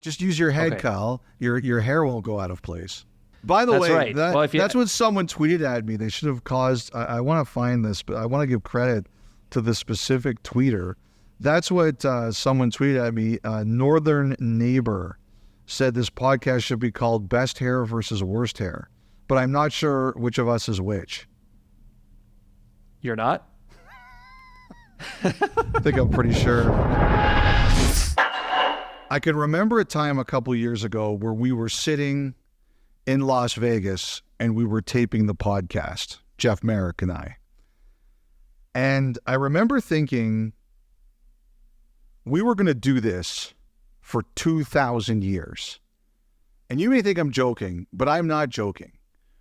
Just use your head, Okay. Kyle. Your hair won't go out of place. By the That's way, right. Well, if you- that's what someone tweeted at me. They should have caused. I want to find this, but I want to give credit to the specific tweeter. That's what someone tweeted at me. Northern Neighbor said this podcast should be called Best Hair versus Worst Hair, but I'm not sure which of us is which. You're not? I think I'm pretty sure. I can remember a time a couple years ago where we were sitting in Las Vegas and we were taping the podcast, Jeff Merrick and I. And I remember thinking we were going to do this for 2,000 years. And you may think I'm joking, but I'm not joking.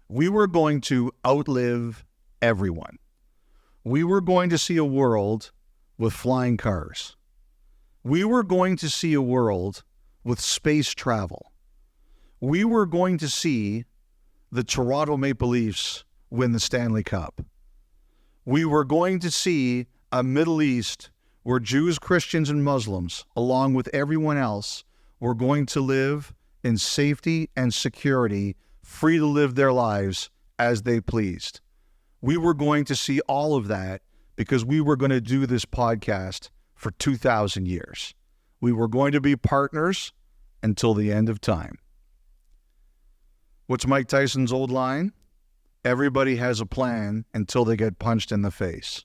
We were going to outlive everyone. We were going to see a world with flying cars. We were going to see a world with space travel. We were going to see the Toronto Maple Leafs win the Stanley Cup. We were going to see a Middle East where Jews, Christians, and Muslims, along with everyone else, were going to live in safety and security, free to live their lives as they pleased. We were going to see all of that because we were going to do this podcast for 2,000 years. We were going to be partners until the end of time. What's Mike Tyson's old line? Everybody has a plan until they get punched in the face.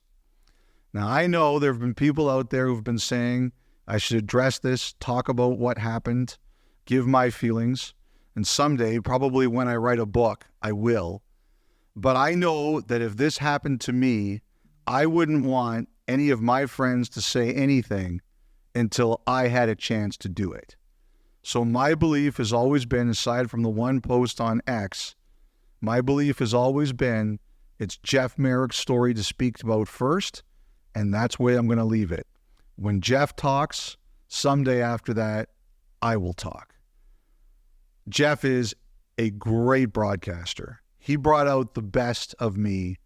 Now, I know there have been people out there who've been saying I should address this, talk about what happened, give my feelings, and someday, probably when I write a book, I will. But I know that if this happened to me, I wouldn't want any of my friends to say anything until I had a chance to do it. So my belief has always been, aside from the one post on X, my belief has always been it's Jeff Merrick's story to speak about first, and that's where I'm going to leave it. When Jeff talks, someday after that, I will talk. Jeff is a great broadcaster. He brought out the best of me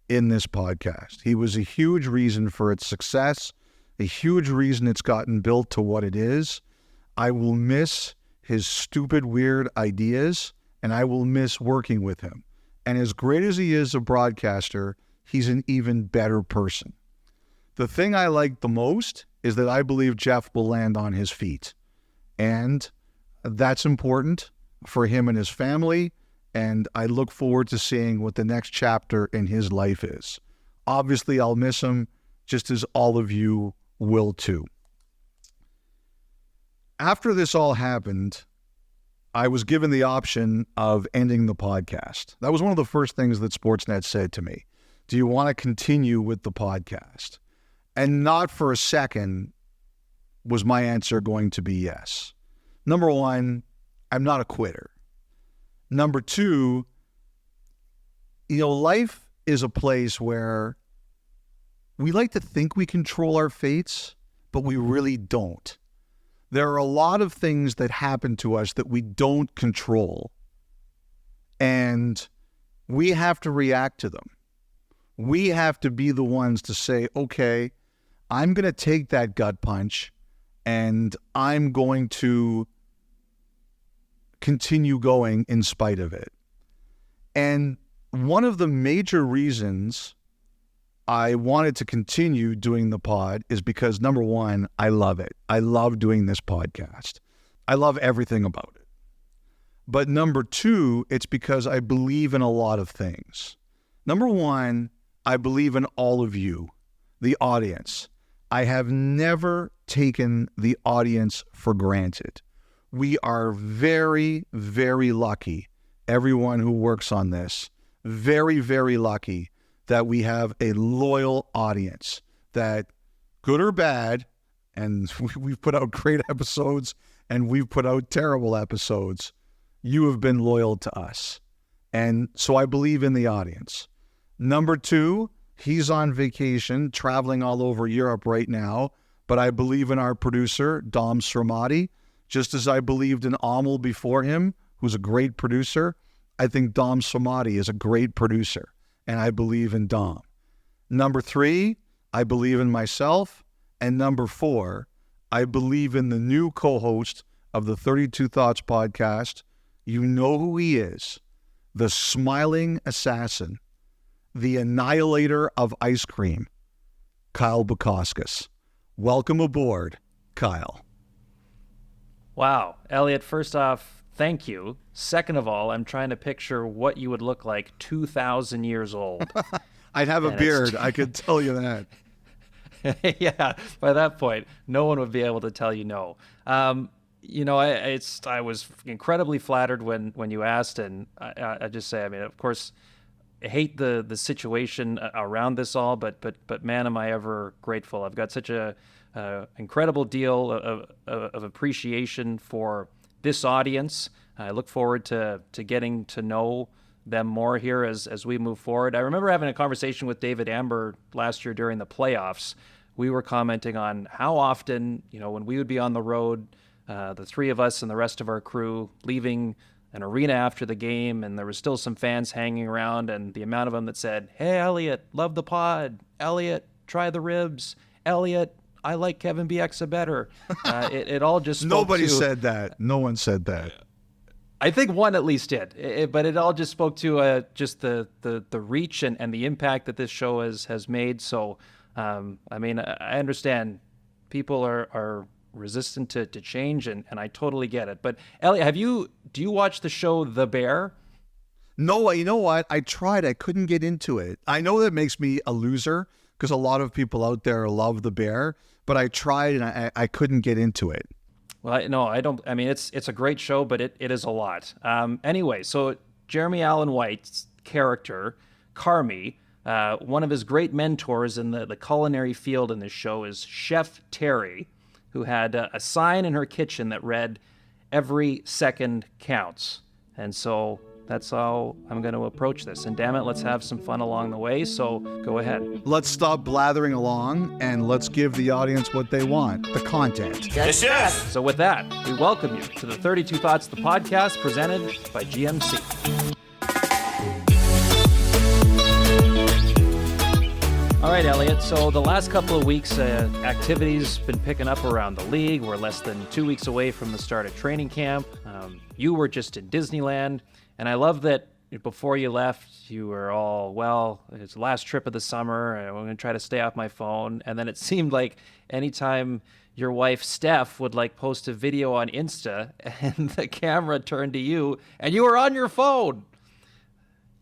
in this podcast. He was a huge reason for its success, a huge reason it's gotten built to what it is. I will miss his stupid, weird ideas, and I will miss working with him. And as great as he is a broadcaster, he's an even better person. The thing I like the most is that I believe Jeff will land on his feet. And that's important for him and his family. And I look forward to seeing what the next chapter in his life is. Obviously, I'll miss him just as all of you will too. After this all happened, I was given the option of ending the podcast. That was one of the first things that Sportsnet said to me. Do you want to continue with the podcast? And not for a second was my answer going to be yes. Number one, I'm not a quitter. Number two, life is a place where we like to think we control our fates, but we really don't. There are a lot of things that happen to us that we don't control, and we have to react to them. We have to be the ones to say, okay, I'm going to take that gut punch, and I'm going to continue going in spite of it. And one of the major reasons I wanted to continue doing the pod is because, number one, I love it. I love doing this podcast. I love everything about it. But number two, it's because I believe in a lot of things. Number one, I believe in all of you, the audience. I have never taken the audience for granted. We are very, very lucky, everyone who works on this, very, very lucky that we have a loyal audience that, good or bad, and we've put out great episodes and we've put out terrible episodes, you have been loyal to us. And so I believe in the audience. Number two, he's on vacation, traveling all over Europe right now, but I believe in our producer, Dom Sramati. Just as I believed in Amel before him, who's a great producer, I think Dom Sramati is a great producer, and I believe in Dom. Number three, I believe in myself. And number four, I believe in the new co-host of the 32 Thoughts podcast. You know who he is. The smiling assassin, the annihilator of ice cream, Kyle Bukauskas. Welcome aboard, Kyle. Wow. Elliotte, first off, thank you. Second of all, I'm trying to picture what you would look like 2,000 years old. I'd have a beard, I could tell you that. Yeah, by that point, no one would be able to tell you no. I was incredibly flattered when you asked, and I just say, I mean, of course, I hate the situation around this all, but man, am I ever grateful. I've got such a incredible deal of appreciation for this audience. I look forward to getting to know them more here as we move forward. I remember having a conversation with David Amber last year during the playoffs. We were commenting on how often, when we would be on the road, the three of us and the rest of our crew leaving an arena after the game, and there was still some fans hanging around, and the amount of them that said, "Hey, Elliotte, love the pod. Elliotte, try the ribs. Elliotte, I like Kevin Bieksa better." It all just spoke Nobody to, said that. No one said that. I think one at least did, but it all just spoke to just the reach and the impact that this show has made. So, I mean, I understand people are resistant to change, and I totally get it. But Elliotte, do you watch the show The Bear? No, you know what? I tried. I couldn't get into it. I know that makes me a loser because a lot of people out there love The Bear, but I tried and I couldn't get into it. Well, no, I don't. I mean, it's a great show, but it is a lot. Anyway, so Jeremy Allen White's character, Carmi, one of his great mentors in the culinary field in this show is Chef Terry, who had a sign in her kitchen that read, "Every second counts." And so that's how I'm going to approach this. And damn it, let's have some fun along the way. So go ahead. Let's stop blathering along and let's give the audience what they want, the content. Yes, yes. So with that, we welcome you to the 32 Thoughts, the podcast presented by GMC. All right, Elliotte. So the last couple of weeks, activity's been picking up around the league. We're less than 2 weeks away from the start of training camp. You were just in Disneyland. And I love that before you left, you were all, well, it's the last trip of the summer, and I'm going to try to stay off my phone. And then it seemed like anytime your wife, Steph, would post a video on Insta and the camera turned to you and you were on your phone,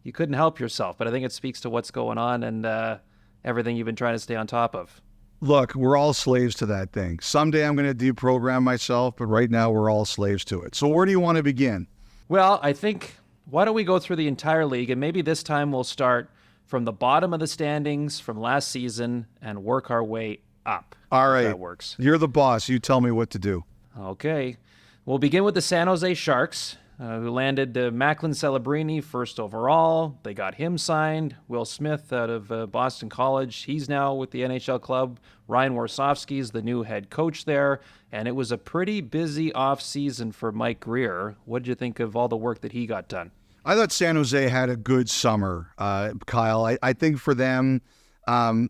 you couldn't help yourself. But I think it speaks to what's going on and everything you've been trying to stay on top of. Look, we're all slaves to that thing. Someday I'm going to deprogram myself, but right now we're all slaves to it. So where do you want to begin? Well, I think, why don't we go through the entire league, and maybe this time we'll start from the bottom of the standings from last season and work our way up. All right. If that works. You're the boss. You tell me what to do. Okay. We'll begin with the San Jose Sharks, who landed Macklin Celebrini first overall. They got him signed. Will Smith out of Boston College. He's now with the NHL club. Ryan Warsofsky's the new head coach there. And it was a pretty busy offseason for Mike Greer. What did you think of all the work that he got done? I thought San Jose had a good summer, Kyle. I think for them, I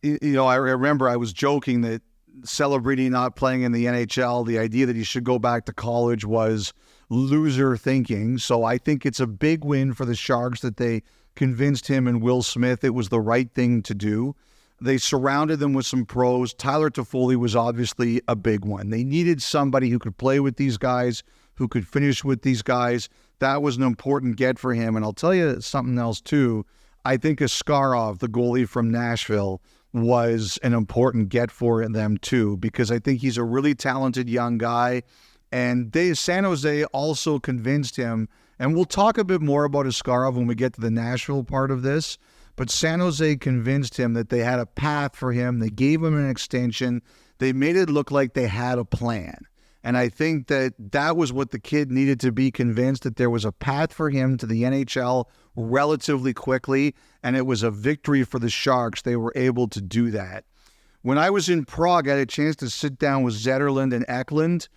remember I was joking that Celebrini not playing in the NHL, the idea that he should go back to college was loser thinking. So I think it's a big win for the Sharks that they convinced him and Will Smith it was the right thing to do. They surrounded them with some pros. Tyler Toffoli was obviously a big one. They needed somebody who could play with these guys, who could finish with these guys. That was an important get for him. And I'll tell you something else too. I think Askarov, the goalie from Nashville, was an important get for them too, because I think he's a really talented young guy. And San Jose also convinced him, and we'll talk a bit more about Askarov when we get to the Nashville part of this, but San Jose convinced him that they had a path for him. They gave him an extension. They made it look like they had a plan. And I think that was what the kid needed to be convinced, that there was a path for him to the NHL relatively quickly, and it was a victory for the Sharks. They were able to do that. When I was in Prague, I had a chance to sit down with Zetterlund and Eklund,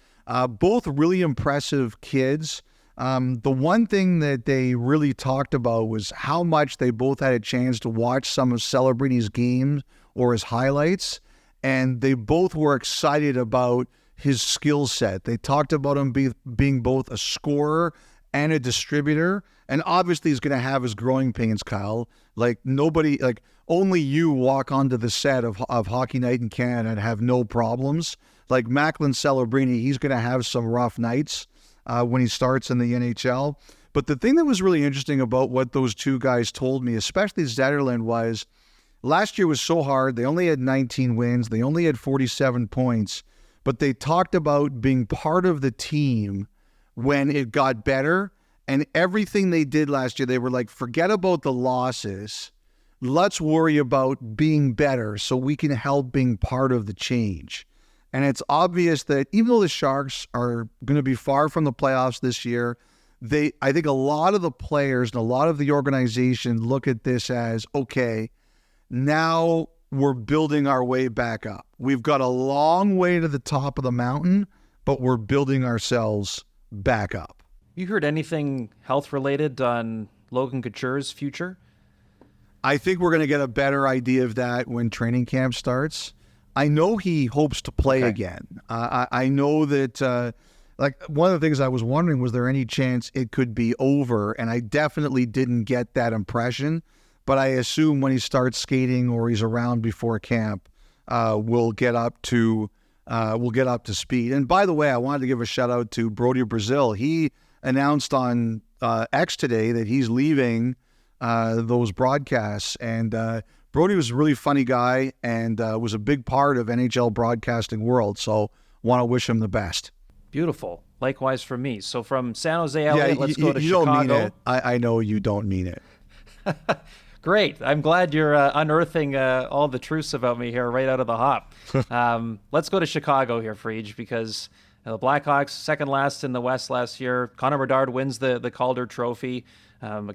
both really impressive kids. The one thing that they really talked about was how much they both had a chance to watch some of Celebrini's games or his highlights, and they both were excited about his skill set. They talked about him being both a scorer and a distributor. And obviously he's going to have his growing pains, Kyle. Like nobody, like only you walk onto the set of Hockey Night in Canada and have no problems. Like Macklin Celebrini, he's going to have some rough nights when he starts in the NHL. But the thing that was really interesting about what those two guys told me, especially Zetterlund, was last year was so hard. They only had 19 wins. They only had 47 points. But they talked about being part of the team when it got better. And everything they did last year, they were like, forget about the losses. Let's worry about being better so we can help being part of the change. And it's obvious that even though the Sharks are going to be far from the playoffs this year, I think a lot of the players and a lot of the organization look at this as, okay, now we're building our way back up. We've got a long way to the top of the mountain, but we're building ourselves back up. You heard anything health related on Logan Couture's future? I think we're going to get a better idea of that when training camp starts. I know he hopes to play again. I know that, like, one of the things I was wondering, was there any chance it could be over? And I definitely didn't get that impression. But I assume when he starts skating or he's around before camp, we'll get up to speed. And by the way, I wanted to give a shout out to Brody Brazil. He announced on X today that he's leaving those broadcasts. And Brody was a really funny guy and was a big part of NHL broadcasting world. So want to wish him the best. Beautiful. Likewise for me. So from San Jose, Elliotte, let's go to you Chicago. Don't mean it. I know you don't mean it. Great. I'm glad you're unearthing all the truths about me here right out of the hop. Let's go to Chicago here, Friedge, because the Blackhawks, second last in the West last year. Connor Bedard wins the Calder Trophy.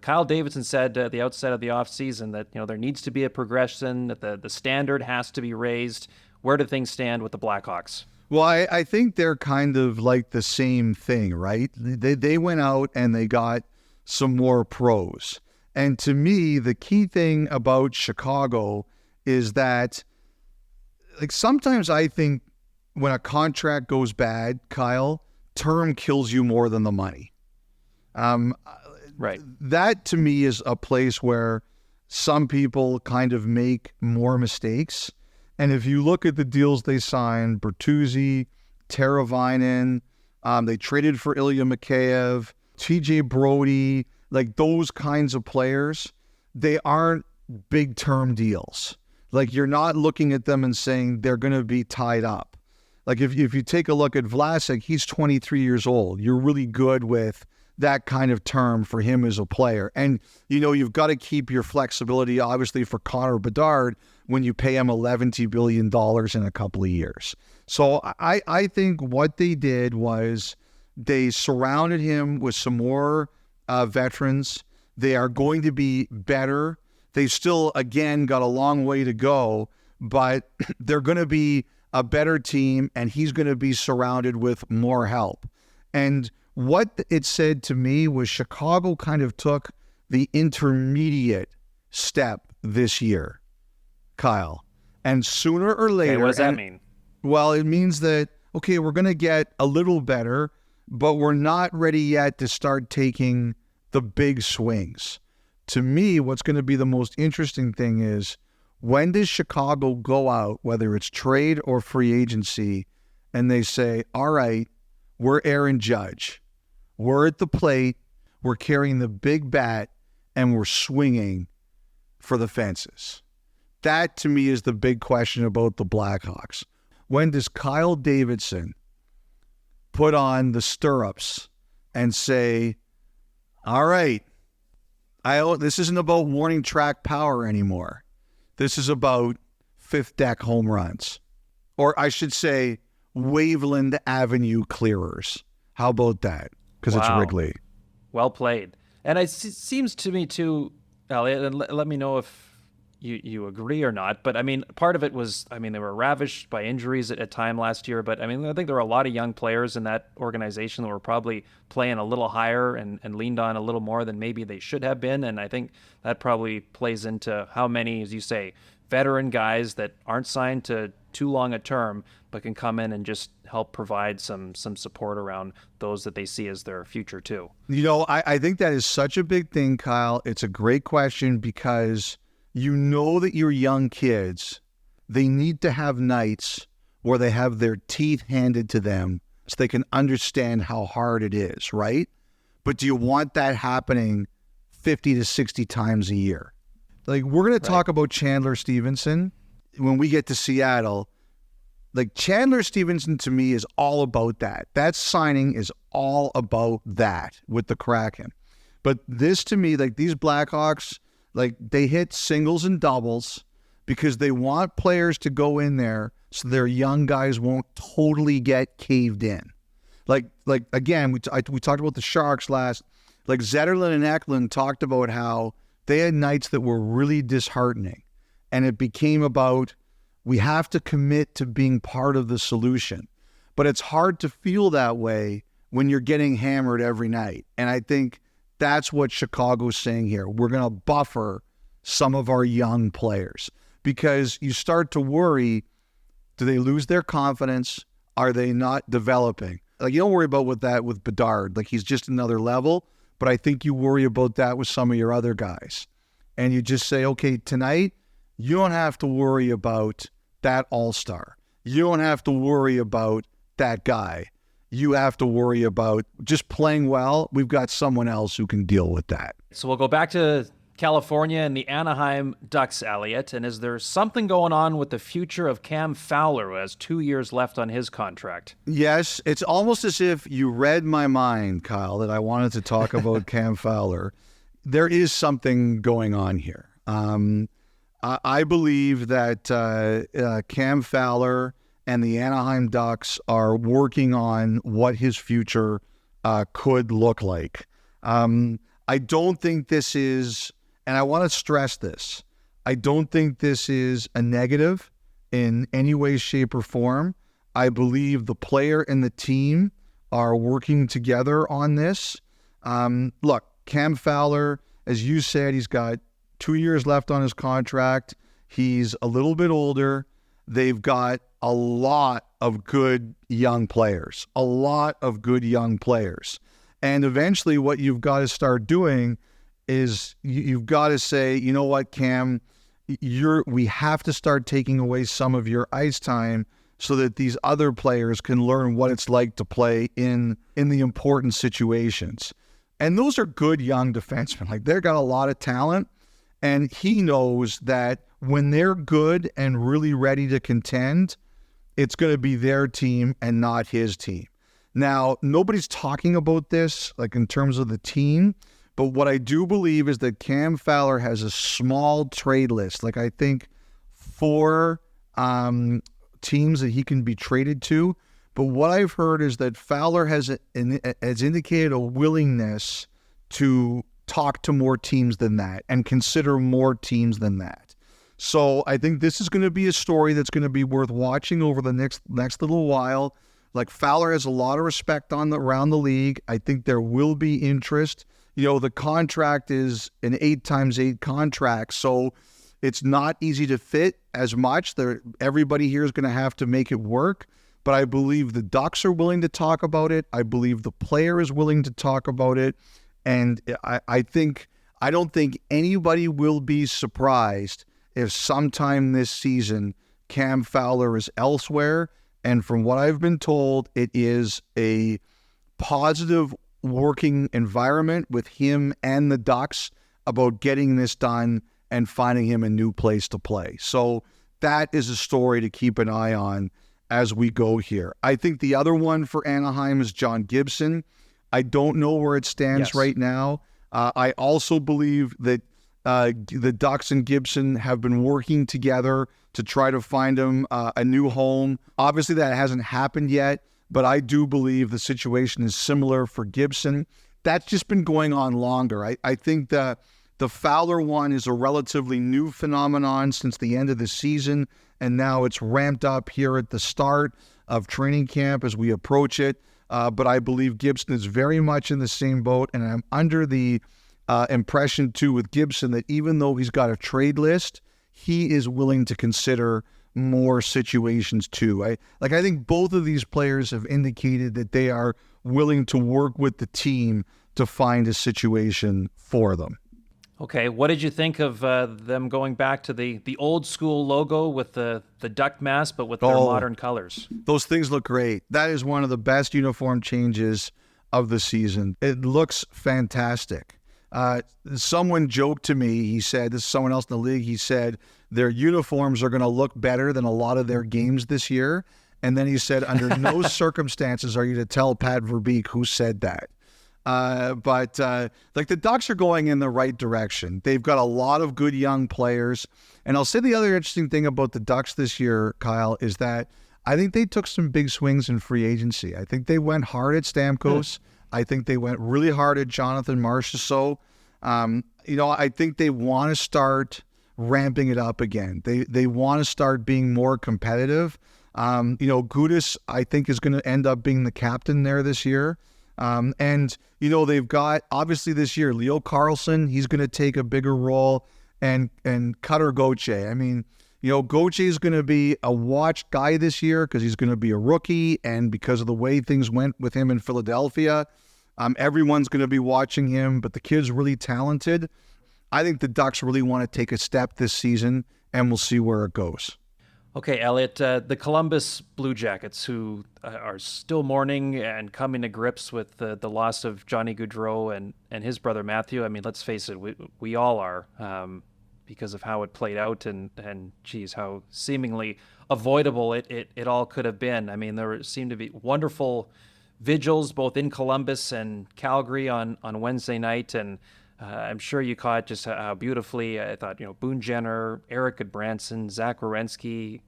Kyle Davidson said at the outset of the offseason that there needs to be a progression, that the standard has to be raised. Where do things stand with the Blackhawks? Well, I think they're kind of like the same thing, right? They went out and they got some more pros. And to me, the key thing about Chicago is that, like, sometimes I think when a contract goes bad, Kyle, term kills you more than the money. Right. That to me is a place where some people kind of make more mistakes. And if you look at the deals they signed, Bertuzzi, Teravainen, they traded for Ilya Mikheyev, TJ Brody, like those kinds of players, they aren't big term deals. Like, you're not looking at them and saying they're going to be tied up. Like if you take a look at Vlasic, he's 23 years old. You're really good with that kind of term for him as a player. And, you've got to keep your flexibility, obviously, for Connor Bedard when you pay him $11 billion in a couple of years. So I think what they did was they surrounded him with some more veterans. They are going to be better. They still, again, got a long way to go, but they're going to be a better team, and he's going to be surrounded with more help. And what it said to me was Chicago kind of took the intermediate step this year, Kyle. And sooner or later... Okay, what does that mean? Well, it means that, okay, we're going to get a little better, but we're not ready yet to start taking the big swings. To me, what's going to be the most interesting thing is, when does Chicago go out, whether it's trade or free agency, and they say, all right, we're Aaron Judge. We're at the plate. We're carrying the big bat, and we're swinging for the fences. That, to me, is the big question about the Blackhawks. When does Kyle Davidson put on the stirrups and say, all right, this isn't about warning track power anymore. This is about fifth deck home runs. Or I should say, Waveland Avenue clearers. How about that? Because It's Wrigley. Well played. And it seems to me too, Elliotte, and let me know if you agree or not. But I mean, part of it was, they were ravished by injuries at time last year. But I think there were a lot of young players in that organization that were probably playing a little higher and leaned on a little more than maybe they should have been. And I think that probably plays into how many, as you say, veteran guys that aren't signed to too long a term, but can come in and just help provide some support around those that they see as their future too. I think that is such a big thing, Kyle. It's a great question because that your young kids, they need to have nights where they have their teeth handed to them so they can understand how hard it is, right? But do you want that happening 50 to 60 times a year? Like, we're going to talk about Chandler Stevenson when we get to Seattle. Like, Chandler Stevenson to me is all about that. That signing is all about that with the Kraken. But this to me, like, these Blackhawks, like, they hit singles and doubles because they want players to go in there so their young guys won't totally get caved in. Like again, we talked about the Sharks last. Like, Zetterlund and Eklund talked about how they had nights that were really disheartening. And it became about, we have to commit to being part of the solution. But it's hard to feel that way when you're getting hammered every night. And I think that's what Chicago's saying here. We're going to buffer some of our young players because you start to worry, do they lose their confidence? Are they not developing? Like, you don't worry about with Bedard. Like, he's just another level. But I think you worry about that with some of your other guys. And you just say, okay, tonight, you don't have to worry about that all-star. You don't have to worry about that guy. You have to worry about just playing well. We've got someone else who can deal with that. So we'll go back to California and the Anaheim Ducks, Elliotte. And is there something going on with the future of Cam Fowler, who has 2 years left on his contract? Yes, it's almost as if you read my mind, Kyle, that I wanted to talk about Cam Fowler. There is something going on here. I believe that Cam Fowler and the Anaheim Ducks are working on what his future could look like. I don't think this is, and I want to stress this, I don't think this is a negative in any way, shape, or form. I believe the player and the team are working together on this. Look, Cam Fowler, as you said, he's got 2 years left on his contract. He's a little bit older. They've got a lot of good young players, And eventually what you've got to start doing is you've got to say, you know what, Cam, we have to start taking away some of your ice time so that these other players can learn what it's like to play in the important situations. And those are good young defensemen. Like, they've got a lot of talent. And he knows that when they're good and really ready to contend, it's going to be their team and not his team. Now, nobody's talking about this, like, in terms of the team, but what I do believe is that Cam Fowler has a small trade list. Like, I think 4 teams that he can be traded to. But what I've heard is that Fowler has indicated a willingness to talk to more teams than that and consider more teams than that. So I think this is going to be a story that's going to be worth watching over the next little while. Like, Fowler has a lot of respect around the league. I think there will be interest. The contract is an 8x8 contract, so it's not easy to fit as much. Everybody here is going to have to make it work. But I believe the Ducks are willing to talk about it. I believe the player is willing to talk about it. And I don't think anybody will be surprised if sometime this season Cam Fowler is elsewhere. And from what I've been told, it is a positive working environment with him and the Ducks about getting this done and finding him a new place to play. So that is a story to keep an eye on as we go here. I think the other one for Anaheim is John Gibson. I don't know where it stands right now. I also believe that the Ducks and Gibson have been working together to try to find him a new home. Obviously, that hasn't happened yet, but I do believe the situation is similar for Gibson. That's just been going on longer. I think the Fowler one is a relatively new phenomenon since the end of the season, and now it's ramped up here at the start of training camp as we approach it. But I believe Gibson is very much in the same boat, and I'm under the impression, too, with Gibson that even though he's got a trade list, he is willing to consider more situations too. I think both of these players have indicated that they are willing to work with the team to find a situation for them. Okay, what did you think of them going back to the old school logo with the duck mask, but with their modern colors? Those things look great. That is one of the best uniform changes of the season. It looks fantastic. Someone joked to me, he said, this is someone else in the league, he said, their uniforms are going to look better than a lot of their games this year. And then he said, under no circumstances are you to tell Pat Verbeek who said that. But the Ducks are going in the right direction. They've got a lot of good young players. And I'll say the other interesting thing about the Ducks this year, Kyle, is that I think they took some big swings in free agency. I think they went hard at Stamkos. I think they went really hard at Jonathan Marchessault. I think they want to start ramping it up again. They want to start being more competitive. Gudas, I think, is going to end up being the captain there this year. They've got, obviously this year, Leo Carlsson, he's going to take a bigger role, and Cutter Gauthier. I mean, Gauthier is going to be a watched guy this year because he's going to be a rookie, and because of the way things went with him in Philadelphia, everyone's going to be watching him, but the kid's really talented. I think the Ducks really want to take a step this season, and we'll see where it goes. Okay, Elliotte, the Columbus Blue Jackets, who are still mourning and coming to grips with the loss of Johnny Gaudreau and his brother Matthew. I mean, let's face it, we all are, because of how it played out and geez, how seemingly avoidable it all could have been. I mean, there seemed to be wonderful vigils both in Columbus and Calgary on Wednesday night, and I'm sure you caught just how beautifully, I thought, Boone Jenner, Eric Goodbranson, Zach Werenski,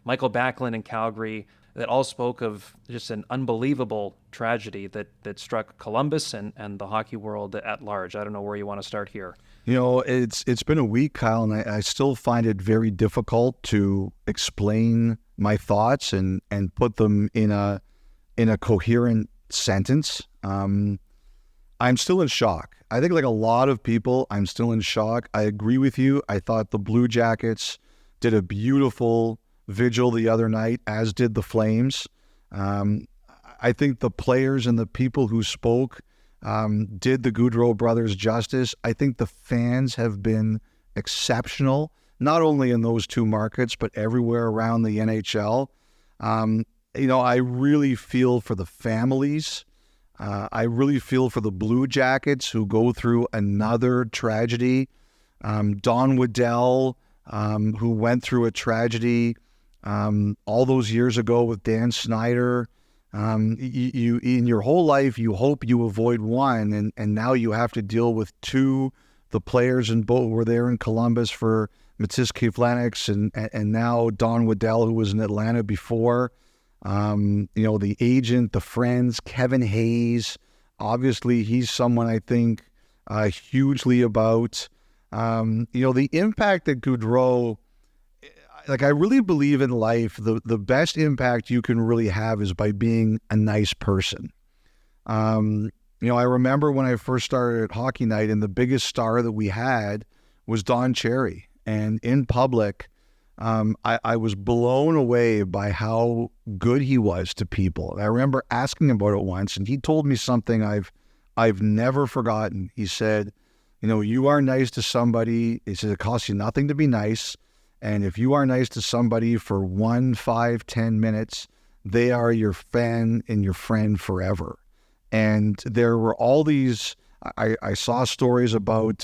Michael Backlund in Calgary, that all spoke of just an unbelievable tragedy that struck Columbus and the hockey world at large. I don't know where you want to start here. It's been a week, Kyle, and I still find it very difficult to explain my thoughts and put them in a coherent sentence. I'm still in shock. I think, like a lot of people, I'm still in shock. I agree with you. I thought the Blue Jackets did a beautiful vigil the other night, as did the Flames. I think the players and the people who spoke did the Gaudreau brothers justice. I think the fans have been exceptional, not only in those two markets, but everywhere around the NHL. I really feel for the families. I really feel for the Blue Jackets who go through another tragedy. Don Waddell, who went through a tragedy all those years ago with Dan Snyder. You in your whole life, you hope you avoid one, and now you have to deal with two. The players in both were there in Columbus for Matis Kifleniks and now Don Waddell, who was in Atlanta before. The agent, the friends, Kevin Hayes, obviously he's someone I think hugely about. The impact that Gaudreau, I really believe in life, the best impact you can really have is by being a nice person. I remember when I first started at Hockey Night, and the biggest star that we had was Don Cherry, and in public, I was blown away by how good he was to people. And I remember asking him about it once, and he told me something I've never forgotten. He said, you are nice to somebody. He said, it costs you nothing to be nice. And if you are nice to somebody for 1, 5, 10 minutes, they are your fan and your friend forever. And there were all these, I saw stories about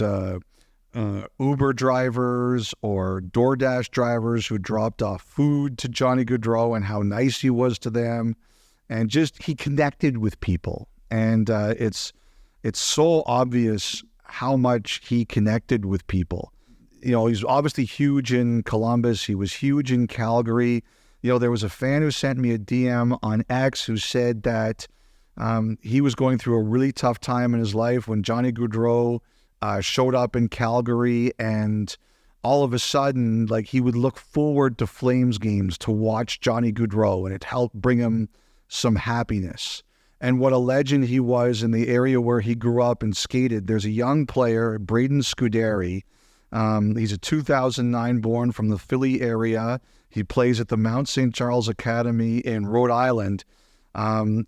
Uber drivers or DoorDash drivers who dropped off food to Johnny Gaudreau and how nice he was to them, and just he connected with people. And it's so obvious how much he connected with people. He's obviously huge in Columbus. He was huge in Calgary. There was a fan who sent me a DM on X who said that he was going through a really tough time in his life when Johnny Gaudreau showed up in Calgary, and all of a sudden, he would look forward to Flames games to watch Johnny Gaudreau, and it helped bring him some happiness. And what a legend he was in the area where he grew up and skated. There's a young player, Braden Scuderi. He's a 2009 born from the Philly area. He plays at the Mount St. Charles Academy in Rhode Island.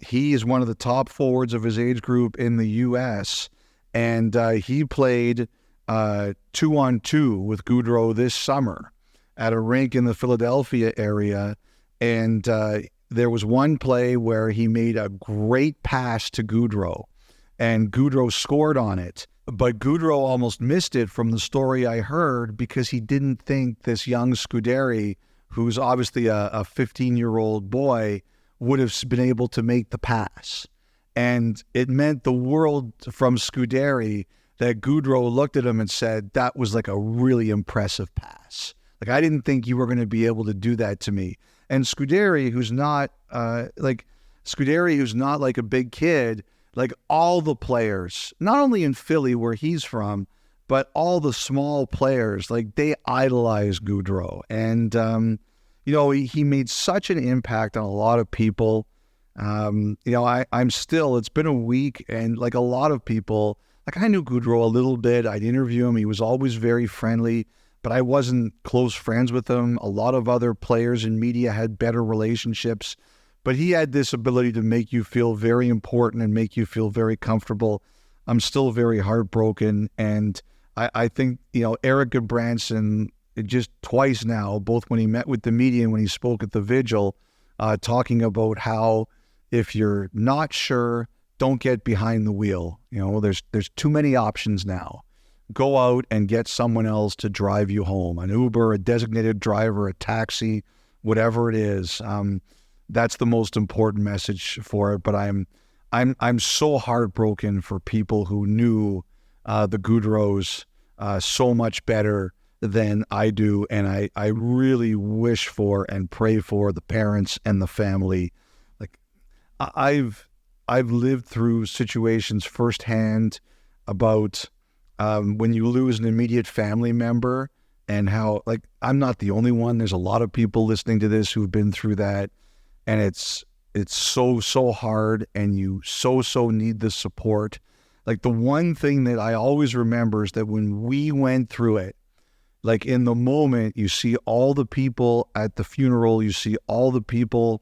He is one of the top forwards of his age group in the U.S., and he played 2-on-2 with Gaudreau this summer at a rink in the Philadelphia area. And there was one play where he made a great pass to Gaudreau, and Gaudreau scored on it. But Gaudreau almost missed it from the story I heard because he didn't think this young Scuderi, who's obviously a 15-year-old boy, would have been able to make the pass. And it meant the world from Scuderi that Gaudreau looked at him and said, that was like a really impressive pass. Like, I didn't think you were going to be able to do that to me. And Scuderi, who's not like a big kid, like all the players, not only in Philly where he's from, but all the small players, like they idolize Gaudreau. And, he made such an impact on a lot of people. It's been a week, and like a lot of people, like I knew Gaudreau a little bit. I'd interview him. He was always very friendly, but I wasn't close friends with him. A lot of other players in media had better relationships, but he had this ability to make you feel very important and make you feel very comfortable. I'm still very heartbroken. And I think, Eric Goodbranson, just twice now, both when he met with the media and when he spoke at the vigil, talking about how if you're not sure, don't get behind the wheel. There's too many options now. Go out and get someone else to drive you home, an Uber, a designated driver, a taxi, whatever it is. That's the most important message for it. But I'm so heartbroken for people who knew the Gaudreaus so much better than I do, and I really wish for and pray for the parents and the family. Like I've lived through situations firsthand about when you lose an immediate family member, and how, like, I'm not the only one. There's a lot of people listening to this who've been through that, and it's so hard, and you so need the support. Like, the one thing that I always remember is that when we went through it, like in the moment, you see all the people at the funeral, you see all the people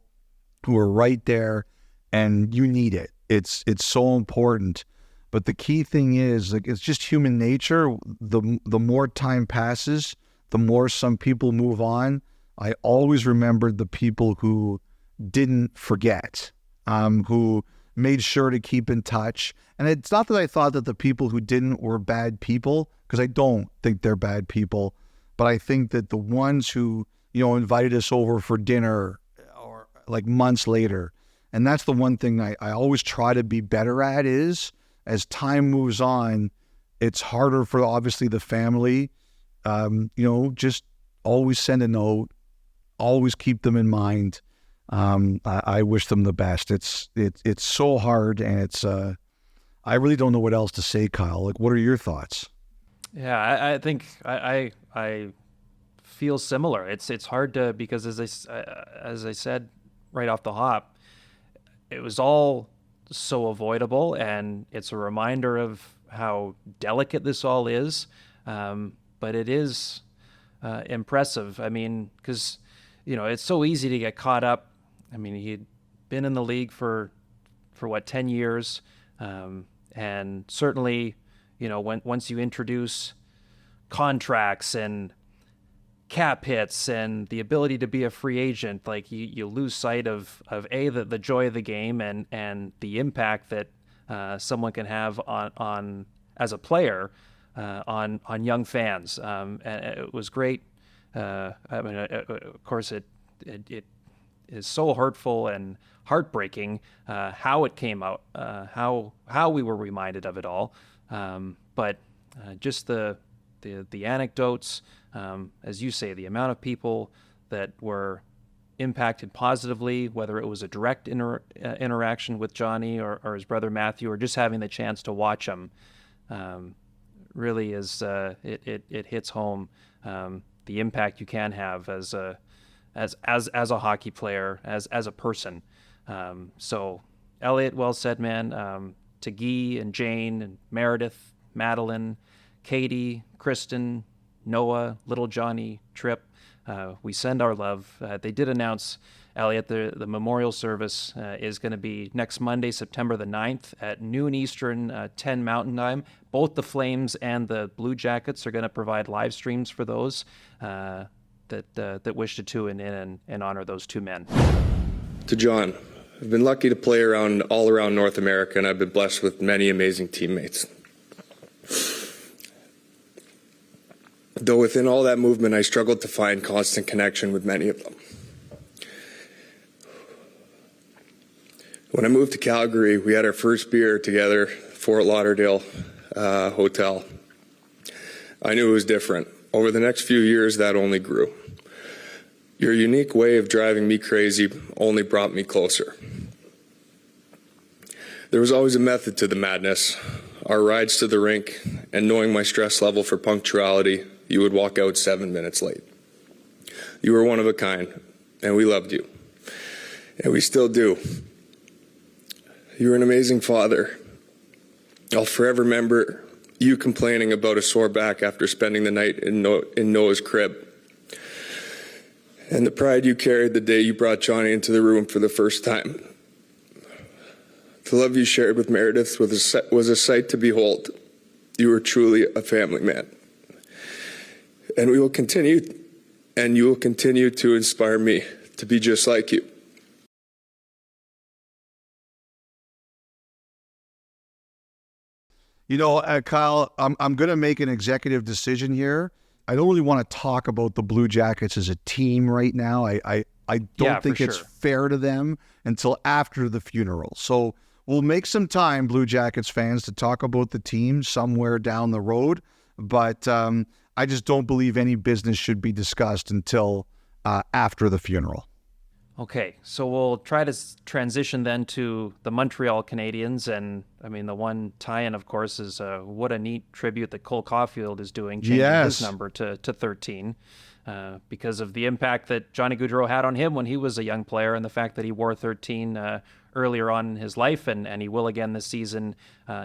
who are right there, and you need it. It's so important. But the key thing is, like, it's just human nature. The more time passes, the more some people move on. I always remembered the people who didn't forget, who made sure to keep in touch. And it's not that I thought that the people who didn't were bad people, because I don't think they're bad people, but I think that the ones who, invited us over for dinner or like months later, and that's the one thing I always try to be better at is, as time moves on, it's harder for obviously the family, just always send a note, always keep them in mind. I wish them the best. It's so hard, and I really don't know what else to say, Kyle. Like, what are your thoughts? Yeah, I think I feel similar. It's hard to, because as I said right off the hop, it was all so avoidable, and it's a reminder of how delicate this all is. But it is impressive. I mean, because it's so easy to get caught up. I mean, he'd been in the league for 10 years, and certainly, once you introduce contracts and cap hits and the ability to be a free agent, like you lose sight of the joy of the game and the impact that someone can have on as a player on young fans. And it was great. Of course, it is so hurtful and heartbreaking how it came out, how we were reminded of it all. But just the anecdotes, as you say, the amount of people that were impacted positively, whether it was a direct interaction with Johnny or his brother Matthew, or just having the chance to watch him, really is it hits home the impact you can have as a hockey player, as a person. So Elliotte, well said, man. To Guy and Jane and Meredith, Madeline, Katie, Kristen, Noah, little Johnny, Tripp, we send our love. They did announce, Elliotte, the memorial service is going to be next Monday, September the 9th at noon Eastern, 10 Mountain Time. Both the Flames and the Blue Jackets are going to provide live streams for those that wish to tune in and honor those two men. To John, I've been lucky to play all around North America, and I've been blessed with many amazing teammates. Though within all that movement, I struggled to find constant connection with many of them. When I moved to Calgary, we had our first beer together, Fort Lauderdale Hotel. I knew it was different. Over the next few years, that only grew. Your unique way of driving me crazy only brought me closer. There was always a method to the madness. Our rides to the rink, and knowing my stress level for punctuality, you would walk out 7 minutes late. You were one of a kind, and we loved you. And we still do. You were an amazing father. I'll forever remember you complaining about a sore back after spending the night in Noah's crib. And the pride you carried the day you brought Johnny into the room for the first time. The love you shared with Meredith was a sight to behold. You were truly a family man. And you will continue to inspire me to be just like you. You know, Kyle, I'm going to make an executive decision here. I don't really want to talk about the Blue Jackets as a team right now. I don't think it's fair to them until after the funeral. So we'll make some time, Blue Jackets fans, to talk about the team somewhere down the road. But I just don't believe any business should be discussed until after the funeral. Okay, so we'll try to transition then to the Montreal Canadiens. And, I mean, the one tie-in, of course, is what a neat tribute that Cole Caulfield is doing, changing his number to 13 because of the impact that Johnny Gaudreau had on him when he was a young player and the fact that he wore 13 earlier on in his life, and he will again this season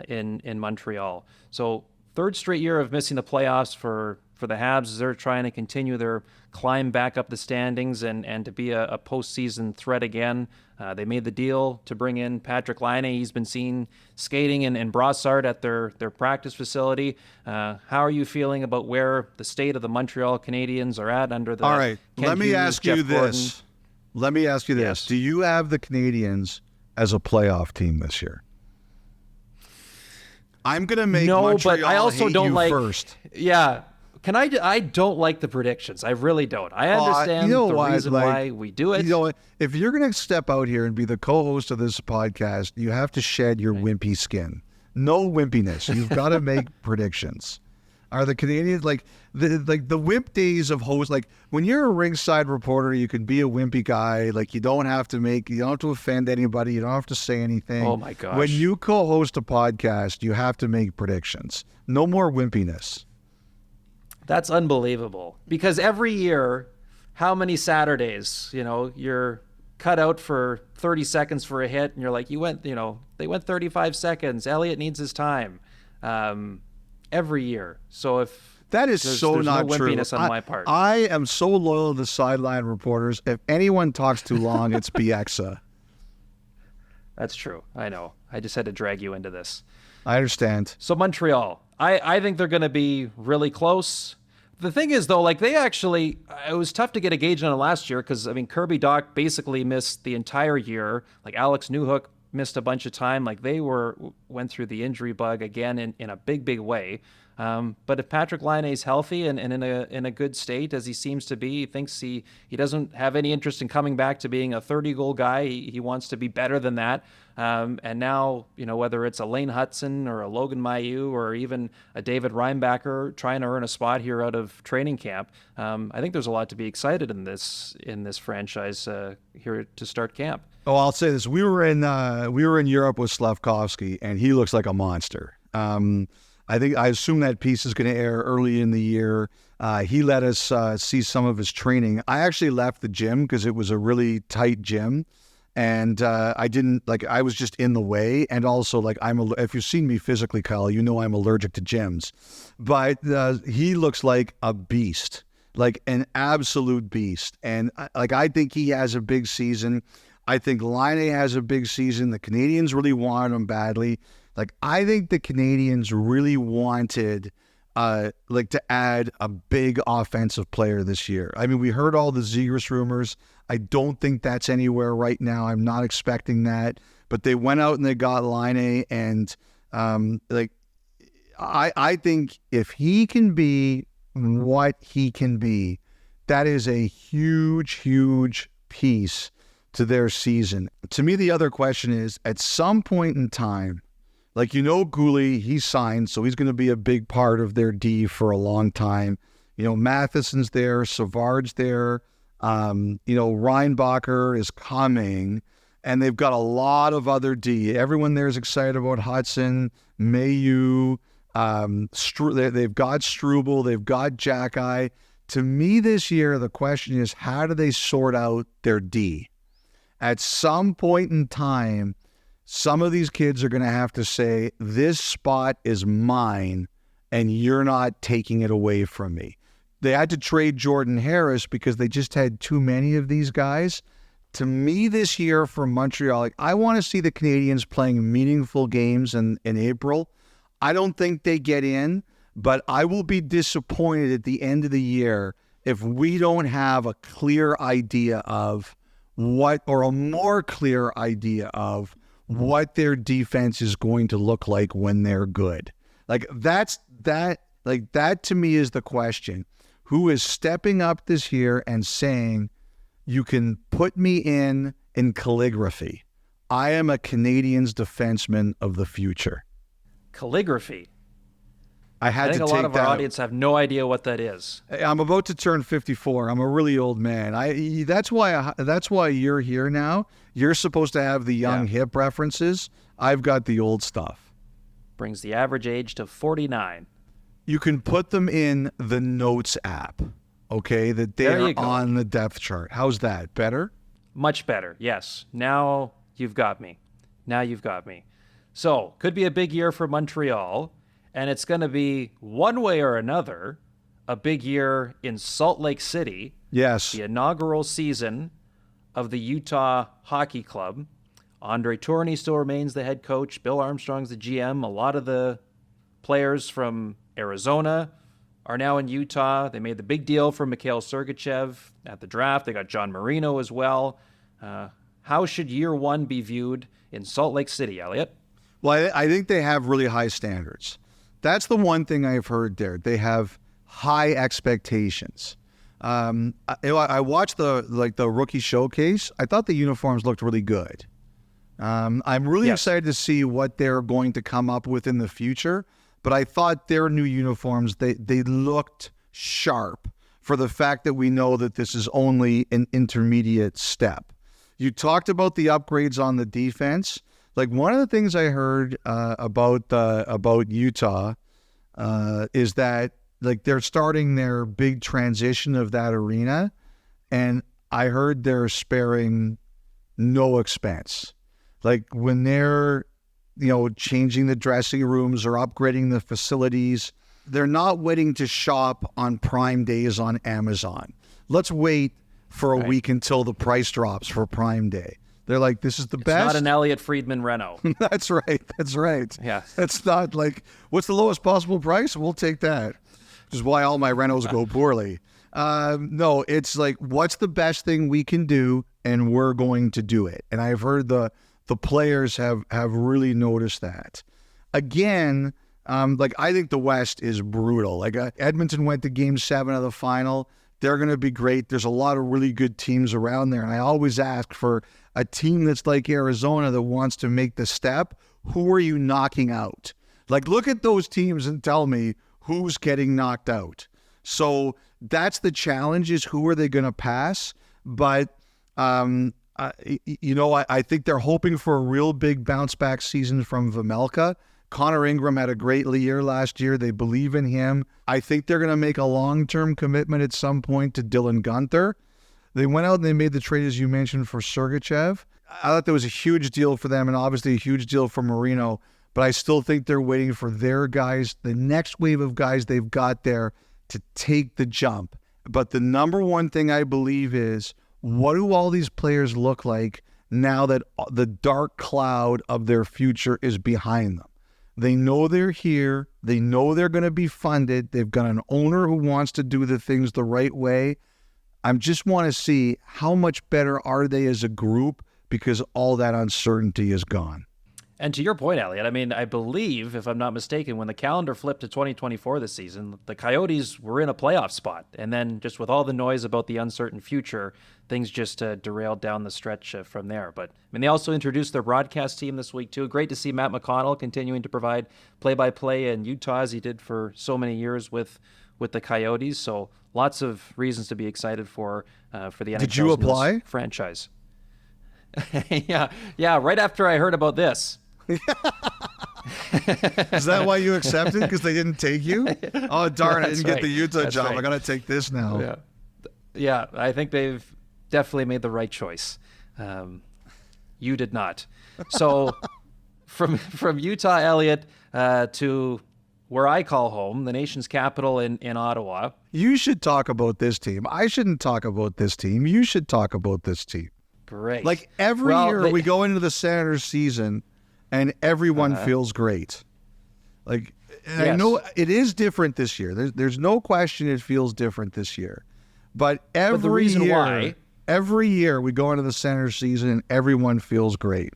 in Montreal. So third straight year of missing the playoffs for the Habs as they're trying to continue their climb back up the standings and to be a postseason threat again. They made the deal to bring in Patrik Laine. He's been seen skating in Brossard at their practice facility. How are you feeling about where the state of the Montreal Canadiens are at under the... All right, Kent let me Hughes, ask Jeff you this. Gordon? Let me ask you this. Yes. Do you have the Canadiens as a playoff team this year? I'm going to make Montreal but I also hate don't you like first. Yeah. I don't like the predictions. I really don't. I understand reason why we do it. You know what? If you're going to step out here and be the co-host of this podcast, you have to shed your wimpy skin. No wimpiness. You've got to make predictions. Are the Canadians like the wimp days of host? Like when you're a ringside reporter, you can be a wimpy guy. Like you don't have to offend anybody. You don't have to say anything. Oh my gosh. When you co-host a podcast, you have to make predictions. No more wimpiness. That's unbelievable. Because every year, how many Saturdays, you're cut out for 30 seconds for a hit, and you're like, they went 35 seconds. Elliotte needs his time. Every year. So if that is there's not no true. Wimpiness on my part. I am so loyal to sideline reporters. If anyone talks too long, it's Bieksa. That's true. I know. I just had to drag you into this. I understand. So Montreal, I think they're going to be really close. The thing is, though, it was tough to get a gauge on it last year because, Kirby Dach basically missed the entire year. Like Alex Newhook missed a bunch of time. Like they went through the injury bug again in a big, big way. But if Patrik Laine is healthy and in a good state, as he seems to be, he thinks he doesn't have any interest in coming back to being a 30-goal guy. He wants to be better than that. And now, whether it's a Lane Hudson or a Logan Mailloux or even a David Reinbacher trying to earn a spot here out of training camp, I think there's a lot to be excited in this franchise here to start camp. Oh, I'll say this: we were in Europe with Slafkovsky, and he looks like a monster. I assume that piece is going to air early in the year. He let us see some of his training. I actually left the gym because it was a really tight gym. And I was just in the way. And also, if you've seen me physically, Kyle, you know I'm allergic to gyms. But he looks like a beast. like an absolute beast. And I think he has a big season. I think Laine has a big season. The Canadians really wanted him badly. Like, I think the Canadians really wanted to add a big offensive player this year. I mean, we heard all the Zegras rumors. I don't think that's anywhere right now. I'm not expecting that. But they went out and they got Laine, and I think if he can be what he can be, that is a huge, huge piece to their season. To me, the other question is, at some point in time, Goulet, he's signed, so he's going to be a big part of their D for a long time. Matheson's there, Savard's there, Reinbacher is coming, and they've got a lot of other D. Everyone there is excited about Hudson, Mailloux, they've got Struble, they've got Jackeye. To me this year, the question is, how do they sort out their D? At some point in time, some of these kids are going to have to say, this spot is mine, and you're not taking it away from me. They had to trade Jordan Harris because they just had too many of these guys. To me this year for Montreal, I want to see the Canadians playing meaningful games in April. I don't think they get in, but I will be disappointed at the end of the year if we don't have a clear idea of a more clear idea of what their defense is going to look like when they're good. That to me is the question. Who is stepping up this year and saying, you can put me in calligraphy. I am a Canadiens defenseman of the future. Calligraphy. I think a lot of our audience have no idea what that is. I'm about to turn 54. I'm a really old man. That's why you're here now. You're supposed to have the young hip references. I've got the old stuff. Brings the average age to 49. You can put them in the Notes app, okay? That they're on the depth chart. How's that? Better? Much better, yes. Now you've got me. So, could be a big year for Montreal. And it's going to be, one way or another, a big year in Salt Lake City. Yes. The inaugural season of the Utah Hockey Club. Andre Tourigny still remains the head coach. Bill Armstrong's the GM. A lot of the players from Arizona are now in Utah. They made the big deal for Mikhail Sergachev at the draft. They got John Marino as well. How should year one be viewed in Salt Lake City, Elliotte? Well, I think they have really high standards. That's the one thing I've heard there. They have high expectations. I watched the rookie showcase. I thought the uniforms looked really good. I'm really excited to see what they're going to come up with in the future. But I thought their new uniforms, they looked sharp for the fact that we know that this is only an intermediate step. You talked about the upgrades on the defense. One of the things I heard about Utah is that they're starting their big transition of that arena, and I heard they're sparing no expense. When they're changing the dressing rooms or upgrading the facilities, they're not waiting to shop on Prime Days on Amazon. Let's wait for a week until the price drops for Prime Day. They're like, this is the best. It's not an Elliotte Friedman Reno. That's right. Yeah. It's not what's the lowest possible price? We'll take that. Which is why all my Renos go poorly. No, it's what's the best thing we can do, and we're going to do it. And I've heard the players have really noticed that. Again, I think the West is brutal. Edmonton went to Game 7 of the final. They're going to be great. There's a lot of really good teams around there. And I always ask for a team that's like Arizona that wants to make the step. Who are you knocking out? Look at those teams and tell me who's getting knocked out. So that's the challenge, is who are they going to pass? But, I think they're hoping for a real big bounce back season from Vejmelka. Connor Ingram had a great year last year. They believe in him. I think they're going to make a long-term commitment at some point to Dylan Guenther. They went out and they made the trade, as you mentioned, for Sergachev. I thought that was a huge deal for them, and obviously a huge deal for Marino. But I still think they're waiting for their guys, the next wave of guys they've got there, to take the jump. But the number one thing I believe is, what do all these players look like now that the dark cloud of their future is behind them? They know they're here. They know they're going to be funded. They've got an owner who wants to do the things the right way. I just want to see how much better are they as a group, because all that uncertainty is gone. And to your point, Elliotte, I mean, I believe, if I'm not mistaken, when the calendar flipped to 2024 this season, the Coyotes were in a playoff spot. And then just with all the noise about the uncertain future, things just derailed down the stretch from there. But, I mean, they also introduced their broadcast team this week, too. Great to see Matt McConnell continuing to provide play-by-play in Utah, as he did for so many years with the Coyotes. So lots of reasons to be excited for the NHL's Did you apply? Franchise. Yeah, right after I heard about this. Is that why you accepted? Because they didn't take you? Oh, darn, I didn't get the Utah job. Right. I got to take this now. Yeah, I think they've definitely made the right choice. You did not. So from Utah, Elliotte, to where I call home, the nation's capital in Ottawa. You should talk about this team. I shouldn't talk about this team. You should talk about this team. Great. Like every year we go into the Senators season and everyone feels great. Like, and I know it is different this year. There's no question it feels different this year. But every year we go into the Senators season and everyone feels great.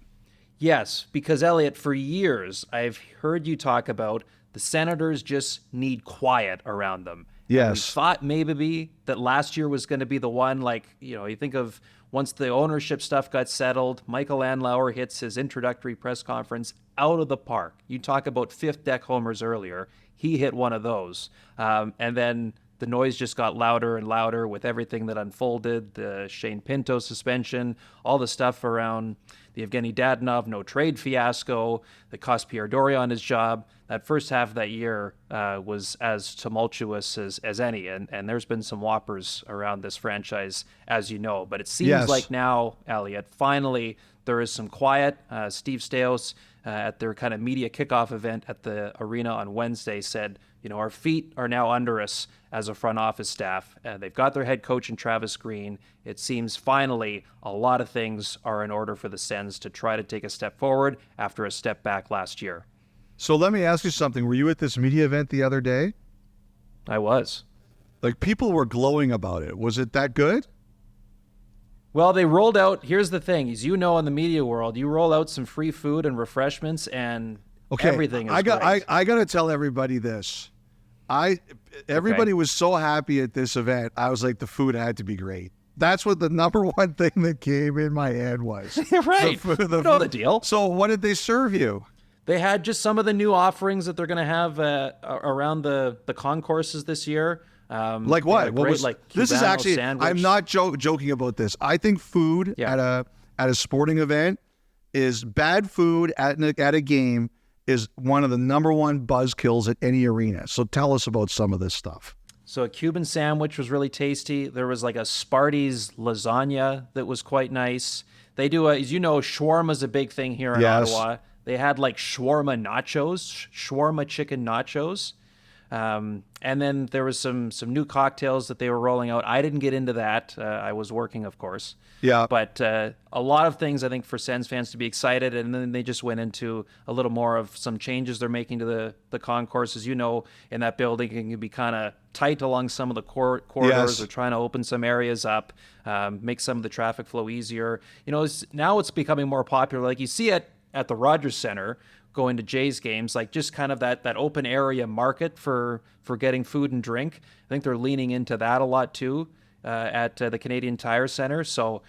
Yes, because Elliotte, for years I've heard you talk about the Senators just need quiet around them. Yes. And we thought maybe that last year was going to be the one, like, you think of once the ownership stuff got settled, Michael Andlauer hits his introductory press conference out of the park. You talk about fifth deck homers earlier. He hit one of those. And then the noise just got louder and louder with everything that unfolded, the Shane Pinto suspension, all the stuff around the Evgeny Dadonov no trade fiasco that cost Pierre Dorion his job. That first half of that year was as tumultuous as any, and there's been some whoppers around this franchise, as you know. But it seems like now, Elliotte, finally there is some quiet. Steve Stais at their kind of media kickoff event at the arena on Wednesday said, our feet are now under us as a front office staff. They've got their head coach in Travis Green. It seems finally a lot of things are in order for the Sens to try to take a step forward after a step back last year. So let me ask you something. Were you at this media event the other day? I was. Like, people were glowing about it. Was it that good? Well, they rolled out, here's the thing, as you know in the media world, you roll out some free food and refreshments and everything is great. I got to tell everybody this. Everybody was so happy at this event. I was like, the food had to be great. That's what the number one thing that came in my head was. Right. The deal. So what did they serve you? They had just some of the new offerings that they're going to have around the concourses this year. Like what? This is actually, sandwich. I'm not joking about this. I think food at a sporting event is bad food at a game is one of the number one buzzkills at any arena. So tell us about some of this stuff. So a Cuban sandwich was really tasty. There was like a Sparty's lasagna that was quite nice. They do, as you know, shawarma's a big thing here in Ottawa. They had like shawarma nachos, shawarma chicken nachos. And then there was some new cocktails that they were rolling out. I didn't get into that. I was working, of course. Yeah. But a lot of things, I think, for Sens fans to be excited. And then they just went into a little more of some changes they're making to the concourse. As you know, in that building, it can be kind of tight along some of the corridors. Yes. They're trying to open some areas up, make some of the traffic flow easier. Now it's becoming more popular. Like you see it at the Rogers Center, going to Jays games, like just kind of that open area market for getting food and drink. I think they're leaning into that a lot too at the Canadian Tire Center. So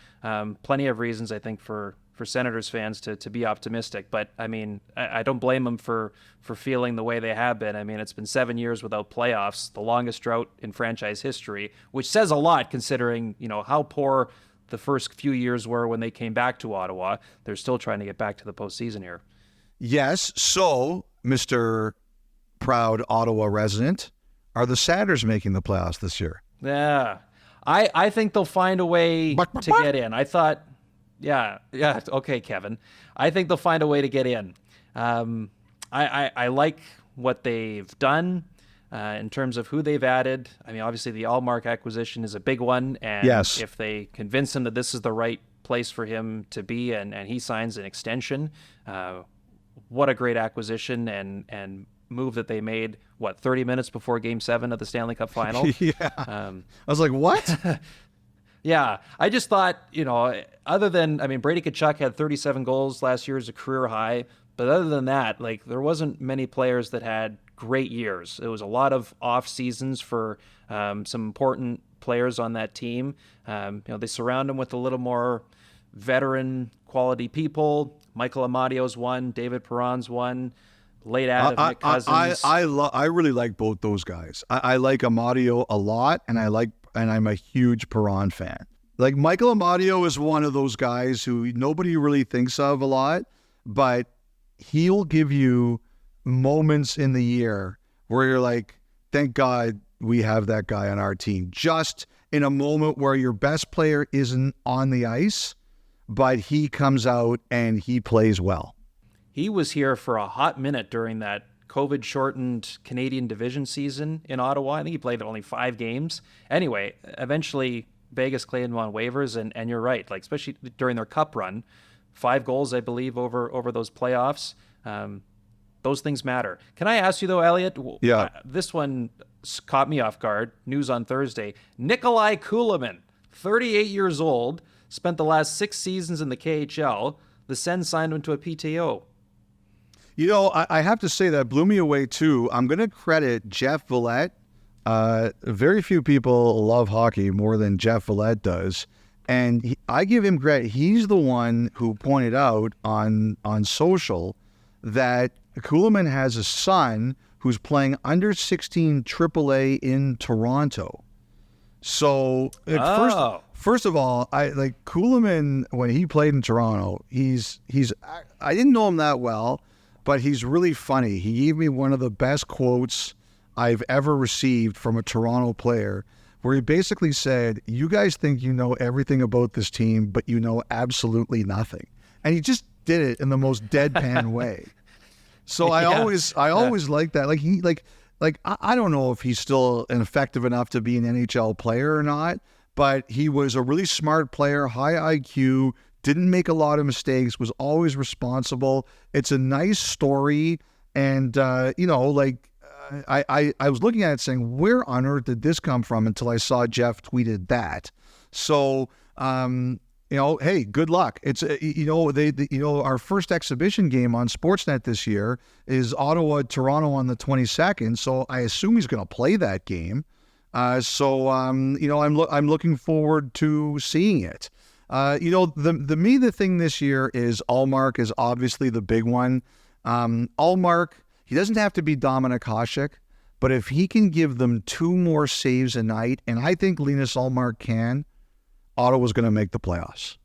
plenty of reasons, I think, for Senators fans to be optimistic. But I mean, I don't blame them for feeling the way they have been. I mean, it's been 7 years without playoffs, the longest drought in franchise history, which says a lot considering, how poor the first few years were when they came back to Ottawa. They're still trying to get back to the postseason here. Yes. So, Mr. Proud Ottawa resident, are the Senators making the playoffs this year? Yeah. I think they'll find a way to get in. I thought, yeah. Okay, Kevin. I think they'll find a way to get in. I like what they've done. in terms of who they've added. I mean, obviously the Allmark acquisition is a big one, and Yes. if they convince him that this is the right place for him to be, and he signs an extension, what a great acquisition and move that they made, 30 minutes before Game 7 of the Stanley Cup Final? Yeah. I was like, what? Yeah, I just thought, other than, Brady Tkachuk had 37 goals last year as a career high, but other than that, there wasn't many players that had great years. It was a lot of off seasons for some important players on that team. They surround them with a little more veteran quality people. Michael Amadio's one, David Perron's one, late out of Nick Cousins. I really like both those guys. I like Amadio a lot, and I'm a huge Perron fan. Like, Michael Amadio is one of those guys who nobody really thinks of a lot, but he'll give you moments in the year where you're like, thank God we have that guy on our team. Just in a moment where your best player isn't on the ice, but he comes out and he plays well. He was here for a hot minute during that COVID-shortened Canadian division season in Ottawa. I think he played only 5 games. Anyway, eventually Vegas cleared him on waivers, and you're right, especially during their cup run, 5 goals, I believe, over those playoffs. Those things matter. Can I ask you, though, Elliotte? Yeah. This one caught me off guard. News on Thursday. Nikolai Kulemin, 38 years old, spent the last 6 seasons in the KHL. The Sens signed him to a PTO. I have to say that blew me away, too. I'm going to credit Jeff Villette. Very few people love hockey more than Jeff Villette does. And I give him credit. He's the one who pointed out on social that Kulemin has a son who's playing under 16 AAA in Toronto. So first of all, I like Kulemin when he played in Toronto. I didn't know him that well, but he's really funny. He gave me one of the best quotes I've ever received from a Toronto player, where he basically said, "You guys think you know everything about this team, but you know absolutely nothing." And he just did it in the most deadpan way. So I always like that. I don't know if he's still effective enough to be an NHL player or not, but he was a really smart player, high IQ, didn't make a lot of mistakes, was always responsible. It's a nice story. And, I was looking at it saying, where on earth did this come from, until I saw Jeff tweeted that. So, hey, good luck. It's, our first exhibition game on Sportsnet this year is Ottawa-Toronto on the 22nd. So I assume he's going to play that game. I'm looking forward to seeing it. The thing this year is Allmark is obviously the big one. Allmark, he doesn't have to be Dominik Hasek, but if he can give them 2 more saves a night, and I think Linus Allmark can, Ottawa's going to make the playoffs.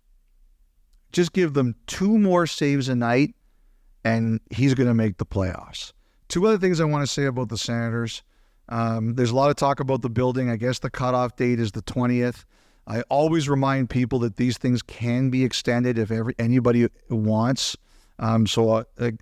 Just give them 2 more saves a night, and he's going to make the playoffs. 2 other things I want to say about the Senators. There's a lot of talk about the building. I guess the cutoff date is the 20th. I always remind people that these things can be extended if anybody wants. The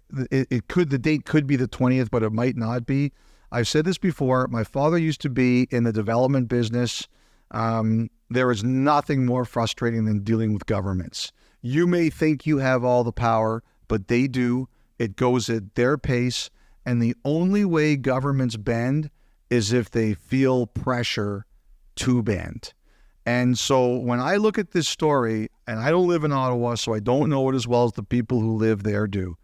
date could be the 20th, but it might not be. I've said this before. My father used to be in the development business. There is nothing more frustrating than dealing with governments. You may think you have all the power, but they do. It goes at their pace. And the only way governments bend is if they feel pressure to bend. And so when I look at this story, and I don't live in Ottawa, so I don't know it as well as the people who live there do.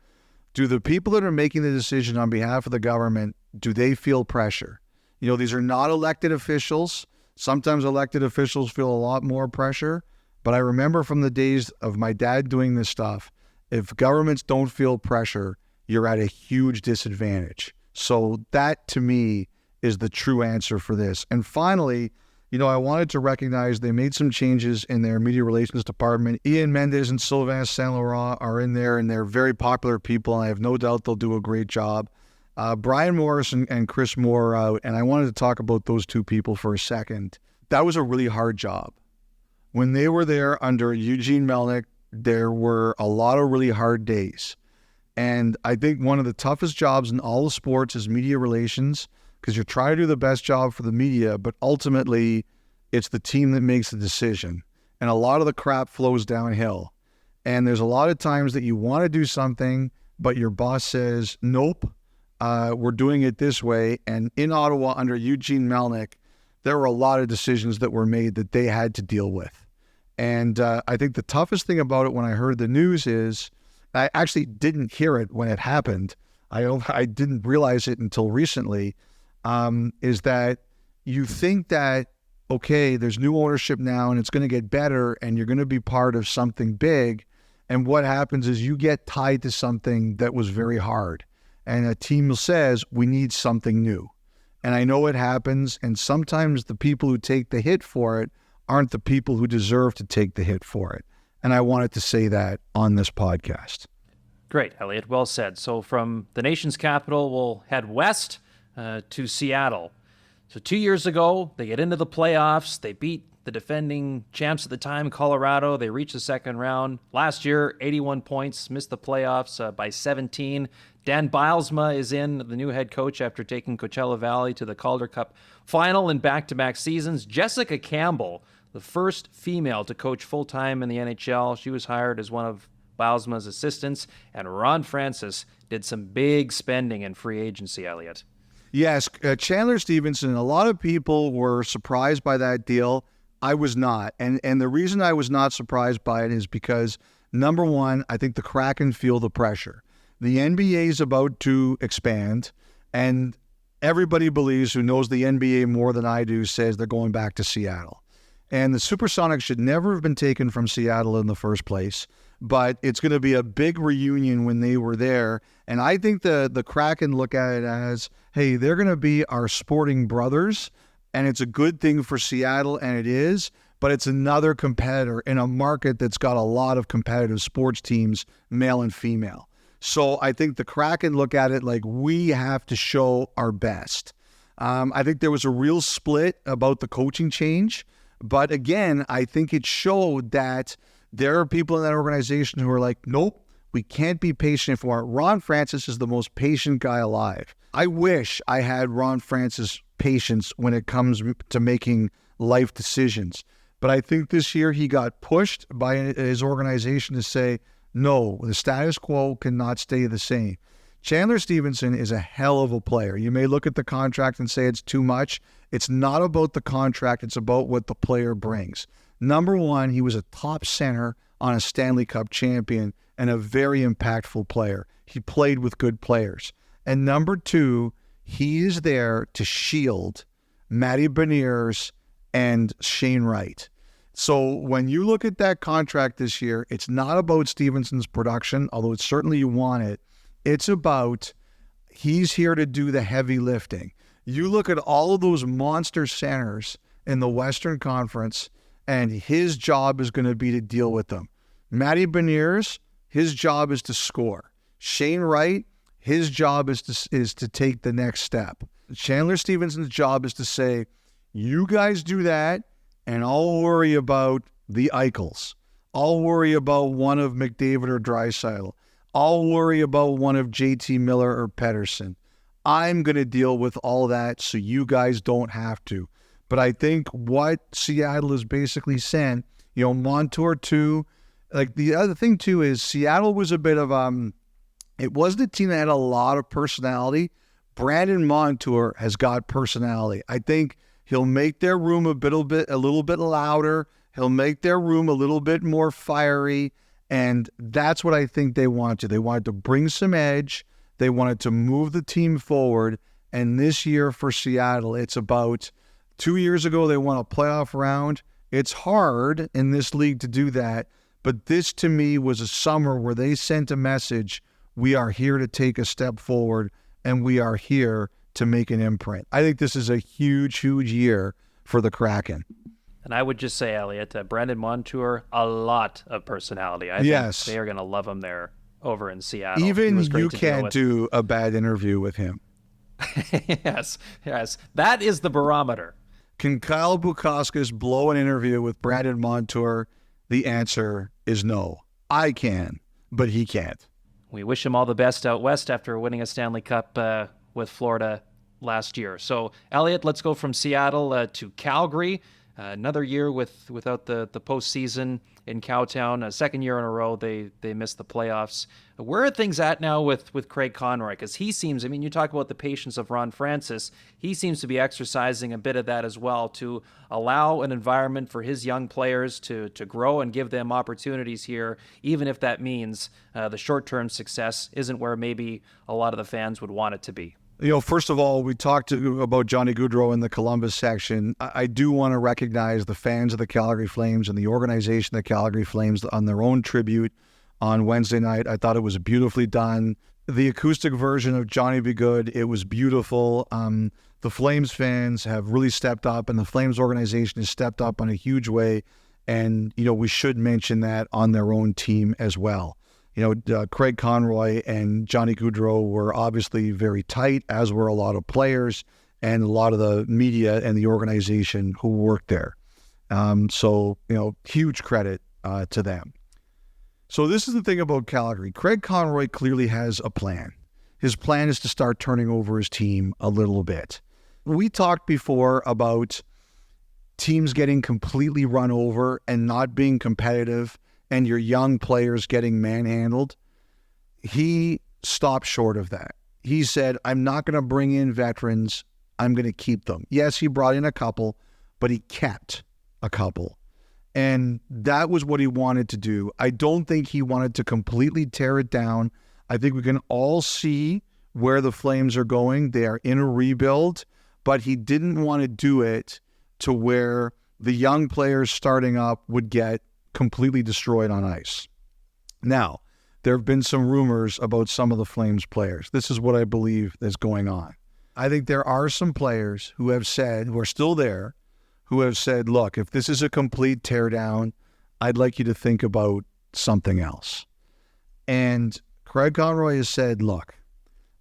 Do the people that are making the decision on behalf of the government, do they feel pressure? These are not elected officials. Sometimes elected officials feel a lot more pressure. But I remember from the days of my dad doing this stuff, if governments don't feel pressure, you're at a huge disadvantage. So that, to me, is the true answer for this. And finally, I wanted to recognize they made some changes in their media relations department. Ian Mendes and Sylvain Saint-Laurent are in there, and they're very popular people, and I have no doubt they'll do a great job. Brian Morris and Chris Moore are out, and I wanted to talk about those 2 people for a second. That was a really hard job. When they were there under Eugene Melnyk, there were a lot of really hard days. And I think one of the toughest jobs in all of sports is media relations, because you're trying to do the best job for the media, but ultimately it's the team that makes the decision. And a lot of the crap flows downhill. And there's a lot of times that you want to do something, but your boss says, nope, we're doing it this way. And in Ottawa, under Eugene Melnyk, there were a lot of decisions that were made that they had to deal with. And I think the toughest thing about it when I heard the news is, I actually didn't hear it when it happened. I didn't realize it until recently, is that you think that, okay, there's new ownership now and it's going to get better and you're going to be part of something big. And what happens is you get tied to something that was very hard. And a team says, we need something new. And I know it happens. And sometimes the people who take the hit for it aren't the people who deserve to take the hit for it. And I wanted to say that on this podcast. Great, Elliotte. Well said. So from the nation's capital, we'll head west to Seattle. So 2 years ago, they get into the playoffs. They beat the defending champs at the time, Colorado. They reached the second round. Last year, 81 points, missed the playoffs by 17. Dan Bylsma is in, the new head coach, after taking Coachella Valley to the Calder Cup final in back-to-back seasons. Jessica Campbell, the first female to coach full-time in the NHL. She was hired as one of Bylsma's assistants. And Ron Francis did some big spending in free agency, Elliotte. Yes, Chandler Stevenson, a lot of people were surprised by that deal. I was not. And the reason I was not surprised by it is because, number one, I think the Kraken feel the pressure. The NBA is about to expand, and everybody believes, who knows the NBA more than I do, says they're going back to Seattle. And the Supersonics should never have been taken from Seattle in the first place, but it's going to be a big reunion when they were there. And I think the Kraken look at it as, hey, they're going to be our sporting brothers, and it's a good thing for Seattle, and it is, but it's another competitor in a market that's got a lot of competitive sports teams, male and female. So I think the Kraken look at it like, we have to show our best. I think there was a real split about the coaching change, but again, I think it showed that there are people in that organization who are like, nope, we can't be patient for it. Ron Francis is the most patient guy alive. I wish I had Ron Francis' patience when it comes to making life decisions. But I think this year he got pushed by his organization to say, no, the status quo cannot stay the same. Chandler Stevenson is a hell of a player. You may look at the contract and say it's too much. It's not about the contract. It's about what the player brings. Number one, he was a top center on a Stanley Cup champion and a very impactful player. He played with good players. And number two, he is there to shield Matty Beniers and Shane Wright. So when you look at that contract this year, it's not about Stevenson's production, although it's certainly you want it. It's about he's here to do the heavy lifting. You look at all of those monster centers in the Western Conference, and his job is going to be to deal with them. Matty Beniers, his job is to score. Shane Wright, his job is to take the next step. Chandler Stevenson's job is to say, you guys do that, and I'll worry about the Eichels. I'll worry about one of McDavid or Draisaitl. I'll worry about one of JT Miller or Pettersson. I'm going to deal with all that so you guys don't have to. But I think what Seattle is basically saying, Montour too, like the other thing too is Seattle was a bit of, it wasn't a team that had a lot of personality. Brandon Montour has got personality. I think he'll make their room a little bit louder. He'll make their room a little bit more fiery. And that's what I think they wanted to. They wanted to bring some edge. They wanted to move the team forward. And this year for Seattle, it's about 2 years ago, they won a playoff round. It's hard in this league to do that. But this, to me, was a summer where they sent a message. We are here to take a step forward, and we are here to make an imprint. I think this is a huge, huge year for the Kraken. And I would just say, Elliotte, Brandon Montour, a lot of personality. I think they are going to love him there over in Seattle. Even you can't do a bad interview with him. Yes. That is the barometer. Can Kyle Bukauskas blow an interview with Brandon Montour? The answer is no. I can, but he can't. We wish him all the best out west after winning a Stanley Cup with Florida last year. So, Elliotte, let's go from Seattle to Calgary. Another year without the postseason in Cowtown. A second year in a row they missed the playoffs. Where are things at now with Craig Conroy? Because he seems, I mean, you talk about the patience of Ron Francis. He seems to be exercising a bit of that as well to allow an environment for his young players to grow and give them opportunities here, even if that means the short-term success isn't where maybe a lot of the fans would want it to be. First of all, we talked about Johnny Gaudreau in the Columbus section. I do want to recognize the fans of the Calgary Flames and the organization of the Calgary Flames on their own tribute on Wednesday night. I thought it was beautifully done. The acoustic version of Johnny Be Good, it was beautiful. The Flames fans have really stepped up, and the Flames organization has stepped up in a huge way. And, we should mention that on their own team as well. Craig Conroy and Johnny Gaudreau were obviously very tight, as were a lot of players and a lot of the media and the organization who worked there. So, huge credit to them. So this is the thing about Calgary. Craig Conroy clearly has a plan. His plan is to start turning over his team a little bit. We talked before about teams getting completely run over and not being competitive and your young players getting manhandled. He stopped short of that. He said, I'm not going to bring in veterans. I'm going to keep them. Yes, he brought in a couple, but he kept a couple. And that was what he wanted to do. I don't think he wanted to completely tear it down. I think we can all see where the Flames are going. They are in a rebuild, but he didn't want to do it to where the young players starting up would get completely destroyed on ice. Now, there have been some rumors about some of the Flames players. This is what I believe is going on. I think there are some players who have said, who are still there, who have said, look, if this is a complete teardown, I'd like you to think about something else. And Craig Conroy has said, look,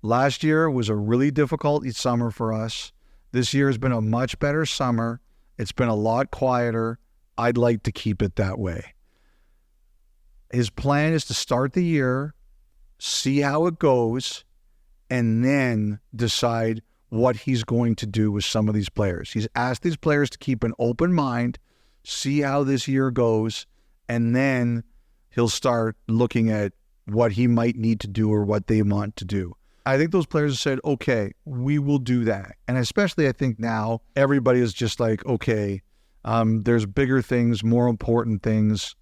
last year was a really difficult summer for us. This year has been a much better summer. It's been a lot quieter. I'd like to keep it that way. His plan is to start the year, see how it goes, and then decide what he's going to do with some of these players. He's asked these players to keep an open mind, see how this year goes, and then he'll start looking at what he might need to do or what they want to do. I think those players have said, okay, we will do that. And especially I think now everybody is just like, okay, there's bigger things, more important things.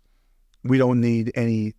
We don't need any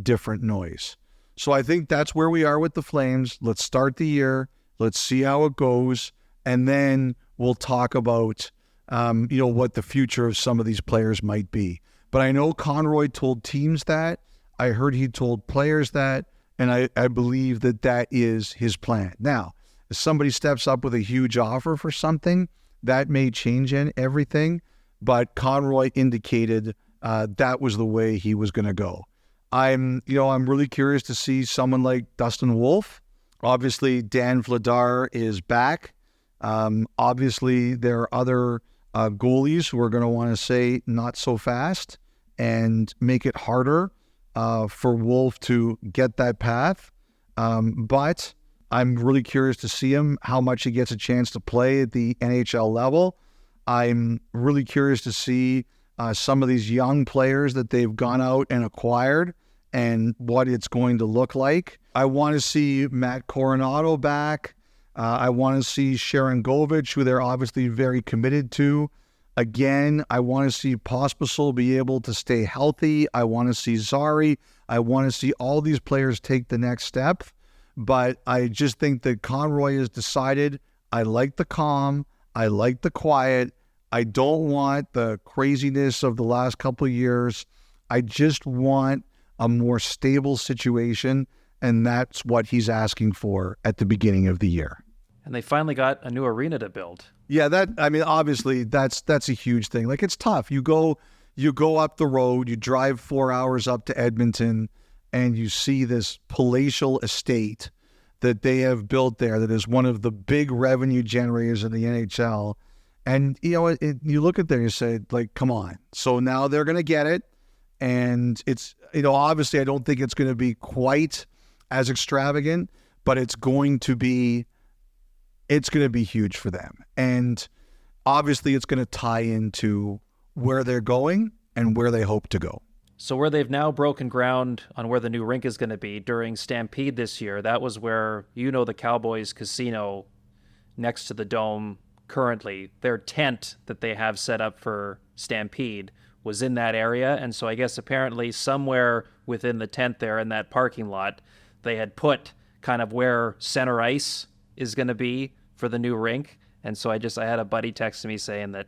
different noise. So I think that's where we are with the Flames. Let's start the year. Let's see how it goes. And then we'll talk about, what the future of some of these players might be. But I know Conroy told teams that. I heard he told players that. And I believe that is his plan. Now, if somebody steps up with a huge offer for something, that may change everything. But Conroy indicated that was the way he was going to go. I'm really curious to see someone like Dustin Wolf. Obviously, Dan Vladar is back. Obviously, there are other goalies who are going to want to say not so fast and make it harder for Wolf to get that path. But I'm really curious to see him, how much he gets a chance to play at the NHL level. I'm really curious to see some of these young players that they've gone out and acquired and what it's going to look like. I want to see Matt Coronado back. I want to see Sharon Govich, who they're obviously very committed to. Again, I want to see Pospisil be able to stay healthy. I want to see Zari. I want to see all these players take the next step. But I just think that Conroy has decided, I like the calm. I like the quiet. I don't want the craziness of the last couple of years. I just want a more stable situation, and that's what he's asking for at the beginning of the year. And they finally got a new arena to build. Yeah, obviously that's a huge thing. Like, it's tough. You go up the road, you drive 4 hours up to Edmonton, and you see this palatial estate that they have built there that is one of the big revenue generators in the NHL. And, you look at there and you say, like, come on. So now they're going to get it. And it's, obviously I don't think it's going to be quite as extravagant, but it's going to be it's going to be huge for them. And obviously it's going to tie into where they're going and where they hope to go. So where they've now broken ground on where the new rink is going to be during Stampede this year, that was where, the Cowboys Casino next to the Dome currently, their tent that they have set up for Stampede was in that area. And so I guess apparently somewhere within the tent there in that parking lot, they had put kind of where center ice is going to be for the new rink. And so I had a buddy text me saying that,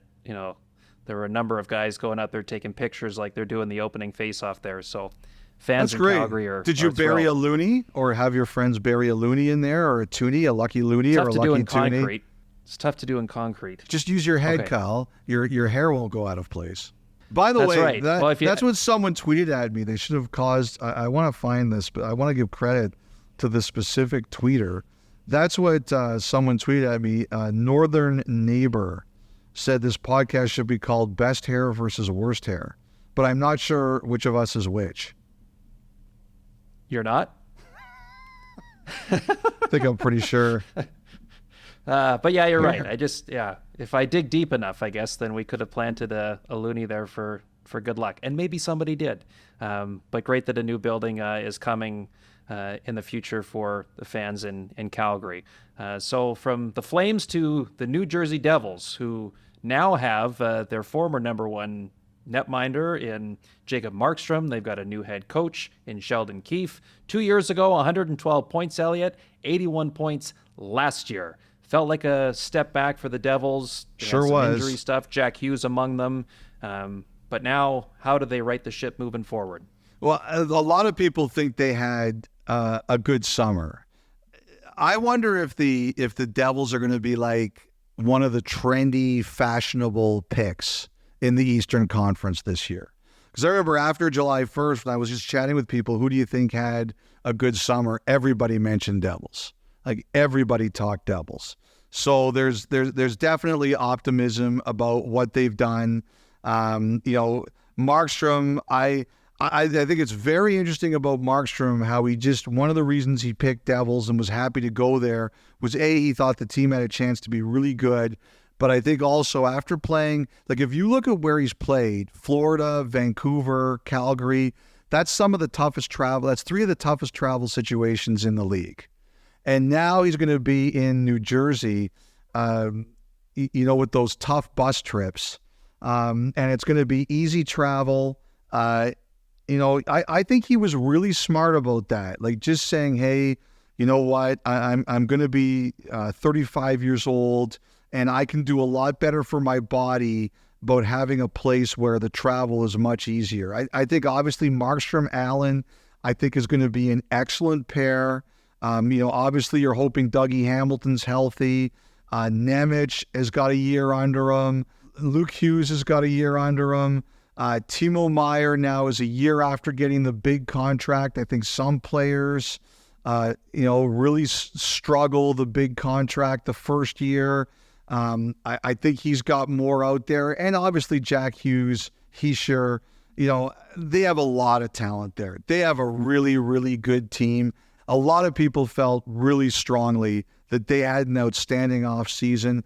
there were a number of guys going out there taking pictures like they're doing the opening face-off there. So fans in Calgary are Did you bury a loony, or have your friends bury a loony in there, or a toonie, a lucky loony, or a lucky toonie? Tough to do in concrete. It's tough to do in concrete. Just use your head, Kyle. Your hair won't go out of place. By the That's way, right. That's what someone tweeted at me. They should have caused, I want to find this, but I want to give credit to the specific tweeter. That's what someone tweeted at me. Northern Neighbor said this podcast should be called Best Hair versus Worst Hair. But I'm not sure which of us is which. You're not? I think I'm pretty sure. But yeah, you're right. If I dig deep enough, I guess, then we could have planted a loony there for good luck. And maybe somebody did. But great that a new building is coming in the future for the fans in Calgary. So from the Flames to the New Jersey Devils, who now have their former number one netminder in Jacob Markstrom. They've got a new head coach in Sheldon Keefe. 2 years ago, 112 points, Elliotte, 81 points last year. Felt like a step back for the Devils. Sure was. Injury stuff, Jack Hughes among them. But now, how do they right the ship moving forward? Well, a lot of people think they had a good summer. I wonder if the Devils are going to be like one of the trendy, fashionable picks in the Eastern Conference this year. Because I remember after July 1st, when I was just chatting with people, who do you think had a good summer? Everybody mentioned Devils. Like everybody talked Devils. So there's definitely optimism about what they've done. Markstrom, I think it's very interesting about Markstrom, how one of the reasons he picked Devils and was happy to go there was he thought the team had a chance to be really good. But I think also after playing, like if you look at where he's played, Florida, Vancouver, Calgary, that's some of the toughest travel. That's three of the toughest travel situations in the league. And now he's going to be in New Jersey, with those tough bus trips. And it's going to be easy travel. I think he was really smart about that. Like just saying, hey, you know what? I'm going to be 35 years old, and I can do a lot better for my body about having a place where the travel is much easier. I think obviously Markstrom Allen, I think is going to be an excellent pair. Obviously you're hoping Dougie Hamilton's healthy. Nemec has got a year under him. Luke Hughes has got a year under him. Timo Meier now is a year after getting the big contract. I think some players, really struggle the big contract the first year. I think he's got more out there. And obviously Jack Hughes, they have a lot of talent there. They have a really, really good team. A lot of people felt really strongly that they had an outstanding offseason.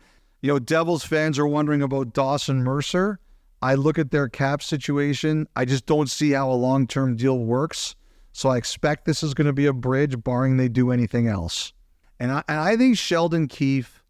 Devils fans are wondering about Dawson Mercer. I look at their cap situation. I just don't see how a long-term deal works. So I expect this is going to be a bridge, barring they do anything else. And I think Sheldon Keefe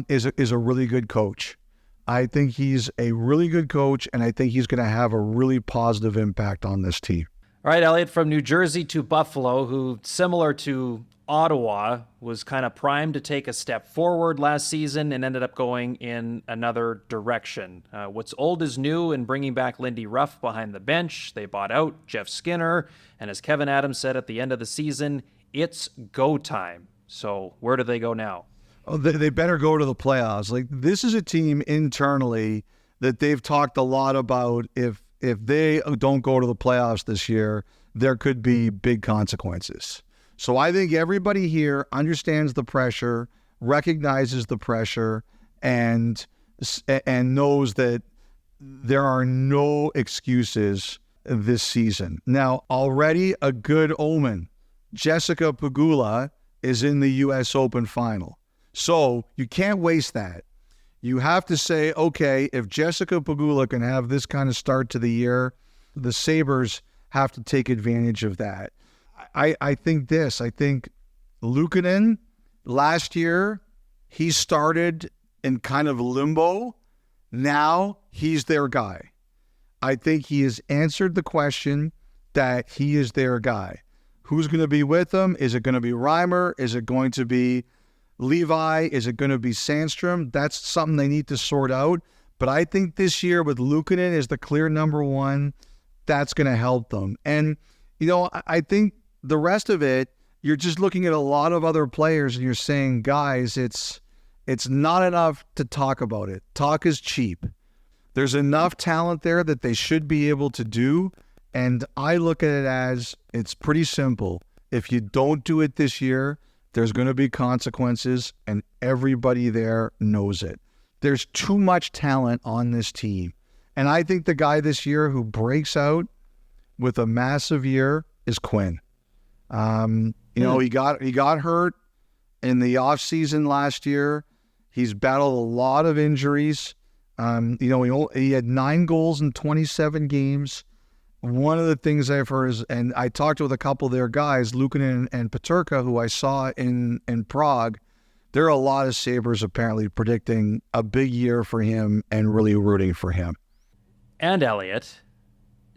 is a really good coach. I think he's a really good coach, and I think he's going to have a really positive impact on this team. All right, Elliotte, from New Jersey to Buffalo, who, similar to Ottawa, was kind of primed to take a step forward last season and ended up going in another direction. What's old is new in bringing back Lindy Ruff behind the bench. They bought out Jeff Skinner, and as Kevin Adams said at the end of the season, it's go time. So where do they go now? Oh, they better go to the playoffs. Like, this is a team internally that they've talked a lot about. If they don't go to the playoffs this year, there could be big consequences. So I think everybody here understands the pressure, recognizes the pressure, and knows that there are no excuses this season. Now, already a good omen. Jessica Pegula is in the U.S. Open final. So you can't waste that. You have to say, okay, if Jessica Pegula can have this kind of start to the year, the Sabres have to take advantage of that. I think Luukkonen, last year, he started in kind of limbo. Now he's their guy. I think he has answered the question that he is their guy. Who's going to be with him? Is it going to be Reimer? Is it going to be Levi? Is it going to be Sandstrom? That's something they need to sort out. But I think this year with Luukkonen as the clear number one, that's going to help them. And, I think the rest of it, you're just looking at a lot of other players and you're saying, guys, it's not enough to talk about it. Talk is cheap. There's enough talent there that they should be able to do. And I look at it as it's pretty simple. If you don't do it this year, there's going to be consequences, and everybody there knows it. There's too much talent on this team. And I think the guy this year who breaks out with a massive year is Quinn. He got hurt in the offseason last year. He's battled a lot of injuries. He had 9 goals in 27 games. One of the things I've heard is, and I talked with a couple of their guys, Luukkonen and Peterka, who I saw in Prague. There are a lot of Sabres apparently predicting a big year for him and really rooting for him. And Elliotte,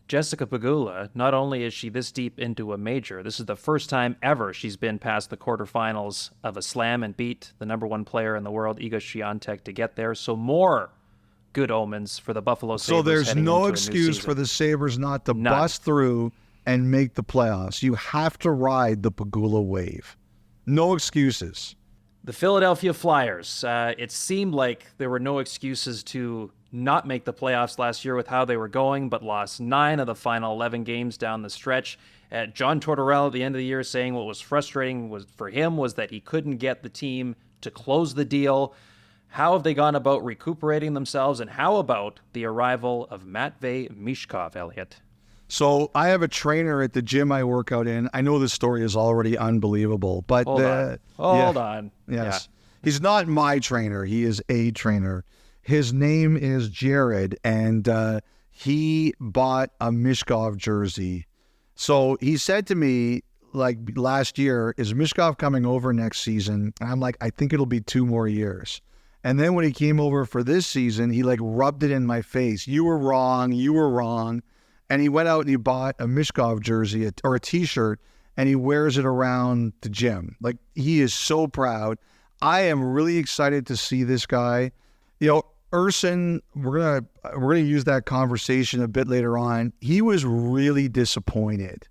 Jessica Pegula, not only is she this deep into a major, this is the first time ever she's been past the quarterfinals of a slam and beat the number 1 player in the world, Iga Swiatek, to get there. So more good omens for the Buffalo Sabres. So there's no excuse for the Sabres not to bust through and make the playoffs. You have to ride the Pegula wave. No excuses. The Philadelphia Flyers, it seemed like there were no excuses to not make the playoffs last year with how they were going, but lost 9 of the final 11 games down the stretch. John Tortorella at the end of the year saying what was frustrating for him was that he couldn't get the team to close the deal. How have they gone about recuperating themselves, and how about the arrival of Matvei Michkov, Elliotte? So I have a trainer at the gym I work out in. I know this story is already unbelievable, but Hold on. Yes. Yeah. He's not my trainer. He is a trainer. His name is Jared, and he bought a Michkov jersey. So he said to me, last year, is Michkov coming over next season? And I'm like, I think it'll be 2 more years. And then when he came over for this season, he rubbed it in my face. You were wrong. And he went out and he bought a Michkov jersey or a T-shirt, and he wears it around the gym. He is so proud. I am really excited to see this guy. Urson, we're gonna use that conversation a bit later on. He was really disappointed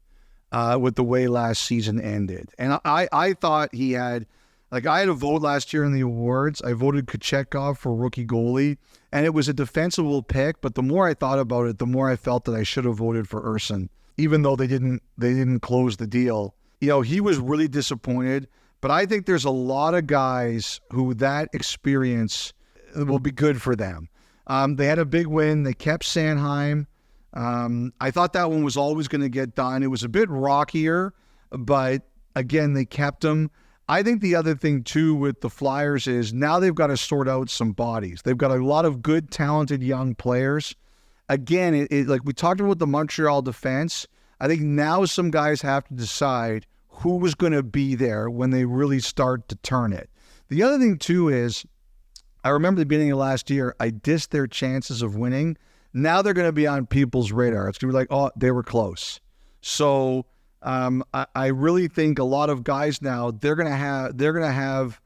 with the way last season ended. And I thought he had, I had a vote last year in the awards. I voted Kochetkov for rookie goalie, and it was a defensible pick. But the more I thought about it, the more I felt that I should have voted for Urson, even though they didn't close the deal. He was really disappointed. But I think there's a lot of guys who that experience will be good for them. They had a big win. They kept Sanheim. I thought that one was always going to get done. It was a bit rockier, but again, they kept him. I think the other thing, too, with the Flyers is now they've got to sort out some bodies. They've got a lot of good, talented young players. Again, like we talked about the Montreal defense, I think now some guys have to decide who was going to be there when they really start to turn it. The other thing, too, is I remember the beginning of last year, I dissed their chances of winning. Now they're going to be on people's radar. It's going to be like, oh, they were close. So I really think a lot of guys now, they're going to have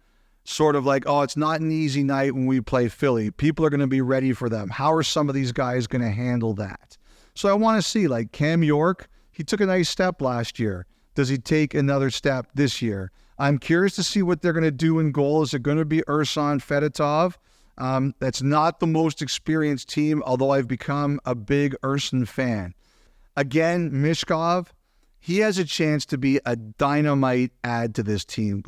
sort of like, oh, it's not an easy night when we play Philly. People are going to be ready for them. How are some of these guys going to handle that? So I want to see, Cam York, he took a nice step last year. Does he take another step this year? I'm curious to see what they're going to do in goal. Is it going to be Ersan Fedotov? That's not the most experienced team, although I've become a big Ersan fan. Again, Michkov, he has a chance to be a dynamite add to this team.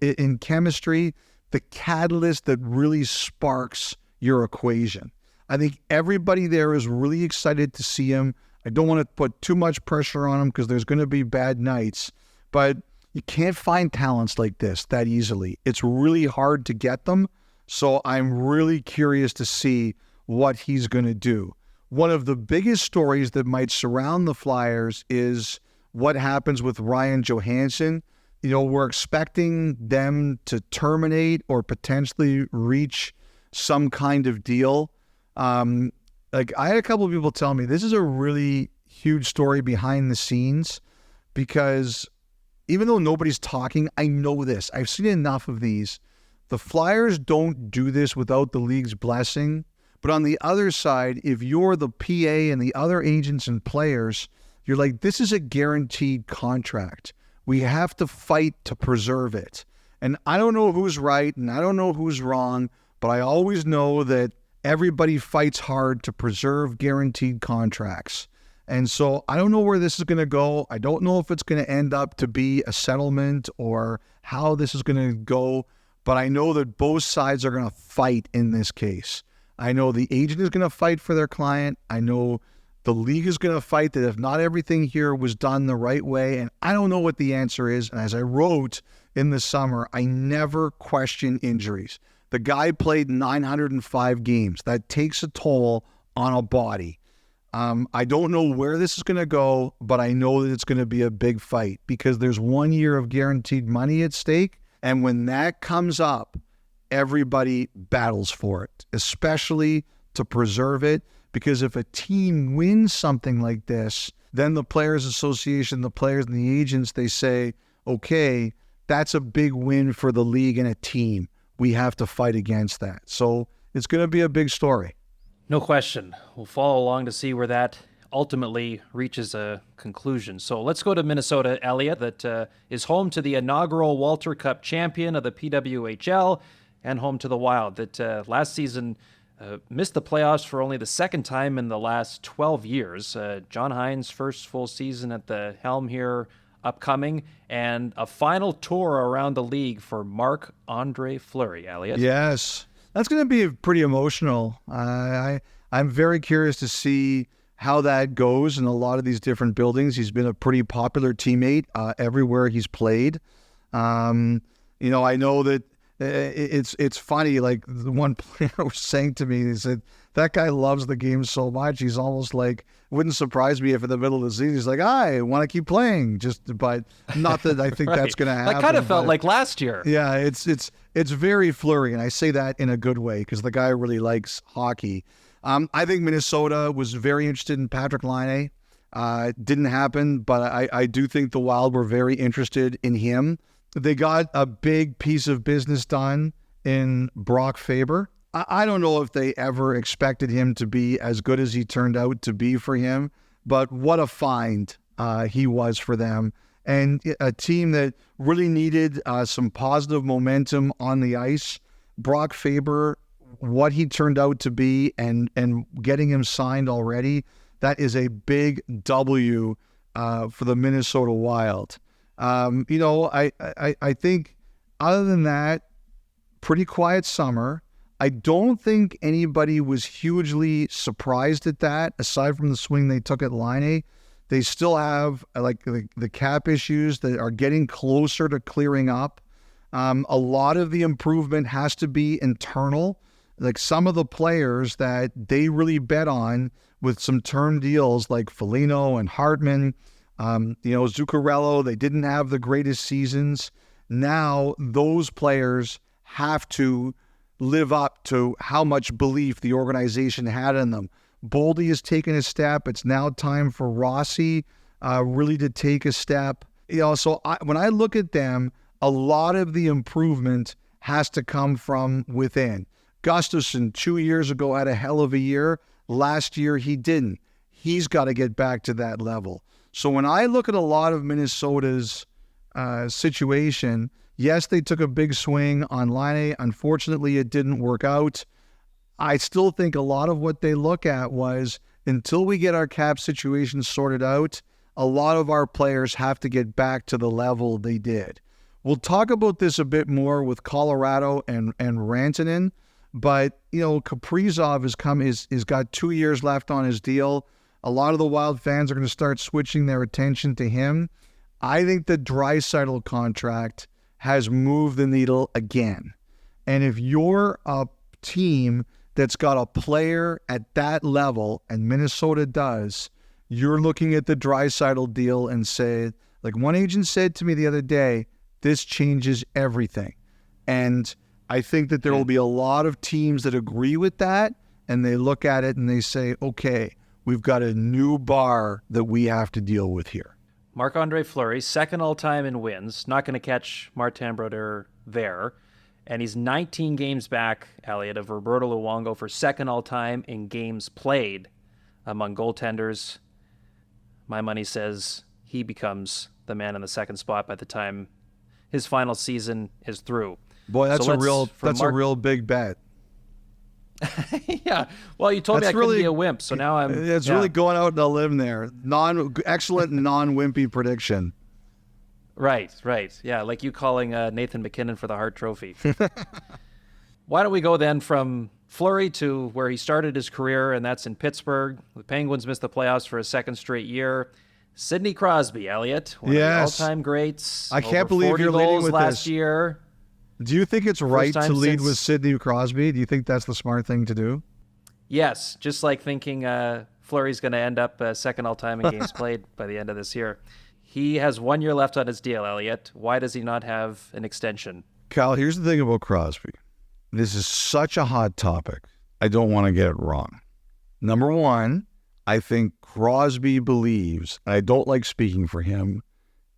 In chemistry, the catalyst that really sparks your equation. I think everybody there is really excited to see him. I don't want to put too much pressure on him because there's going to be bad nights. But, You can't find talents like this that easily. It's really hard to get them. So I'm really curious to see what he's going to do. One of the biggest stories that might surround the Flyers is what happens with Ryan Johansson. We're expecting them to terminate or potentially reach some kind of deal. I had a couple of people tell me this is a really huge story behind the scenes, because even though nobody's talking, I know this. I've seen enough of these. The Flyers don't do this without the league's blessing. But on the other side, if you're the PA and the other agents and players, you're like, this is a guaranteed contract. We have to fight to preserve it. And I don't know who's right and I don't know who's wrong, but I always know that everybody fights hard to preserve guaranteed contracts. And so I don't know where this is going to go. I don't know if it's going to end up to be a settlement or how this is going to go, but I know that both sides are going to fight in this case. I know the agent is going to fight for their client. I know the league is going to fight that if not everything here was done the right way, and I don't know what the answer is. And as I wrote in the summer, I never question injuries. The guy played 905 games. That takes a toll on a body. I don't know where this is going to go, but I know that it's going to be a big fight because there's 1 year of guaranteed money at stake. And when that comes up, everybody battles for it, especially to preserve it. Because if a team wins something like this, then the Players Association, the players and the agents, they say, okay, that's a big win for the league and a team. We have to fight against that. So it's going to be a big story. No question. We'll follow along to see where that ultimately reaches a conclusion. So let's go to Minnesota, Elliotte, that is home to the inaugural Walter Cup champion of the PWHL and home to the Wild that last season missed the playoffs for only the second time in the last 12 years. John Hines' first full season at the helm here upcoming, and a final tour around the league for Marc-Andre Fleury, Elliotte. Yes. That's going to be pretty emotional. I'm very curious to see how that goes in a lot of these different buildings. He's been a pretty popular teammate everywhere he's played. I know that it's funny. Like the one player was saying to me, he said, that guy loves the game so much. He's almost like, wouldn't surprise me if in the middle of the season he's like, I want to keep playing. But not that I think right. That's going to happen. That kind of felt like last year. Yeah, it's very Fleury, and I say that in a good way because the guy really likes hockey. I think Minnesota was very interested in Patrick Laine. It didn't happen, but I do think the Wild were very interested in him. They got a big piece of business done in Brock Faber. I don't know if they ever expected him to be as good as he turned out to be for him, but what a find he was for them. And a team that really needed some positive momentum on the ice. Brock Faber, what he turned out to be and getting him signed already, that is a big W for the Minnesota Wild. I think other than that, pretty quiet summer. I don't think anybody was hugely surprised at that, aside from the swing they took at Laine. They still have like the cap issues that are getting closer to clearing up. A lot of the improvement has to be internal. Like some of the players that they really bet on with some term deals like Foligno and Hartman, Zuccarello, they didn't have the greatest seasons. Now those players have to live up to how much belief the organization had in them. Boldy has taken a step. It's now time for Rossi really to take a step. So when I look at them, a lot of the improvement has to come from within. Gustafsson 2 years ago had a hell of a year. Last year he didn't. He's got to get back to that level. So when I look at a lot of Minnesota's situation, yes, they took a big swing on Laine. Unfortunately, it didn't work out. I still think a lot of what they look at was until we get our cap situation sorted out, a lot of our players have to get back to the level they did. We'll talk about this a bit more with Colorado and Rantanen, but Kaprizov has got 2 years left on his deal. A lot of the Wild fans are going to start switching their attention to him. I think the Draisaitl contract has moved the needle again. And if you're a team that's got a player at that level, and Minnesota does, you're looking at the Draisaitl deal and say, like one agent said to me the other day, this changes everything. And I think that there will be a lot of teams that agree with that, and they look at it and they say, okay, we've got a new bar that we have to deal with here. Marc-Andre Fleury, second all-time in wins. Not going to catch Martin Brodeur there. And he's 19 games back, Elliotte, of Roberto Luongo for second all-time in games played among goaltenders. My money says he becomes the man in the second spot by the time his final season is through. Boy, that's a real big bet. Yeah. Well, you told me I couldn't be a wimp, so now I'm... It's really going out on a limb there. Excellent non-wimpy prediction. Right. Yeah, like you calling Nathan McKinnon for the Hart Trophy. Why don't we go then from Fleury to where he started his career, and that's in Pittsburgh. The Penguins missed the playoffs for a second straight year. Sidney Crosby, Elliotte, one of the all-time greats. I can't believe you're leading with last year. Do you think it's right to lead with Sidney Crosby? Do you think that's the smart thing to do? Yes, just like thinking Fleury's going to end up second all-time in games played by the end of this year. He has 1 year left on his deal, Elliotte. Why does he not have an extension? Kyle, here's the thing about Crosby. This is such a hot topic. I don't want to get it wrong. Number one, I think Crosby believes, and I don't like speaking for him,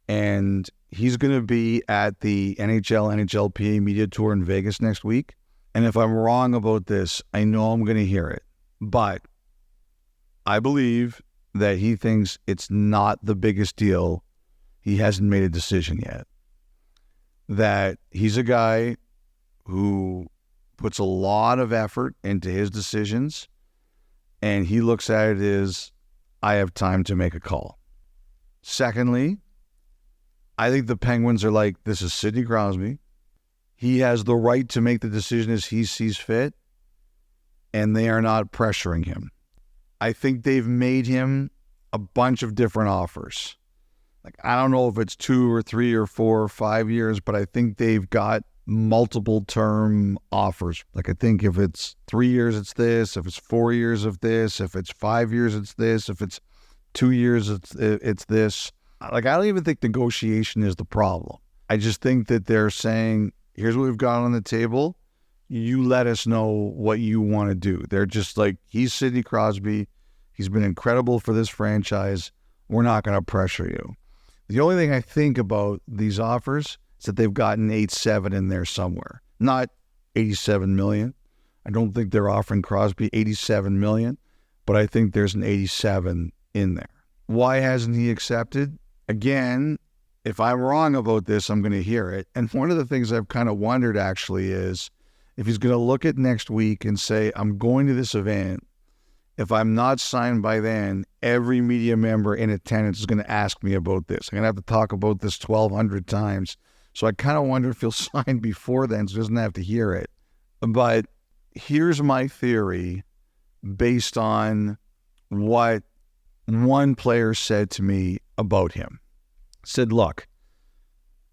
and he's going to be at the NHLPA media tour in Vegas next week. And if I'm wrong about this, I know I'm going to hear it. But I believe that he thinks it's not the biggest deal. He hasn't made a decision yet. That he's a guy who puts a lot of effort into his decisions, and he looks at it as, I have time to make a call. Secondly, I think the Penguins are like, this is Sidney Crosby. He has the right to make the decision as he sees fit, and they are not pressuring him. I think they've made him a bunch of different offers. Like, I don't know if it's 2 or 3 or 4 or 5 years, but I think they've got multiple term offers. Like, I think if it's 3 years, it's this. If it's 4 years of this. If it's 5 years, it's this. If it's 2 years, it's this. Like, I don't even think negotiation is the problem. I just think that they're saying, here's what we've got on the table. You let us know what you want to do. They're just like, he's Sidney Crosby. He's been incredible for this franchise. We're not going to pressure you. The only thing I think about these offers is that they've gotten 8-7 in there somewhere. Not $87 million. I don't think they're offering Crosby $87 million, but I think there's an 87 in there. Why hasn't he accepted? Again, if I'm wrong about this, I'm going to hear it. And one of the things I've kind of wondered actually is if he's going to look at next week and say, I'm going to this event. If I'm not signed by then, every media member in attendance is going to ask me about this. I'm going to have to talk about this 1,200 times. So I kind of wonder if he'll sign before then so he doesn't have to hear it. But here's my theory based on what one player said to me about him. Said, look,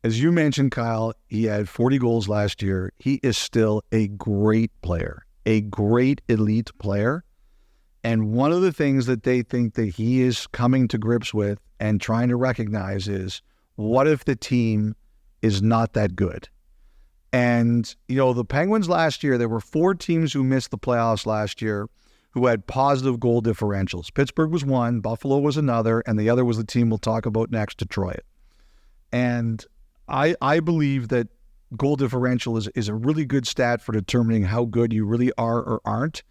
as you mentioned, Kyle, he had 40 goals last year. He is still a great player, a great elite player. And one of the things that they think that he is coming to grips with and trying to recognize is, what if the team is not that good? And, you know, the Penguins last year, there were 4 teams who missed the playoffs last year who had positive goal differentials. Pittsburgh was one, Buffalo was another, and the other was the team we'll talk about next, Detroit. And I believe that goal differential is a really good stat for determining how good you really are or aren't.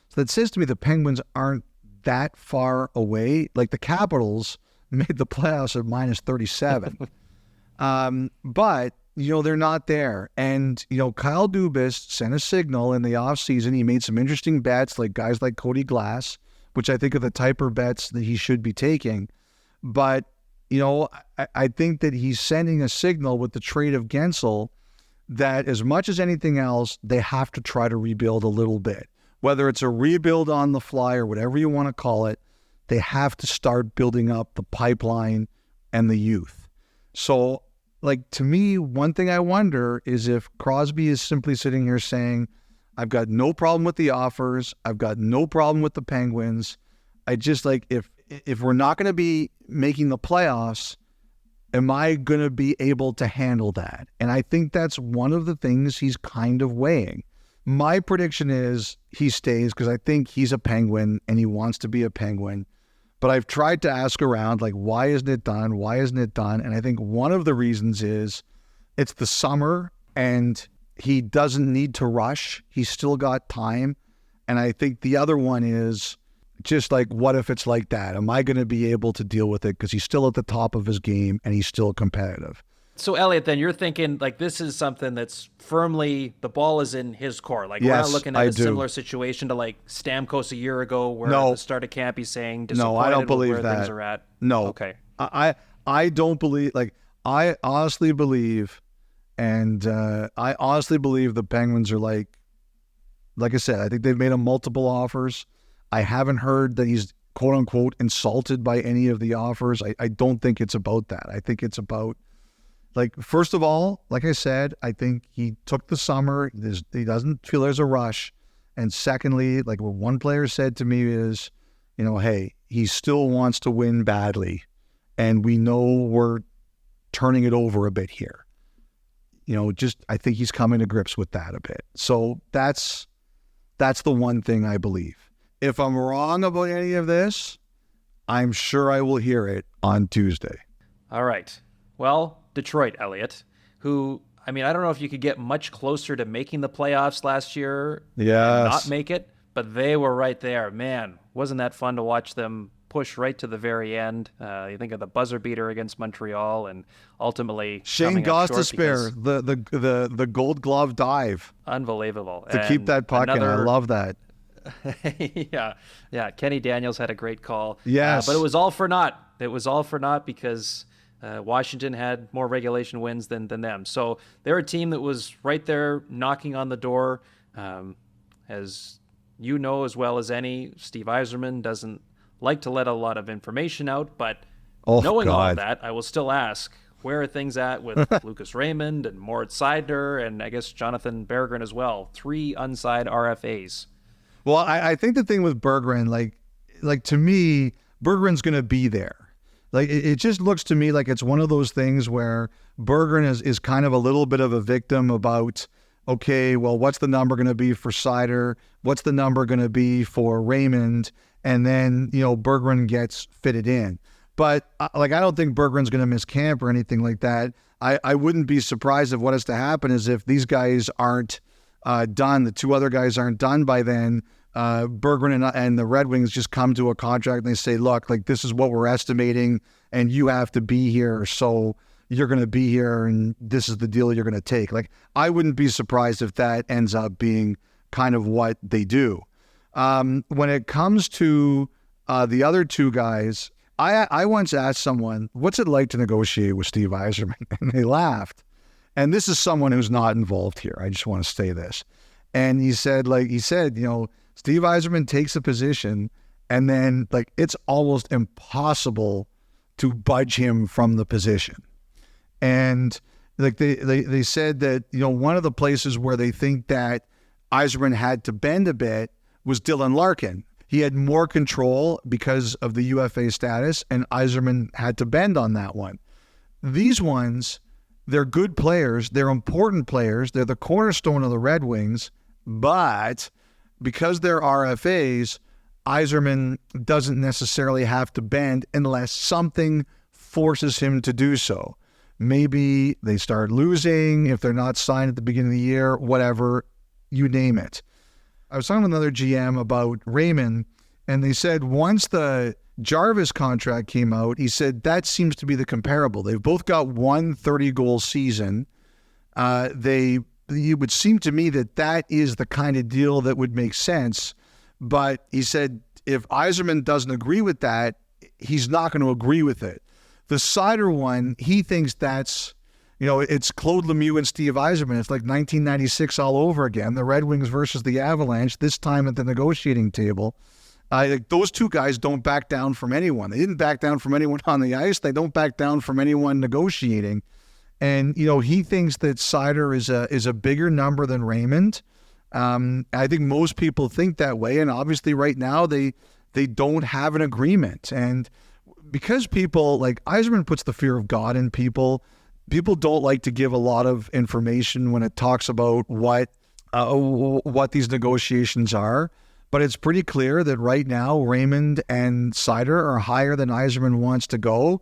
So that says to me the Penguins aren't that far away. Like the Capitals made the playoffs at minus 37. But, you know, they're not there. And, you know, Kyle Dubas sent a signal in the offseason. He made some interesting bets, like guys like Cody Glass, which I think are the type of bets that he should be taking. But, you know, I think that he's sending a signal with the trade of Gensel that as much as anything else, they have to try to rebuild a little bit. Whether it's a rebuild on the fly or whatever you want to call it, they have to start building up the pipeline and the youth. So, like, to me, one thing I wonder is if Crosby is simply sitting here saying, I've got no problem with the offers. I've got no problem with the Penguins. I just, like, if we're not going to be making the playoffs, am I going to be able to handle that? And I think that's one of the things he's kind of weighing. My prediction is he stays because I think he's a Penguin and he wants to be a Penguin. But I've tried to ask around, like, why isn't it done? Why isn't it done? And I think one of the reasons is it's the summer and he doesn't need to rush. He's still got time. And I think the other one is just like, what if it's like that? Am I going to be able to deal with it? Because he's still at the top of his game and he's still competitive. So, Elliotte, then you're thinking, like, this is something that's firmly, the ball is in his court. Like, yes, we're not looking at I a do. similar situation to, like, Stamkos a year ago where No. at the start of camp he's saying No, I don't disappointed with believe where that. things are at. No. Okay. I don't believe, like, I honestly believe, and I honestly believe the Penguins are like I said, I think they've made him multiple offers. I haven't heard that he's quote unquote insulted by any of the offers. I don't think it's about that. I think it's about, like, first of all, like I said, I think he took the summer. He doesn't feel there's a rush. And secondly, like what one player said to me is, you know, hey, he still wants to win badly. And we know we're turning it over a bit here. You know, just, I think he's coming to grips with that a bit. So that's the one thing I believe. If I'm wrong about any of this, I'm sure I will hear it on Tuesday. All right. Well, Detroit, Elliotte, who, I mean, I don't know if you could get much closer to making the playoffs last year and not make it, but they were right there. Man, wasn't that fun to watch them push right to the very end? You think of the buzzer beater against Montreal and ultimately Shane Gostisbehere, the Gold Glove dive. Unbelievable. To keep that puck in. I love that. Yeah. Kenny Daniels had a great call. Yes. But it was all for naught. It was all for naught because Washington had more regulation wins than them. So they're a team that was right there knocking on the door. As you know as well as any, Steve Yzerman doesn't like to let a lot of information out, but knowing all of that, I will still ask, where are things at with Lucas Raymond and Moritz Seidner and I guess Jonathan Berggren as well? 3 unsigned RFAs. Well, I think the thing with Berggren, like to me, Berggren's going to be there. Like, it just looks to me like it's one of those things where Berggren is kind of a little bit of a victim about, okay, well, what's the number going to be for Seider? What's the number going to be for Raymond? And then, you know, Berggren gets fitted in. But, like, I don't think Berggren's going to miss camp or anything like that. I wouldn't be surprised if what has to happen is if these guys aren't done, the 2 other guys aren't done by then, Berggren and the Red Wings just come to a contract and they say, look, like, this is what we're estimating and you have to be here. So you're going to be here and this is the deal you're going to take. Like, I wouldn't be surprised if that ends up being kind of what they do. When it comes to the other 2 guys, I once asked someone, what's it like to negotiate with Steve Yzerman? And they laughed. And this is someone who's not involved here. I just want to say this. And he said, you know, Steve Yzerman takes a position and then, like, it's almost impossible to budge him from the position. And like they said that, you know, one of the places where they think that Yzerman had to bend a bit was Dylan Larkin. He had more control because of the UFA status, and Yzerman had to bend on that one. These ones, they're good players. They're important players. They're the cornerstone of the Red Wings. But because they're RFAs, Yzerman doesn't necessarily have to bend unless something forces him to do so. Maybe they start losing if they're not signed at the beginning of the year, whatever, you name it. I was talking with another GM about Raymond, and they said once the Jarvis contract came out, he said that seems to be the comparable. They've both got 1 30-goal season. It would seem to me that is the kind of deal that would make sense. But he said if Yzerman doesn't agree with that, he's not going to agree with it. The Seider one, he thinks that's, you know, it's Claude Lemieux and Steve Yzerman. It's like 1996 all over again. The Red Wings versus the Avalanche, this time at the negotiating table. Those two guys don't back down from anyone. They didn't back down from anyone on the ice. They don't back down from anyone negotiating. And, he thinks that Seider is a bigger number than Raymond. I think most people think that way. And obviously right now they don't have an agreement. And because people, like Yzerman puts the fear of God in people don't like to give a lot of information when it talks about what these negotiations are. But it's pretty clear that right now Raymond and Seider are higher than Yzerman wants to go.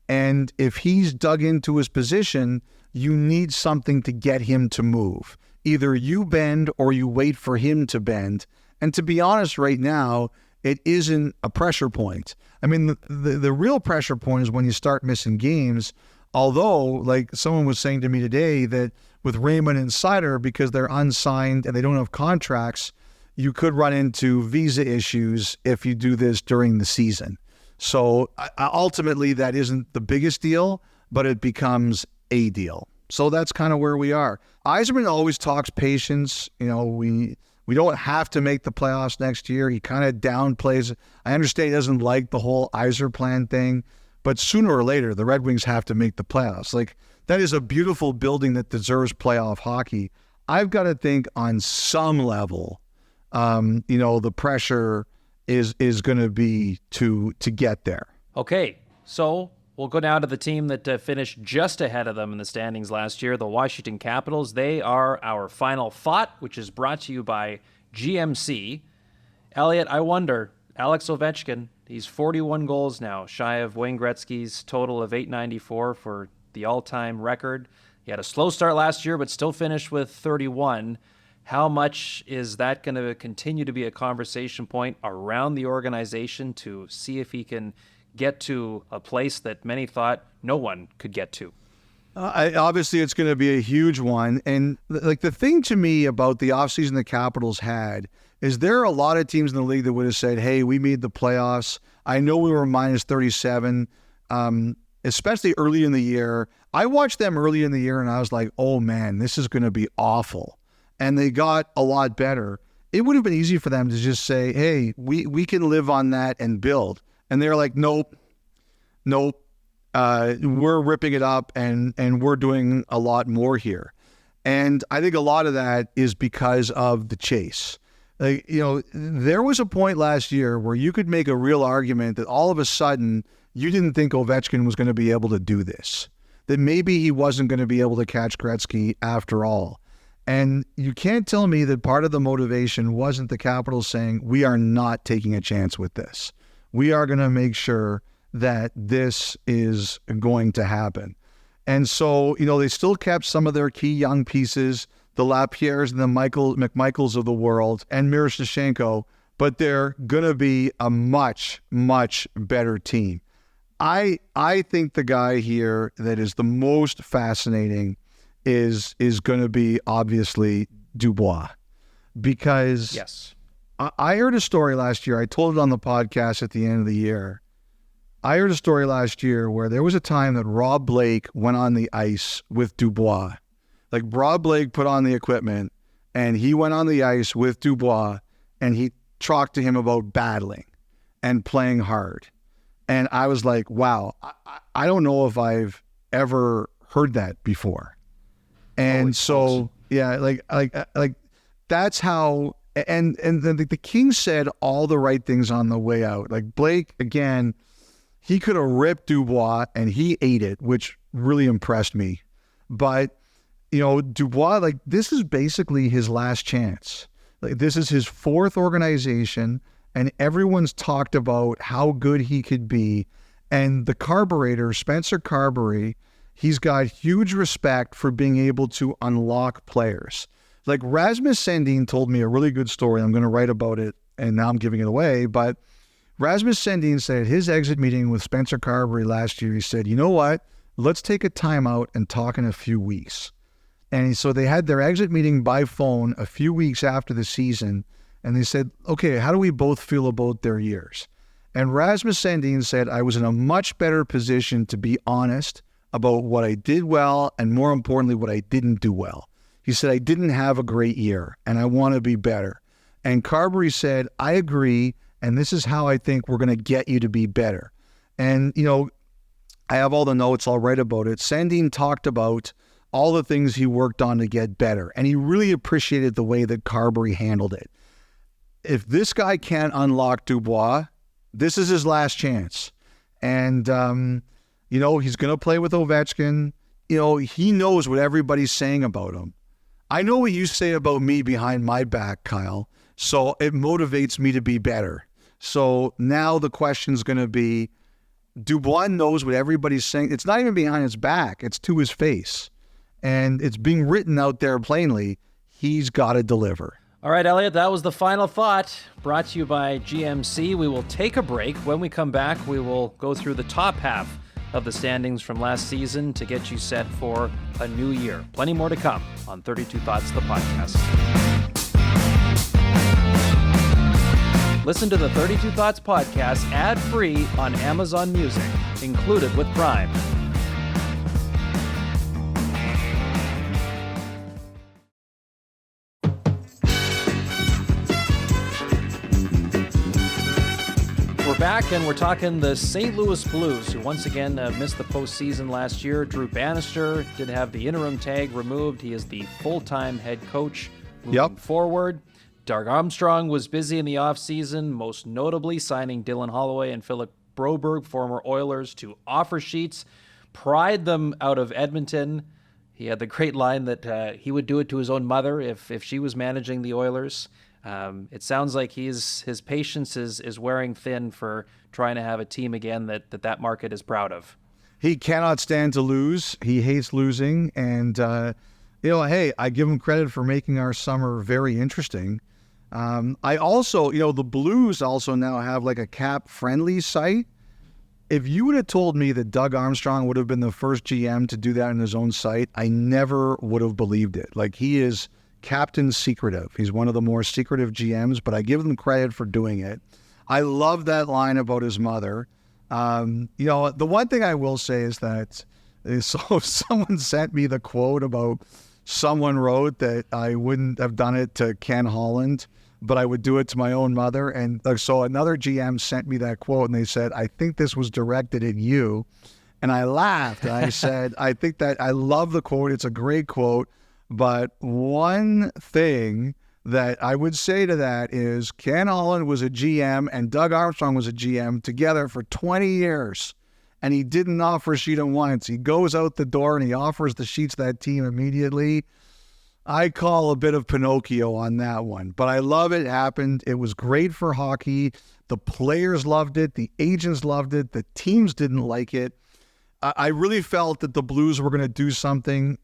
And if he's dug into his position, you need something to get him to move. Either you bend or you wait for him to bend. And to be honest, right now, it isn't a pressure point. I mean, the real pressure point is when you start missing games. Although, like someone was saying to me today, that with Raymond and Seider, because they're unsigned and they don't have contracts, you could run into visa issues if you do this during the season. So ultimately, that isn't the biggest deal, but it becomes a deal. So that's kind of where we are. Yzerman always talks patience. We don't have to make the playoffs next year. He kind of downplays. I understand he doesn't like the whole Yzer plan thing, but sooner or later, the Red Wings have to make the playoffs. Like, that is a beautiful building that deserves playoff hockey. I've got to think on some level, the pressure is going to be to get there. Okay, so we'll go now to the team that finished just ahead of them in the standings last year, the Washington Capitals. They are our final thought, which is brought to you by GMC. Elliotte, I wonder, Alex Ovechkin, he's 41 goals now, shy of Wayne Gretzky's total of 894 for the all-time record. He had a slow start last year, but still finished with 31. How much is that going to continue to be a conversation point around the organization to see if he can get to a place that many thought no one could get to? Obviously, it's going to be a huge one. And the thing to me about the offseason the Capitals had is there are a lot of teams in the league that would have said, hey, we made the playoffs. I know we were minus 37, especially early in the year. I watched them early in the year and I was like, oh man, this is going to be awful. And they got a lot better. It would have been easy for them to just say, hey, we can live on that and build. And they're like, nope, we're ripping it up and we're doing a lot more here. And I think a lot of that is because of the chase. There was a point last year where you could make a real argument that all of a sudden you didn't think Ovechkin was going to be able to do this, that maybe he wasn't going to be able to catch Gretzky after all. And you can't tell me that part of the motivation wasn't the Capitals saying, we are not taking a chance with this. We are going to make sure that this is going to happen. And so, they still kept some of their key young pieces, the Lapierres and the McMichaels of the world, and Miroshnichenko, but they're going to be a much, much better team. I think the guy here that is the most fascinating is going to be obviously Dubois, because yes, I heard a story last year. I told it on the podcast at the end of the year. I heard a story last year where there was a time that Rob Blake went on the ice with Dubois. Like, Rob Blake put on the equipment and he went on the ice with Dubois and he talked to him about battling and playing hard. And I was like, wow, I don't know if I've ever heard that before. And so, yeah, like that's how, and the Kings said all the right things on the way out. Like, Blake, again, he could have ripped Dubois and he ate it, which really impressed me. But, Dubois, like, this is basically his last chance. Like, this is his fourth organization and everyone's talked about how good he could be. And the carburetor, Spencer Carberry, he's got huge respect for being able to unlock players. Like, Rasmus Sandin told me a really good story. I'm going to write about it, and now I'm giving it away. But Rasmus Sandin said at his exit meeting with Spencer Carberry last year, he said, you know what? Let's take a timeout and talk in a few weeks. And so they had their exit meeting by phone a few weeks after the season, and they said, okay, how do we both feel about their years? And Rasmus Sandin said, I was in a much better position to be honest about what I did well and, more importantly, what I didn't do well. He said, I didn't have a great year and I want to be better. And Carberry said, I agree, and this is how I think we're going to get you to be better. And, I have all the notes. I'll write about it. Sandin talked about all the things he worked on to get better, and he really appreciated the way that Carberry handled it. If this guy can't unlock Dubois, this is his last chance. And, he's going to play with Ovechkin. He knows what everybody's saying about him. I know what you say about me behind my back, Kyle, so it motivates me to be better. So now the question's going to be, Dubois knows what everybody's saying. It's not even behind his back. It's to his face. And it's being written out there plainly. He's got to deliver. All right, Elliotte, that was the final thought brought to you by GMC. We will take a break. When we come back, we will go through the top half of the standings from last season to get you set for a new year. Plenty more to come on 32 Thoughts, the podcast. Listen to the 32 Thoughts podcast ad-free on Amazon Music, included with Prime. We're back, and we're talking the St. Louis Blues, who once again missed the postseason last year. Drew Bannister did have the interim tag removed. He is the full-time head coach moving forward. Doug Armstrong was busy in the offseason, most notably signing Dylan Holloway and Philip Broberg, former Oilers, to offer sheets, pried them out of Edmonton. He had the great line that he would do it to his own mother if she was managing the Oilers. It sounds like his patience is wearing thin for trying to have a team again that market is proud of. He cannot stand to lose. He hates losing. And, hey, I give him credit for making our summer very interesting. I also, the Blues also now have like a cap-friendly site. If you would have told me that Doug Armstrong would have been the first GM to do that in his own site, I never would have believed it. Like, he is captain secretive. He's one of the more secretive GMs, but I give him credit for doing it. I love that line about his mother. The one thing I will say is that so someone sent me the quote about someone wrote that I wouldn't have done it to Ken Holland, but I would do it to my own mother. And so another GM sent me that quote, and they said, I think this was directed at you. And I laughed. And I said, I think that I love the quote. It's a great quote. But one thing that I would say to that is Ken Holland was a GM and Doug Armstrong was a GM together for 20 years. And he didn't offer a sheet once. He goes out the door and he offers the sheets to that team immediately. I call a bit of Pinocchio on that one. But I love it happened. It was great for hockey. The players loved it. The agents loved it. The teams didn't like it. I really felt that the Blues were going to do something.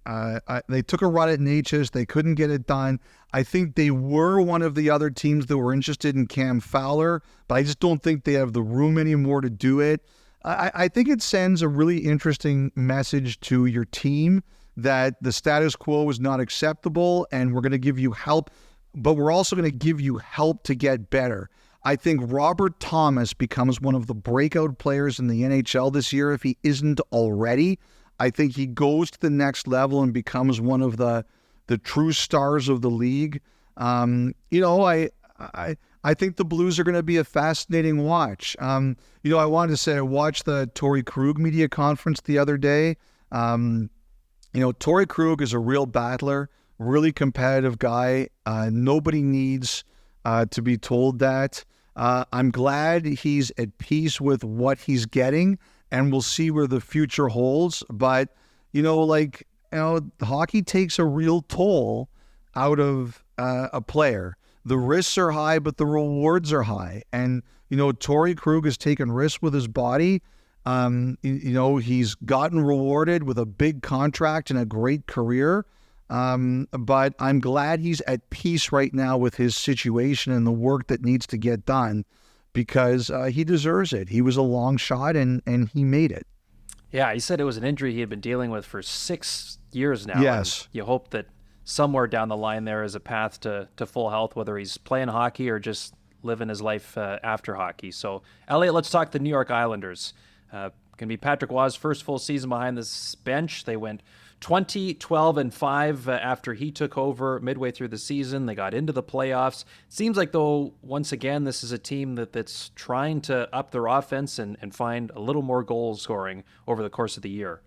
They took a run at Natchez. They couldn't get it done. I think they were one of the other teams that were interested in Cam Fowler, but I just don't think they have the room anymore to do it. I think it sends a really interesting message to your team that the status quo is not acceptable and we're going to give you help, but we're also going to give you help to get better. I think Robert Thomas becomes one of the breakout players in the NHL this year if he isn't already. I think he goes to the next level and becomes one of the true stars of the league. I think the Blues are going to be a fascinating watch. I wanted to say I watched the Torrey Krug media conference the other day. Torrey Krug is a real battler, really competitive guy. Nobody needs to be told that. I'm glad he's at peace with what he's getting, and we'll see where the future holds. But, hockey takes a real toll out of a player. The risks are high, but the rewards are high. And, Torrey Krug has taken risks with his body. He's gotten rewarded with a big contract and a great career. But I'm glad he's at peace right now with his situation and the work that needs to get done because he deserves it. He was a long shot and he made it. Yeah, he said it was an injury he had been dealing with for 6 years now. Yes. And you hope that somewhere down the line there is a path to full health, whether he's playing hockey or just living his life after hockey. So, Elliotte, let's talk the New York Islanders. Can be Patrick Waugh's first full season behind this bench. They went 20, 12, and 5 after he took over midway through the season. They got into the playoffs. Seems like, though, once again, this is a team that's trying to up their offense and find a little more goal scoring over the course of the year.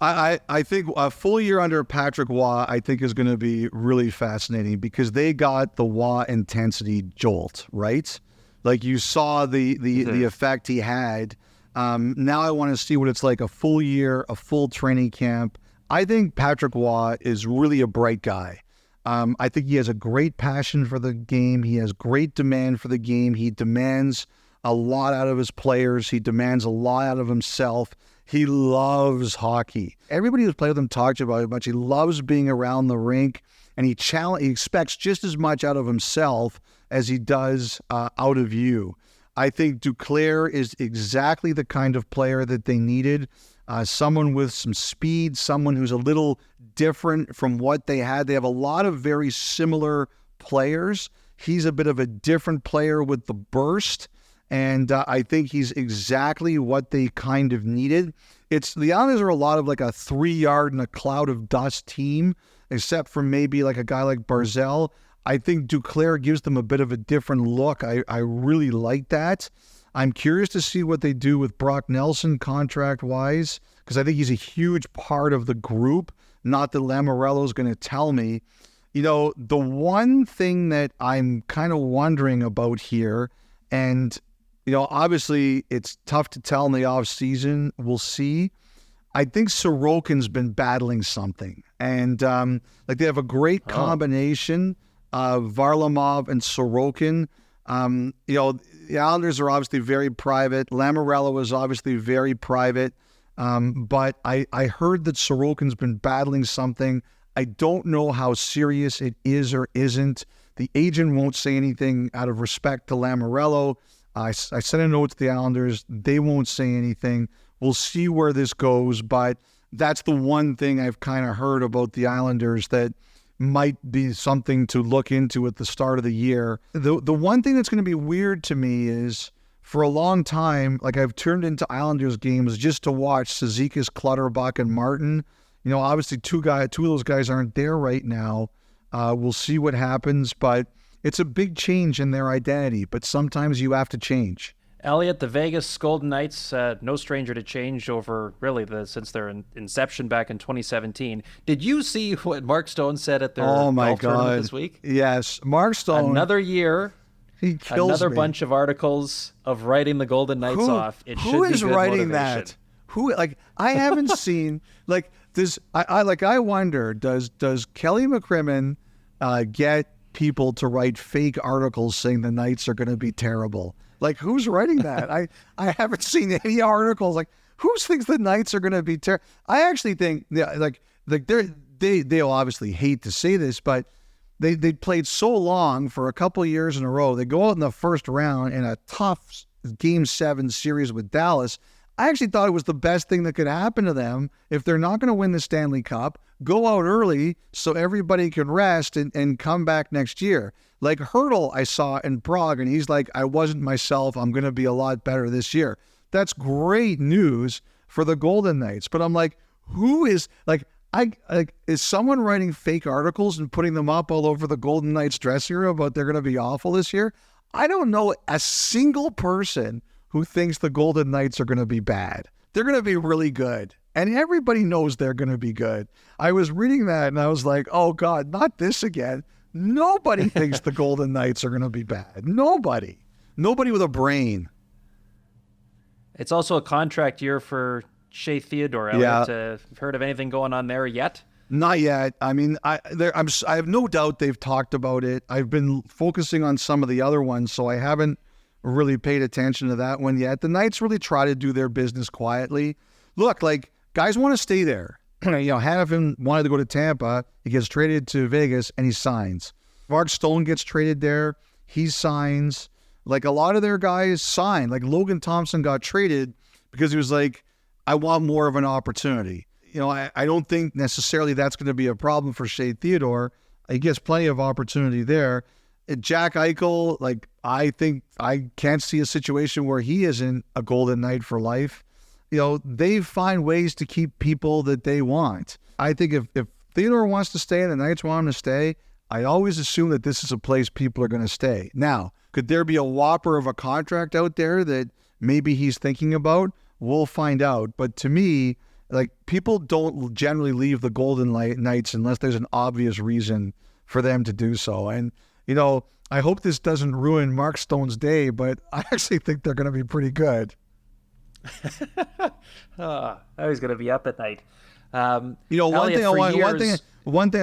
I think a full year under Patrick Waugh, I think, is going to be really fascinating because they got the Waugh intensity jolt, right? Like you saw the effect he had. Now I want to see what it's like a full year, a full training camp. I think Patrick Waugh is really a bright guy. I think he has a great passion for the game. He has great demand for the game. He demands a lot out of his players. He demands a lot out of himself. He loves hockey. Everybody who's played with him talks about it much. He loves being around the rink, and he expects just as much out of himself as he does out of you. I think Duclair is exactly the kind of player that they needed. Someone with some speed, someone who's a little different from what they had. They have a lot of very similar players. He's a bit of a different player with the burst. And I think he's exactly what they kind of needed. The Islanders are a lot of like a 3-yard and a cloud of dust team, except for maybe like a guy like Barzal. I think Duclair gives them a bit of a different look. I really like that. I'm curious to see what they do with Brock Nelson contract-wise, because I think he's a huge part of the group. Not that Lamoriello's going to tell me. You know, the one thing that I'm kind of wondering about here, and you know, obviously it's tough to tell in the offseason. We'll see. I think Sorokin's been battling something. And like they have a great combination of Varlamov and Sorokin. You know, the Islanders are obviously very private. Lamoriello is obviously very private. But I heard that Sorokin's been battling something. I don't know how serious it is or isn't. The agent won't say anything out of respect to Lamoriello. I sent a note to the Islanders. They won't say anything. We'll see where this goes, but that's the one thing I've kind of heard about the Islanders that might be something to look into at the start of the year. The one thing that's going to be weird to me is for a long time, like I've turned into Islanders games just to watch Cizikas, Clutterbuck, and Martin. You know, obviously two of those guys aren't there right now. We'll see what happens, but it's a big change in their identity, but sometimes you have to change. Elliotte, the Vegas Golden Knights, no stranger to change over really since their inception back in 2017. Did you see what Mark Stone said at their golf tournament this week? Yes, Mark Stone. Another year, he kills another me. bunch of articles of writing the Golden Knights off. It should who be is good writing motivation. that? Who I haven't seen like this. I wonder does Kelly McCrimmon get people to write fake articles saying the Knights are going to be terrible? Like, who's writing that? I haven't seen any articles. Like, who thinks the Knights are going to be terrible? I actually think, they'll obviously hate to say this, but they played so long for a couple years in a row. They go out in the first round in a tough Game 7 series with Dallas. I actually thought it was the best thing that could happen to them if they're not going to win the Stanley Cup. Go out early so everybody can rest and come back next year. Like Hurdle I saw in Prague, and he's like, I wasn't myself. I'm going to be a lot better this year. That's great news for the Golden Knights. But I'm like, who is is someone writing fake articles and putting them up all over the Golden Knights dressing room about they're going to be awful this year? I don't know a single person who thinks the Golden Knights are going to be bad. They're going to be really good. And everybody knows they're going to be good. I was reading that and I was like, oh God, not this again. Nobody thinks the Golden Knights are going to be bad. Nobody with a brain. It's also a contract year for Shea Theodore. Elliotte. Heard of anything going on there yet? Not yet. I mean, I have no doubt they've talked about it. I've been focusing on some of the other ones, so I haven't really paid attention to that one yet. The Knights really try to do their business quietly. Look, like, guys want to stay there. Hanifin wanted to go to Tampa. He gets traded to Vegas, and he signs. Mark Stone gets traded there. He signs. Like, a lot of their guys sign. Like, Logan Thompson got traded because he was like, I want more of an opportunity. I don't think necessarily that's going to be a problem for Shea Theodore. He gets plenty of opportunity there. Jack Eichel, like, I think I can't see a situation where he isn't a Golden Knight for life. they find ways to keep people that they want. I think if Theodore wants to stay and the Knights want him to stay, I always assume that this is a place people are going to stay. Now, could there be a whopper of a contract out there that maybe he's thinking about? We'll find out. But to me, people don't generally leave the Golden Knights unless there's an obvious reason for them to do so. And, I hope this doesn't ruin Mark Stone's day, but I actually think they're going to be pretty good. I was going to be up at night. One thing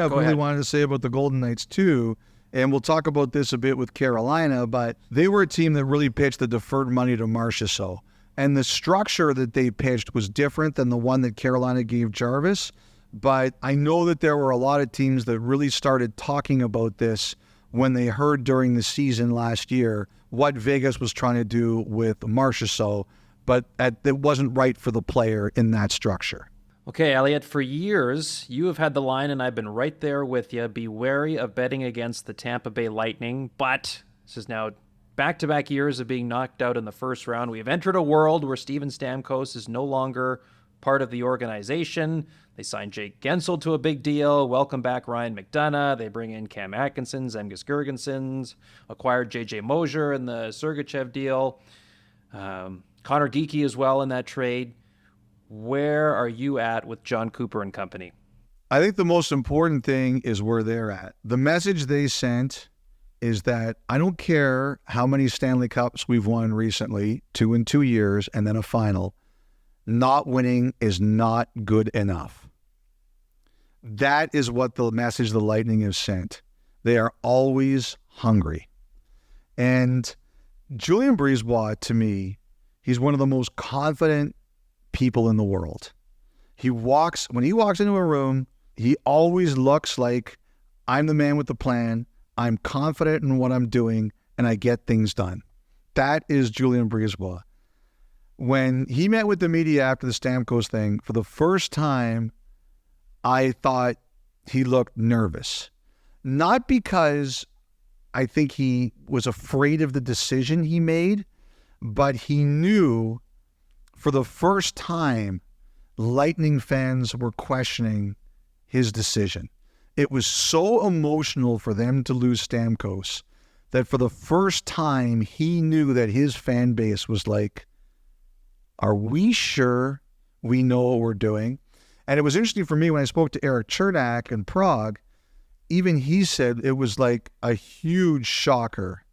I really wanted to say about the Golden Knights too, and we'll talk about this a bit with Carolina, but they were a team that really pitched the deferred money to Marchessault. And the structure that they pitched was different than the one that Carolina gave Jarvis. But I know that there were a lot of teams that really started talking about this when they heard during the season last year what Vegas was trying to do with Marchessault, but it wasn't right for the player in that structure. Okay, Elliotte, for years, you have had the line, and I've been right there with you, be wary of betting against the Tampa Bay Lightning, but this is now back-to-back years of being knocked out in the first round. We have entered a world where Steven Stamkos is no longer part of the organization. They signed Jake Gensel to a big deal, welcome back Ryan McDonough, they bring in Cam Atkinson, Zemgus Girgensons, acquired J.J. Mosier in the Sergachev deal, Connor Geekie as well in that trade. Where are you at with John Cooper and company? I think the most important thing is where they're at. The message they sent is that I don't care how many Stanley Cups we've won recently, 2 in 2 years, and then a final. Not winning is not good enough. That is what the message the Lightning have sent. They are always hungry. And Julien Brisebois, to me, he's one of the most confident people in the world. When he walks into a room, he always looks like, I'm the man with the plan, I'm confident in what I'm doing, and I get things done. That is Julien Brisebois. When he met with the media after the Stamkos thing, for the first time, I thought he looked nervous. Not because I think he was afraid of the decision he made, but he knew for the first time, Lightning fans were questioning his decision. It was so emotional for them to lose Stamkos that for the first time, he knew that his fan base was like, are we sure we know what we're doing? And it was interesting for me when I spoke to Eric Chernak in Prague, even he said it was like a huge shocker.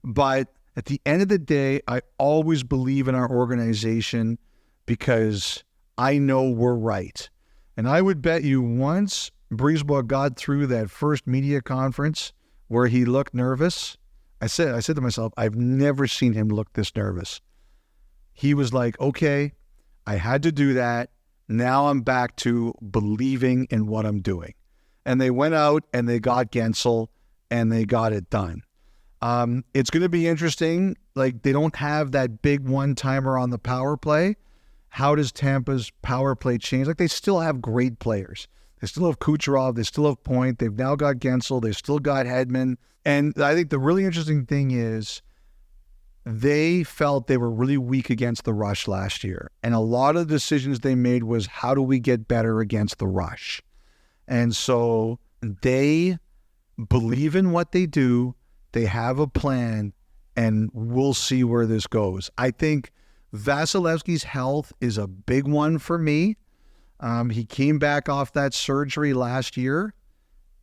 But at the end of the day, I always believe in our organization because I know we're right. And I would bet you once Brisebois got through that first media conference where he looked nervous, I said to myself, I've never seen him look this nervous. He was like, okay, I had to do that. Now I'm back to believing in what I'm doing. And they went out and they got Gensel and they got it done. It's going to be interesting. Like, they don't have that big one-timer on the power play. How does Tampa's power play change? Like, they still have great players. They still have Kucherov. They still have Point. They've now got Gensel. They've still got Hedman. And I think the really interesting thing is they felt they were really weak against the rush last year. And a lot of the decisions they made was, how do we get better against the rush? And so they believe in what they do. They have a plan, and we'll see where this goes. I think Vasilevsky's health is a big one for me. He came back off that surgery last year,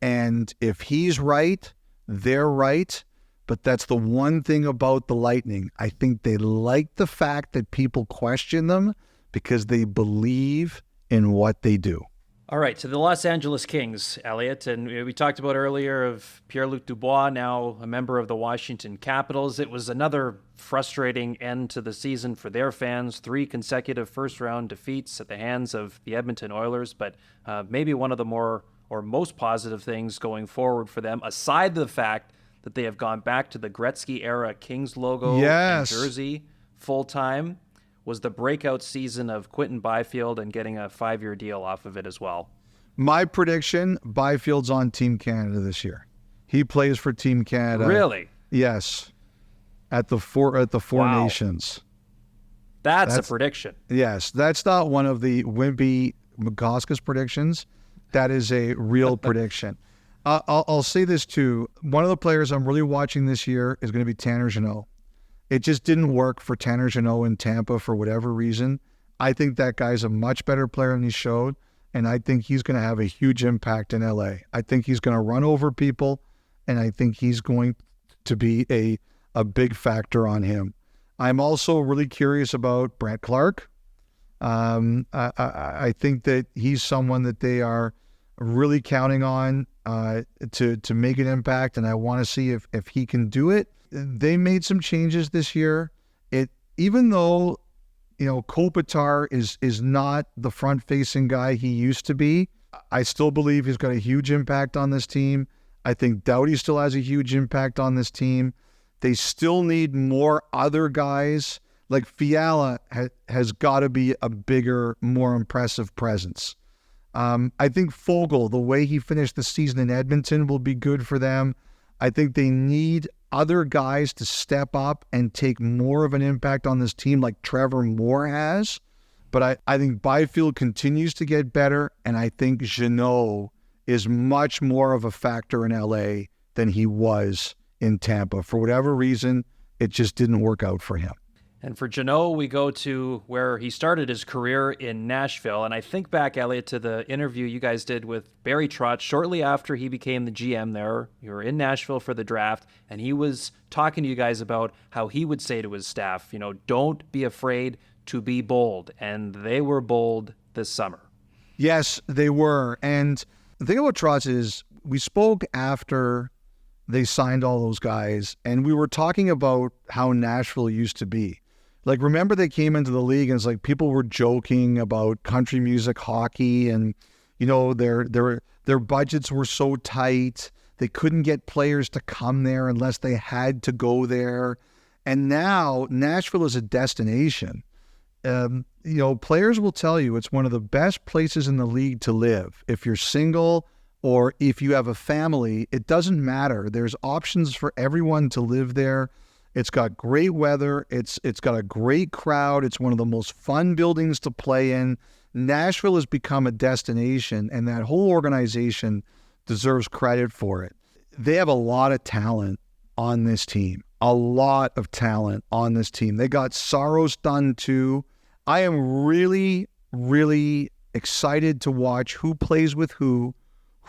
and if he's right, they're right. But that's the one thing about the Lightning. I think they like the fact that people question them because they believe in what they do. All right, to the Los Angeles Kings, Elliotte, and we talked about earlier of Pierre-Luc Dubois, now a member of the Washington Capitals. It was another frustrating end to the season for their fans, 3 consecutive first-round defeats at the hands of the Edmonton Oilers, but maybe one of the more or most positive things going forward for them, aside the fact that they have gone back to the Gretzky-era Kings logo and jersey full-time, was the breakout season of Quentin Byfield and getting a 5-year deal off of it as well. My prediction, Byfield's on Team Canada this year. He plays for Team Canada. Really? Yes. At the Four Nations. That's a prediction. Yes, that's not one of the wimpy Bukauskas predictions. That is a real prediction. I'll say this too. One of the players I'm really watching this year is going to be Tanner Jeannot. It just didn't work for Tanner Jeannot in Tampa for whatever reason. I think that guy's a much better player than he showed, and I think he's going to have a huge impact in LA. I think he's going to run over people, and I think he's going to be a big factor on him. I'm also really curious about Brent Clark. I think that he's someone that they are really counting on to make an impact, and I want to see if he can do it. They made some changes this year. Even though Kopitar is not the front-facing guy he used to be, I still believe he's got a huge impact on this team. I think Doughty still has a huge impact on this team. They still need more other guys. Like Fiala has got to be a bigger, more impressive presence. I think Foegele, the way he finished the season in Edmonton, will be good for them. I think they need other guys to step up and take more of an impact on this team like Trevor Moore has. But I think Byfield continues to get better, and I think Jeannot is much more of a factor in LA than he was in Tampa. For whatever reason, it just didn't work out for him. And for Jeannot, we go to where he started his career in Nashville. And I think back, Elliotte, to the interview you guys did with Barry Trotz shortly after he became the GM there. You were in Nashville for the draft, and he was talking to you guys about how he would say to his staff, don't be afraid to be bold. And they were bold this summer. Yes, they were. And the thing about Trotz is we spoke after they signed all those guys, and we were talking about how Nashville used to be. Like, remember they came into the league and it's like people were joking about country music, hockey, and their budgets were so tight. They couldn't get players to come there unless they had to go there. And now Nashville is a destination. Players will tell you it's one of the best places in the league to live. If you're single or if you have a family, it doesn't matter. There's options for everyone to live there. It's got great weather. It's got a great crowd. It's one of the most fun buildings to play in. Nashville has become a destination, and that whole organization deserves credit for it. They have a lot of talent on this team. A lot of talent on this team. They got Saros done too. I am really, really excited to watch who plays with who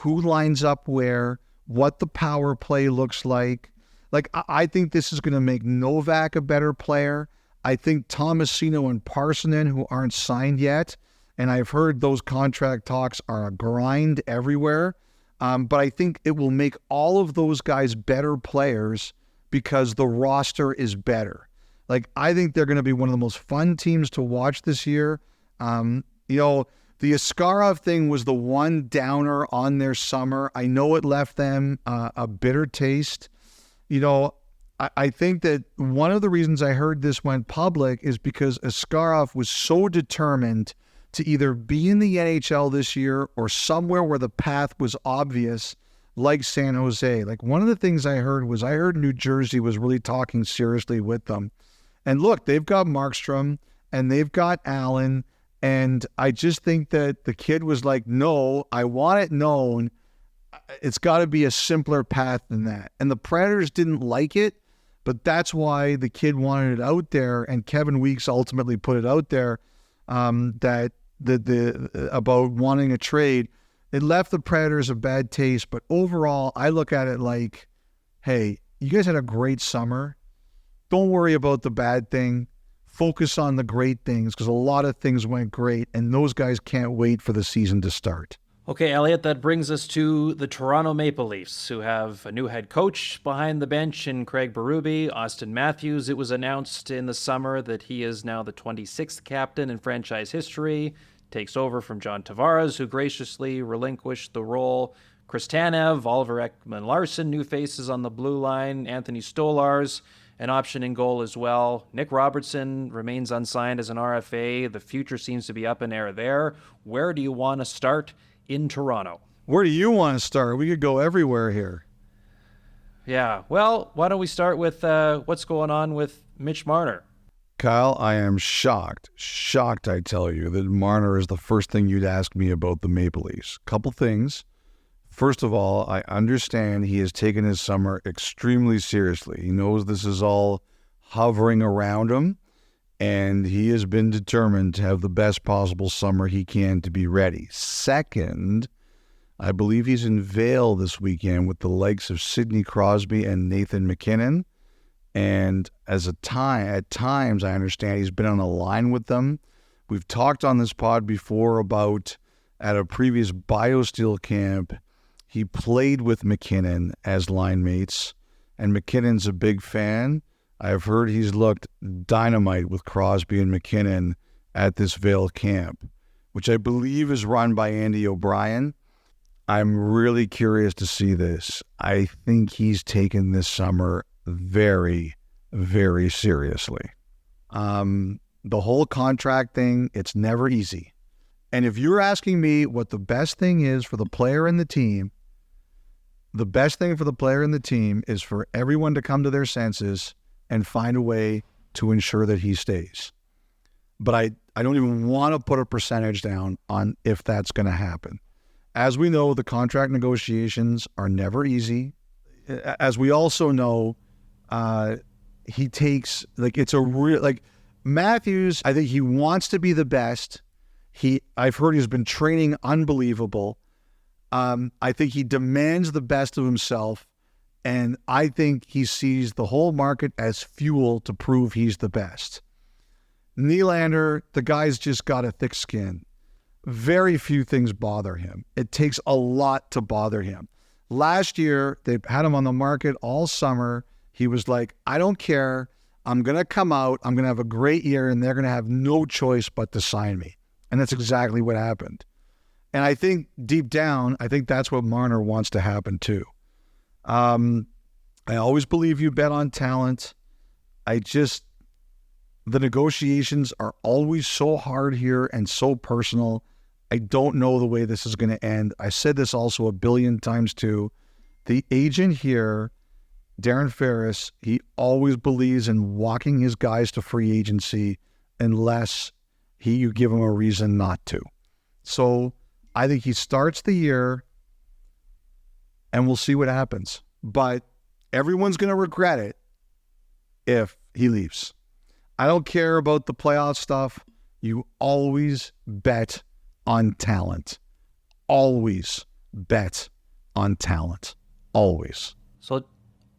lines up where, what the power play looks like. Like, I think this is going to make Novak a better player. I think Tomasino and Parsonen, who aren't signed yet, and I've heard those contract talks are a grind everywhere, but I think it will make all of those guys better players because the roster is better. Like, I think they're going to be one of the most fun teams to watch this year. The Askarov thing was the one downer on their summer. I know it left them a bitter taste. I think that one of the reasons I heard this went public is because Askarov was so determined to either be in the NHL this year or somewhere where the path was obvious, like San Jose. Like, one of the things I heard New Jersey was really talking seriously with them. And look, they've got Markstrom and they've got Allen. And I just think that the kid was like, no, I want it known. It's got to be a simpler path than that. And the Predators didn't like it, but that's why the kid wanted it out there. And Kevin Weeks ultimately put it out there that about wanting a trade. It left the Predators a bad taste. But overall, I look at it like, hey, you guys had a great summer. Don't worry about the bad thing. Focus on the great things because a lot of things went great, and those guys can't wait for the season to start. Okay, Elliotte, that brings us to the Toronto Maple Leafs, who have a new head coach behind the bench in Craig Berube. Austin Matthews, it was announced in the summer that he is now the 26th captain in franchise history, takes over from John Tavares, who graciously relinquished the role. Chris Tanev, Oliver Ekman-Larsson, new faces on the blue line, Anthony Stolarz, an option in goal as well. Nick Robertson remains unsigned as an RFA. The future seems to be up in air there. Where do you want to start in Toronto? Where do you want to start? We could go everywhere here. Yeah, well, why don't we start with what's going on with Mitch Marner? Kyle, I am shocked, I tell you, that Marner is the first thing you'd ask me about the Maple Leafs. Couple things. First of all, I understand he has taken his summer extremely seriously. He knows this is all hovering around him, and he has been determined to have the best possible summer he can to be ready. Second, I believe he's in Vail this weekend with the likes of Sidney Crosby and Nathan MacKinnon. And at times, I understand he's been on a line with them. We've talked on this pod before about at a previous BioSteel camp, he played with MacKinnon as line mates, and MacKinnon's a big fan. I've heard he's looked dynamite with Crosby and MacKinnon at this Vail camp, which I believe is run by Andy O'Brien. I'm really curious to see this. I think he's taken this summer very, very seriously. The whole contract thing, it's never easy. And if you're asking me what the best thing is for the player and the team, the best thing for the player and the team is for everyone to come to their senses and find a way to ensure that he stays. But I don't even want to put a percentage down on if that's going to happen. As we know, the contract negotiations are never easy. As we also know, he takes, it's a real, Matthews, I think he wants to be the best. I've heard he's been training unbelievable. I think he demands the best of himself, and I think he sees the whole market as fuel to prove he's the best. Nylander, the guy's just got a thick skin. Very few things bother him. It takes a lot to bother him. Last year, they had him on the market all summer. He was like, I don't care. I'm going to come out. I'm going to have a great year, and they're going to have no choice but to sign me. And that's exactly what happened. And I think deep down, I think that's what Marner wants to happen too. I always believe you bet on talent. The negotiations are always so hard here and so personal. I don't know the way this is going to end. I said this also a billion times too. The agent here, Darren Ferris, he always believes in walking his guys to free agency unless you give him a reason not to. So I think he starts the year and we'll see what happens. But everyone's going to regret it if he leaves. I don't care about the playoff stuff. You always bet on talent. Always bet on talent. Always. So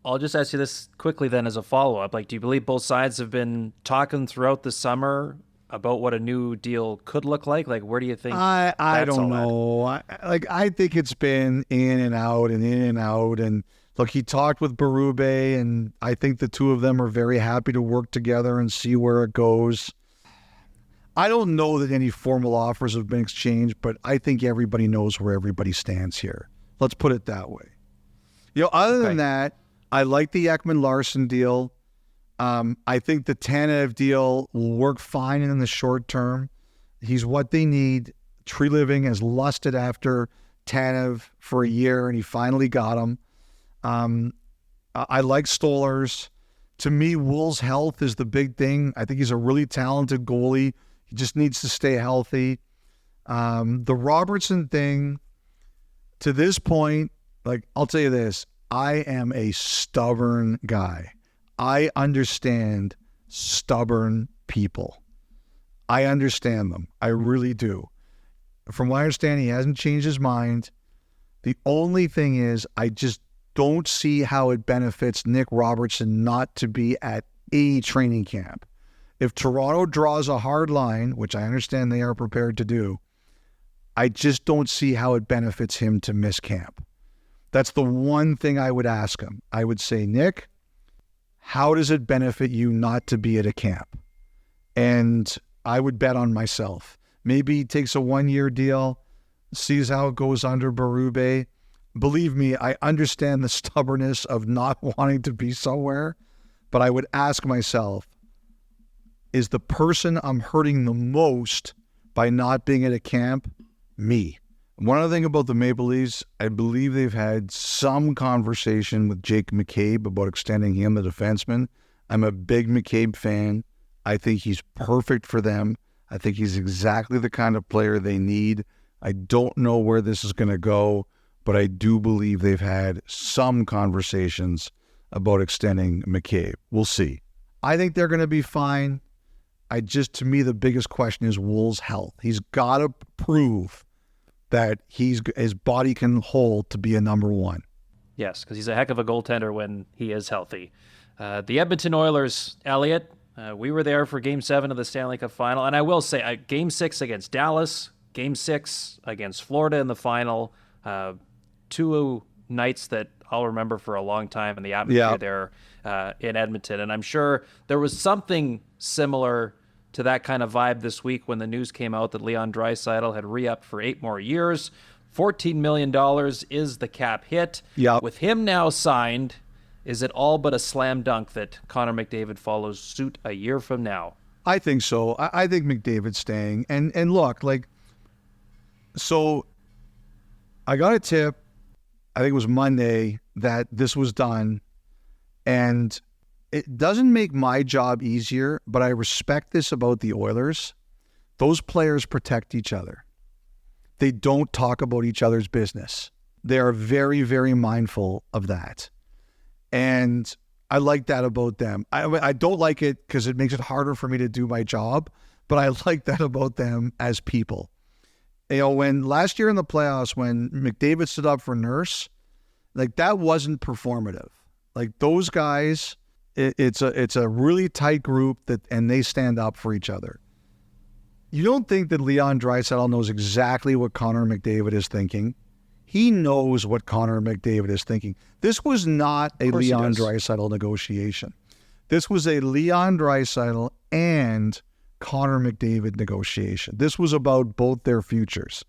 I'll just ask you this quickly then as a follow-up. Do you believe both sides have been talking throughout the summer about what a new deal could look like? Where do you think I don't know. I think it's been in and out. And look, he talked with Berube, and I think the two of them are very happy to work together and see where it goes. I don't know that any formal offers have been exchanged, but I think everybody knows where everybody stands here. Let's put it that way. Other than that, I like the Ekman-Larson deal. I think the Tanev deal will work fine in the short term. He's what they need. Tree Living has lusted after Tanev for a year, and he finally got him. I like Stolarz. To me, Wool's health is the big thing. I think he's a really talented goalie. He just needs to stay healthy. The Robertson thing, to this point, I'll tell you this, I am a stubborn guy. I understand stubborn people. I understand them. I really do. From what I understand, he hasn't changed his mind. The only thing is, I just don't see how it benefits Nick Robertson not to be at a training camp. If Toronto draws a hard line, which I understand they are prepared to do, I just don't see how it benefits him to miss camp. That's the one thing I would ask him. I would say, Nick, how does it benefit you not to be at a camp? And I would bet on myself. Maybe he takes a 1-year deal, sees how it goes under Berube. Believe me, I understand the stubbornness of not wanting to be somewhere, but I would ask myself, is the person I'm hurting the most by not being at a camp me? One other thing about the Maple Leafs, I believe they've had some conversation with Jake McCabe about extending him, the defenseman. I'm a big McCabe fan. I think he's perfect for them. I think he's exactly the kind of player they need. I don't know where this is going to go, but I do believe they've had some conversations about extending McCabe. We'll see. I think they're going to be fine. To me, the biggest question is Wool's health. He's got to prove that his body can hold to be a number one. Yes, because he's a heck of a goaltender when he is healthy. The Edmonton Oilers, Elliotte, we were there for Game 7 of the Stanley Cup Final, and I will say, Game 6 against Dallas, Game 6 against Florida in the final, two nights that I'll remember for a long time in the atmosphere there in Edmonton. And I'm sure there was something similar to that kind of vibe this week when the news came out that Leon Draisaitl had re-upped for 8 more years. $14 million is the cap hit. Yep. With him now signed, is it all but a slam dunk that Connor McDavid follows suit a year from now? I think so. I think McDavid's staying. And look, so I got a tip, I think it was Monday, that this was done. And it doesn't make my job easier, but I respect this about the Oilers. Those players protect each other. They don't talk about each other's business. They are very, very mindful of that. And I like that about them. I don't like it because it makes it harder for me to do my job, but I like that about them as people. When last year in the playoffs, when McDavid stood up for Nurse, that wasn't performative. Those guys, it's a really tight group and they stand up for each other. You don't think that Leon Draisaitl knows exactly what Connor McDavid is thinking? He knows what Connor McDavid is thinking. This was not a Leon Draisaitl negotiation. This was a Leon Draisaitl and Connor McDavid negotiation. This was about both their futures.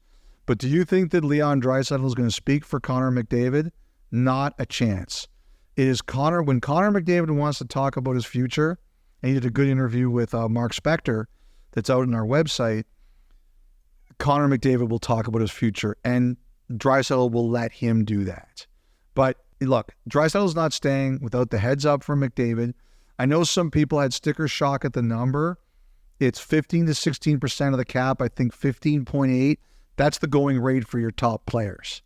But do you think that Leon Draisaitl is going to speak for Connor McDavid? Not a chance. It is when Connor McDavid wants to talk about his future, and he did a good interview with Mark Spector that's out on our website, Connor McDavid will talk about his future, and Draisaitl will let him do that. But look, Draisaitl's not staying without the heads up from McDavid. I know some people had sticker shock at the number. It's 15 to 16% of the cap. I think 15.8. That's the going rate for your top players.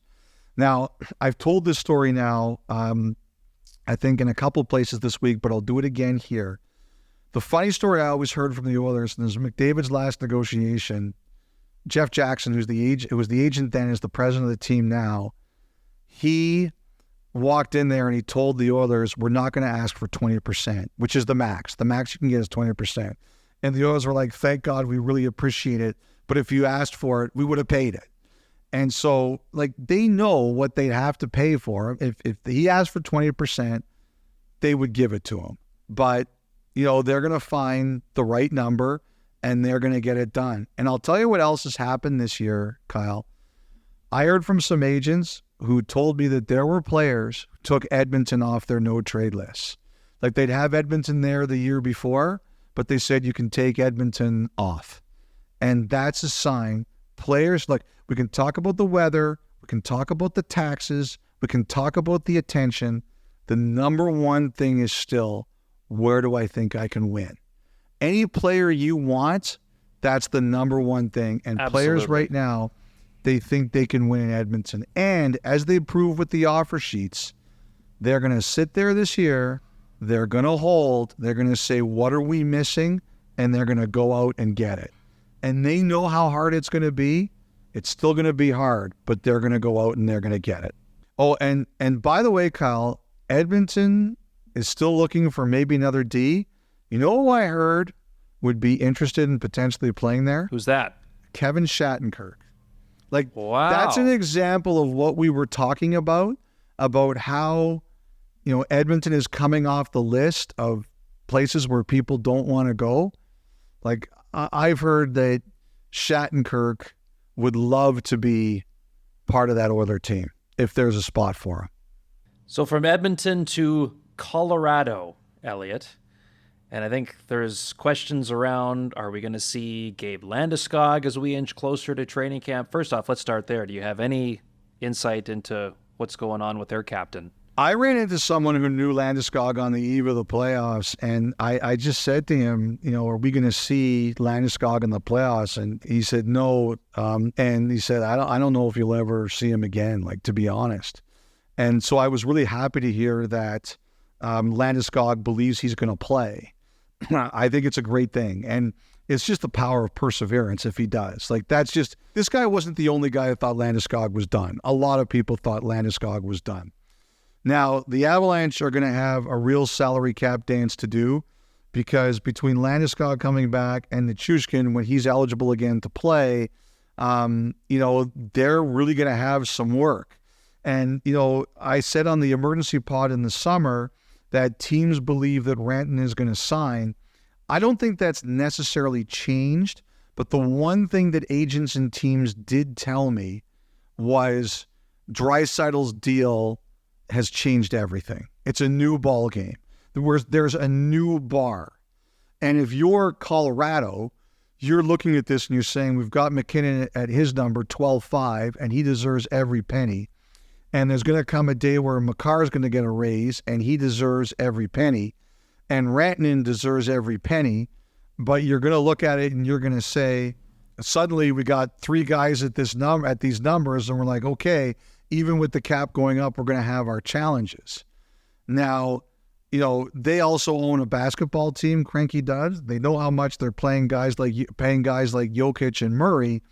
Now, I've told this story now, I think in a couple of places this week, but I'll do it again here. The funny story I always heard from the Oilers, and this is McDavid's last negotiation, Jeff Jackson, who's it was the agent then, is the president of the team now. He walked in there and he told the Oilers, we're not going to ask for 20%, which is the max. The max you can get is 20%. And the Oilers were like, thank God, we really appreciate it. But if you asked for it, we would have paid it. And so, they know what they'd have to pay for him. If he asked for 20%, they would give it to him. But, they're going to find the right number and they're going to get it done. And I'll tell you what else has happened this year, Kyle. I heard from some agents who told me that there were players who took Edmonton off their no-trade list. They'd have Edmonton there the year before, but they said you can take Edmonton off. And that's a sign. Players, we can talk about the weather, we can talk about the taxes, we can talk about the attention. The number one thing is still, where do I think I can win? Any player you want, that's the number one thing. And Absolutely. Players right now, they think they can win in Edmonton. And as they prove with the offer sheets, they're going to sit there this year, they're going to hold, they're going to say, what are we missing? And they're going to go out and get it. And they know how hard it's going to be. It's still going to be hard, but they're going to go out and they're going to get it. Oh, and by the way, Kyle, Edmonton is still looking for maybe another D. You know who I heard would be interested in potentially playing there? Who's that? Kevin Shattenkirk. Wow. That's an example of what we were talking about how, Edmonton is coming off the list of places where people don't want to go. I've heard that Shattenkirk would love to be part of that Oiler team if there's a spot for him. So from Edmonton to Colorado, Elliotte, and I think there's questions around, are we going to see Gabe Landeskog as we inch closer to training camp? First off, let's start there. Do you have any insight into what's going on with their captain? I ran into someone who knew Landeskog on the eve of the playoffs, and I just said to him, are we going to see Landeskog in the playoffs? And he said no, and he said I don't know if you'll ever see him again, like, to be honest. And so I was really happy to hear that Landeskog believes he's going to play. I think it's a great thing, and it's just the power of perseverance if he does. Like, this guy wasn't the only guy that thought Landeskog was done. A lot of people thought Landeskog was done. Now, the Avalanche are going to have a real salary cap dance to do, because between Landeskog coming back and Nichushkin, when he's eligible again to play, they're really going to have some work. And, I said on the emergency pod in the summer that teams believe that Rantanen is going to sign. I don't think that's necessarily changed, but the one thing that agents and teams did tell me was Draisaitl's deal has changed everything. It's a new ball game. There's a new bar. And if you're Colorado, you're looking at this and you're saying, we've got McKinnon at his number, 12.5, and he deserves every penny. And there's going to come a day where Makar's going to get a raise, and he deserves every penny. And Rantanen deserves every penny. But you're going to look at it and you're going to say, suddenly we got three guys at these numbers, and we're like, okay, even with the cap going up, we're going to have our challenges. Now, they also own a basketball team, Cranky does. They know how much they're paying guys like Jokic and Murray,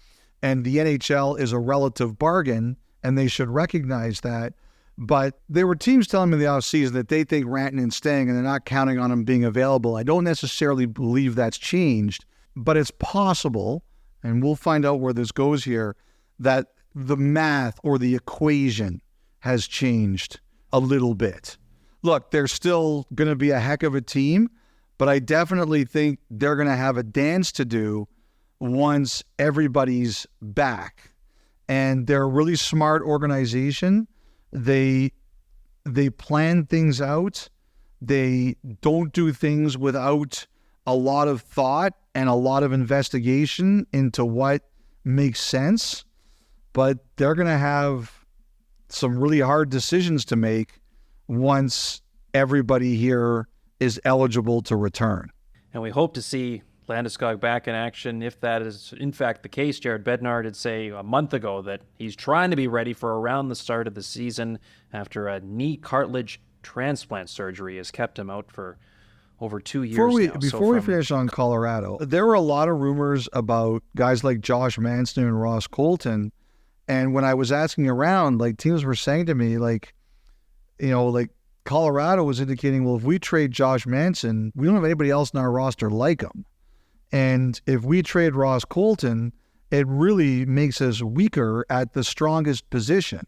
and the NHL is a relative bargain, and they should recognize that. But there were teams telling me in the offseason that they think Rantanen's staying and they're not counting on him being available. I don't necessarily believe that's changed, but it's possible, and we'll find out where this goes here, that the math or the equation has changed a little bit. Look, they're still going to be a heck of a team, but I definitely think they're going to have a dance to do once everybody's back. And they're a really smart organization. They plan things out. They don't do things without a lot of thought and a lot of investigation into what makes sense. But they're going to have some really hard decisions to make once everybody here is eligible to return. And we hope to see Landeskog back in action. If that is in fact the case, Jared Bednar did say a month ago that he's trying to be ready for around the start of the season after a knee cartilage transplant surgery has kept him out for over 2 years Before we finish on Colorado, there were a lot of rumors about guys like Josh Manson and Ross Colton. And when I was asking around, teams were saying to me, Colorado was indicating, well, if we trade Josh Manson, we don't have anybody else in our roster like him. And if we trade Ross Colton, it really makes us weaker at the strongest position.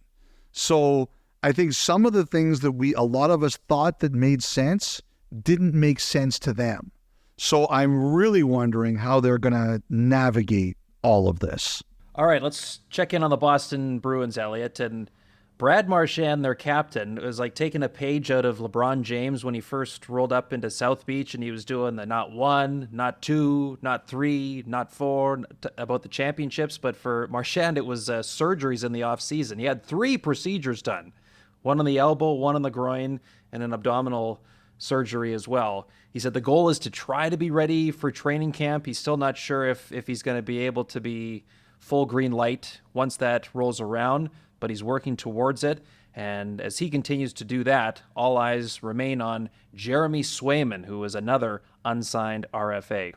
So I think some of the things that a lot of us thought that made sense didn't make sense to them. So I'm really wondering how they're going to navigate all of this. All right, let's check in on the Boston Bruins, Elliotte. And Brad Marchand, their captain, was like taking a page out of LeBron James when he first rolled up into South Beach, and he was doing the not one, not two, not three, not four about the championships. But for Marchand, it was surgeries in the offseason. He had 3 procedures done, one on the elbow, one on the groin, and an abdominal surgery as well. He said the goal is to try to be ready for training camp. He's still not sure if he's going to be able to be full green light once that rolls around, but he's working towards it. And as he continues to do that, all eyes remain on Jeremy Swayman, who is another unsigned RFA.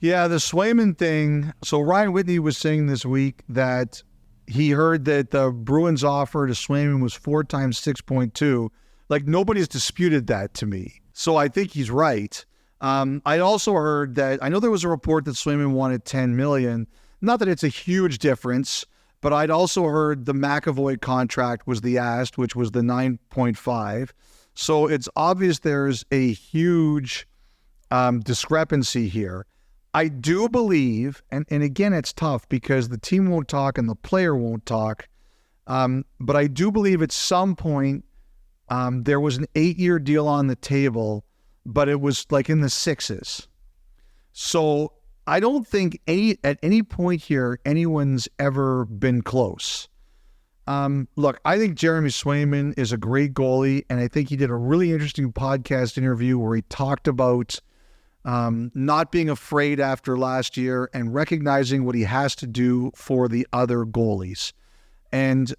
Yeah, the Swayman thing. So Ryan Whitney was saying this week that he heard that the Bruins offer to Swayman was 4 times 6.2. Nobody's disputed that to me. So I think he's right. I also heard that, I know there was a report that Swayman wanted $10 million. Not that it's a huge difference, but I'd also heard the McAvoy contract was the ask, which was the 9.5. So it's obvious there's a huge discrepancy here. I do believe, and again, it's tough because the team won't talk and the player won't talk, but I do believe at some point there was an 8-year deal on the table, but it was in the 6s. So I don't think at any point here anyone's ever been close. Look, I think Jeremy Swayman is a great goalie, and I think he did a really interesting podcast interview where he talked about not being afraid after last year and recognizing what he has to do for the other goalies. And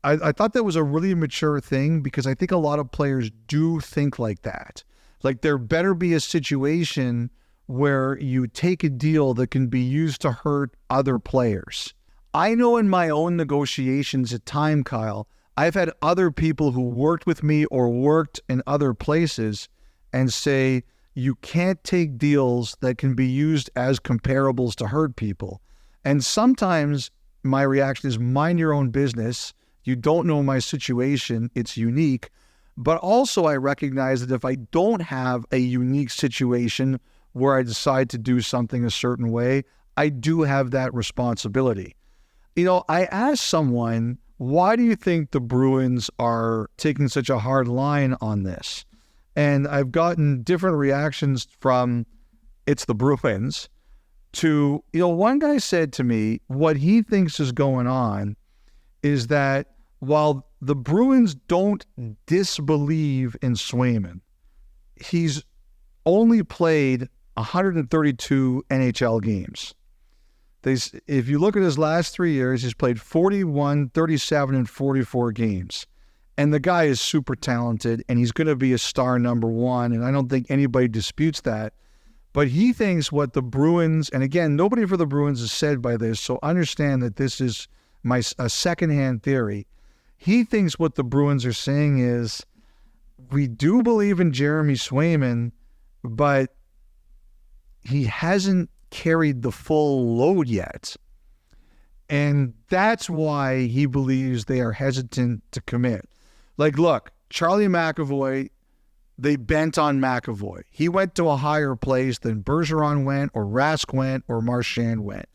I thought that was a really mature thing, because I think a lot of players do think like that. Like, there better be a situation where you take a deal that can be used to hurt other players. I know in my own negotiations at time, Kyle, I've had other people who worked with me or worked in other places and say, you can't take deals that can be used as comparables to hurt people. And sometimes my reaction is, mind your own business. You don't know my situation. It's unique. But also I recognize that if I don't have a unique situation where I decide to do something a certain way, I do have that responsibility. You know, I asked someone, why do you think the Bruins are taking such a hard line on this? And I've gotten different reactions from, it's the Bruins, to, one guy said to me, what he thinks is going on is that while the Bruins don't disbelieve in Swayman, he's only played 132 NHL games. If you look at his last 3 years, he's played 41, 37, and 44 games. And the guy is super talented, and he's going to be a star number one, and I don't think anybody disputes that. But he thinks what the Bruins, and again, nobody for the Bruins is said by this, so understand that this is a secondhand theory. He thinks what the Bruins are saying is, we do believe in Jeremy Swayman, but he hasn't carried the full load yet. And that's why he believes they are hesitant to commit. Like, look, Charlie McAvoy, they bent on McAvoy. He went to a higher place than Bergeron went, or Rask went, or Marchand went.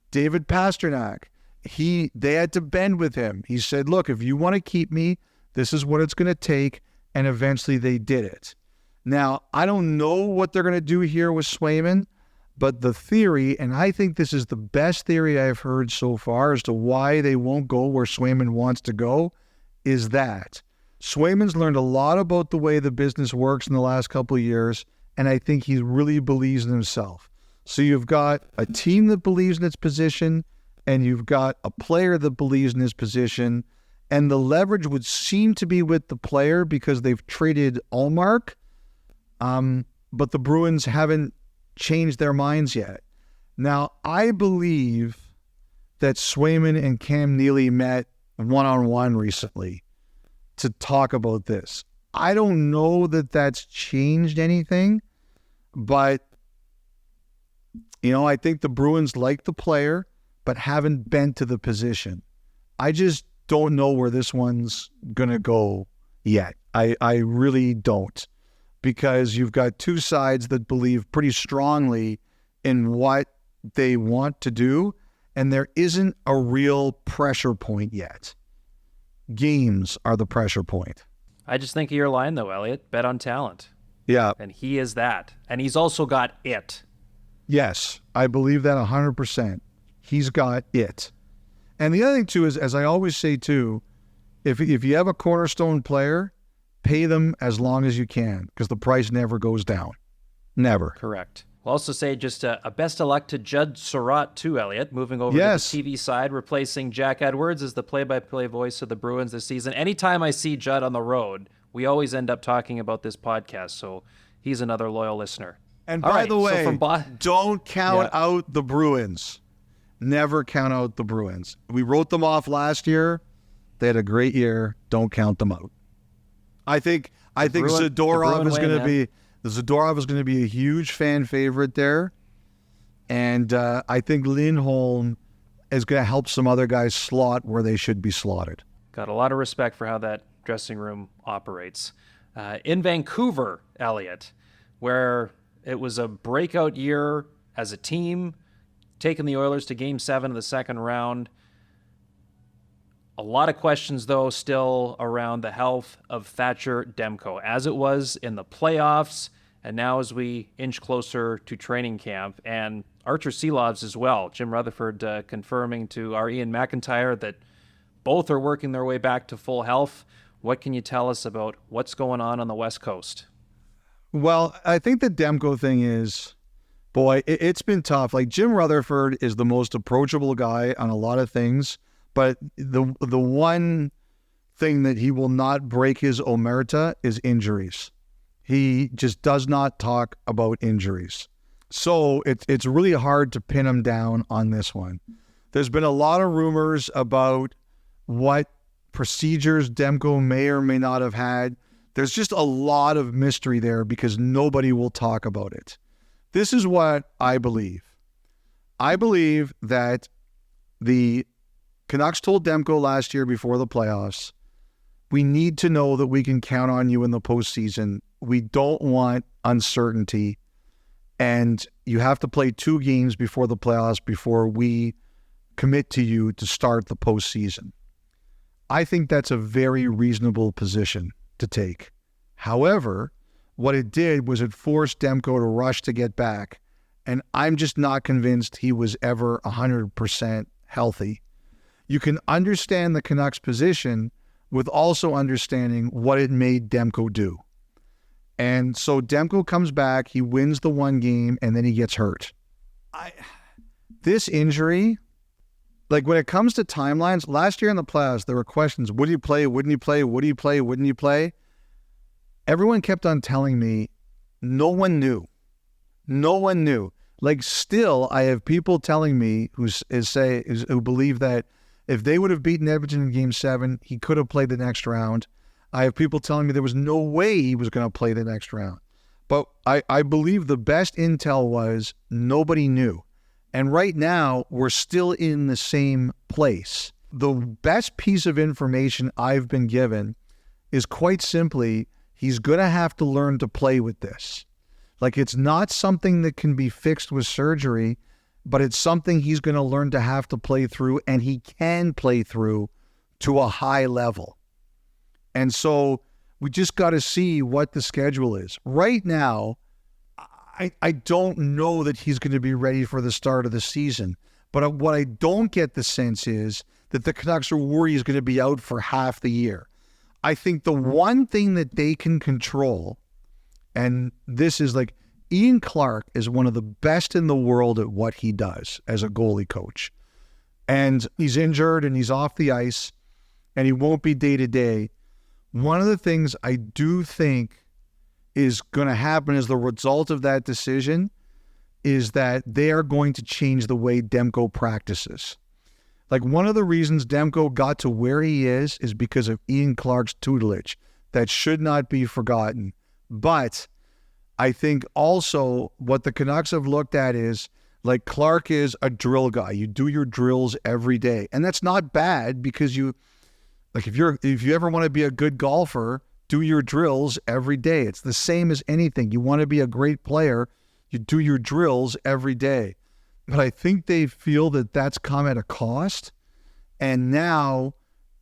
David Pastrnak, they had to bend with him. He said, look, if you want to keep me, this is what it's going to take. And eventually they did it. Now, I don't know what they're going to do here with Swayman, but the theory, and I think this is the best theory I've heard so far as to why they won't go where Swayman wants to go, is that Swayman's learned a lot about the way the business works in the last couple of years, and I think he really believes in himself. So you've got a team that believes in its position, and you've got a player that believes in his position, and the leverage would seem to be with the player because they've traded Ullmark, but the Bruins haven't changed their minds yet. Now, I believe that Swayman and Cam Neely met one-on-one recently to talk about this. I don't know that that's changed anything, but, I think the Bruins like the player, but haven't bent to the position. I just don't know where this one's going to go yet. I really don't, because you've got two sides that believe pretty strongly in what they want to do, and there isn't a real pressure point yet. Games are the pressure point. I just think of your line, though, Elliotte. Bet on talent. Yeah. And he is that. And he's also got it. Yes, I believe that 100%. He's got it. And the other thing, too, is, as I always say, too, if you have a cornerstone player, pay them as long as you can, because the price never goes down. Never. Correct. We'll also say just a best of luck to Judd Surratt, too, Elliotte, moving over to the TV side, replacing Jack Edwards as the play-by-play voice of the Bruins this season. Anytime I see Judd on the road, we always end up talking about this podcast, so he's another loyal listener. And by the way, don't count out the Bruins. Never count out the Bruins. We wrote them off last year. They had a great year. Don't count them out. I think Zadorov is going to be... Zadorov is going to be a huge fan favorite there. And I think Lindholm is going to help some other guys slot where they should be slotted. Got a lot of respect for how that dressing room operates. In Vancouver, Elliotte, where it was a breakout year as a team, taking the Oilers to Game 7 of the second round. A lot of questions, though, still around the health of Thatcher Demko, as it was in the playoffs, and now as we inch closer to training camp. And Archer Seelovs as well. Jim Rutherford confirming to our Ian McIntyre that both are working their way back to full health. What can you tell us about what's going on the West Coast? Well, I think the Demko thing is, boy, it's been tough. Like, Jim Rutherford is the most approachable guy on a lot of things, but the one thing that he will not break his omerta is injuries. He just does not talk about injuries. So it's really hard to pin him down on this one. There's been a lot of rumors about what procedures Demko may or may not have had. There's just a lot of mystery there because nobody will talk about it. This is what I believe. I believe that the Canucks told Demko last year before the playoffs, we need to know that we can count on you in the postseason. We don't want uncertainty. And you have to play 2 games before the playoffs before we commit to you to start the postseason. I think that's a very reasonable position to take. However, what it did was it forced Demko to rush to get back. And I'm just not convinced he was ever 100% healthy. You can understand the Canucks' position with also understanding what it made Demko do. And so Demko comes back, he wins the 1 game, and then he gets hurt. This injury, like when it comes to timelines, last year in the playoffs, there were questions, would he play, wouldn't he play, would he play, wouldn't he play? Everyone kept on telling me, no one knew. No one knew. Like, still, I have people telling me who believe that if they would have beaten Edmonton in Game 7, he could have played the next round. I have people telling me there was no way he was going to play the next round. But I believe the best intel was nobody knew. And right now, we're still in the same place. The best piece of information I've been given is quite simply, he's going to have to learn to play with this. Like, it's not something that can be fixed with surgery, but it's something he's going to learn to have to play through, and he can play through to a high level. And so we just got to see what the schedule is. Right now, I don't know that he's going to be ready for the start of the season. But what I don't get the sense is that the Canucks are worried he's going to be out for half the year. I think the one thing that they can control, and this is like, Ian Clark is one of the best in the world at what he does as a goalie coach. And he's injured and he's off the ice and he won't be day to day. One of the things I do think is going to happen as the result of that decision is that they are going to change the way Demko practices. Like, one of the reasons Demko got to where he is because of Ian Clark's tutelage. That should not be forgotten. But I think also what the Canucks have looked at is, like, Clark is a drill guy. You do your drills every day. And that's not bad because if you ever want to be a good golfer, do your drills every day. It's the same as anything. You want to be a great player, you do your drills every day. But I think they feel that that's come at a cost. And now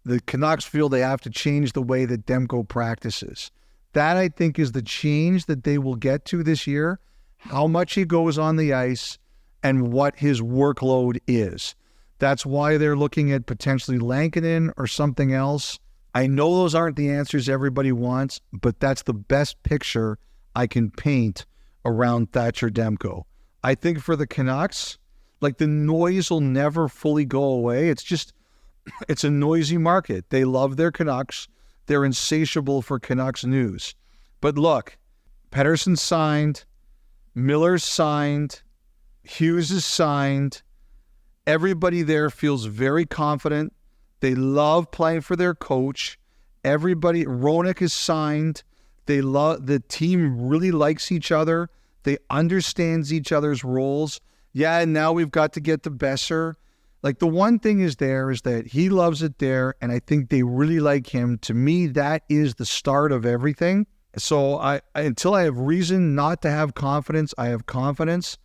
the Canucks feel they have to change the way that Demko practices. That, I think, is the change that they will get to this year, how much he goes on the ice and what his workload is. That's why they're looking at potentially Lankinen or something else. I know those aren't the answers everybody wants, but that's the best picture I can paint around Thatcher Demko. I think for the Canucks, like, the noise will never fully go away. It's a noisy market. They love their Canucks. They're insatiable for Canucks news. But look, Pettersson's signed, Miller's signed, Hughes is signed. Everybody there feels very confident. They love playing for their coach. Roenick is signed. The team really likes each other. They understands each other's roles. Yeah, and now we've got to get to Besser. Like, the one thing is that he loves it there, and I think they really like him. To me, that is the start of everything. So until I have reason not to have confidence, I have confidence.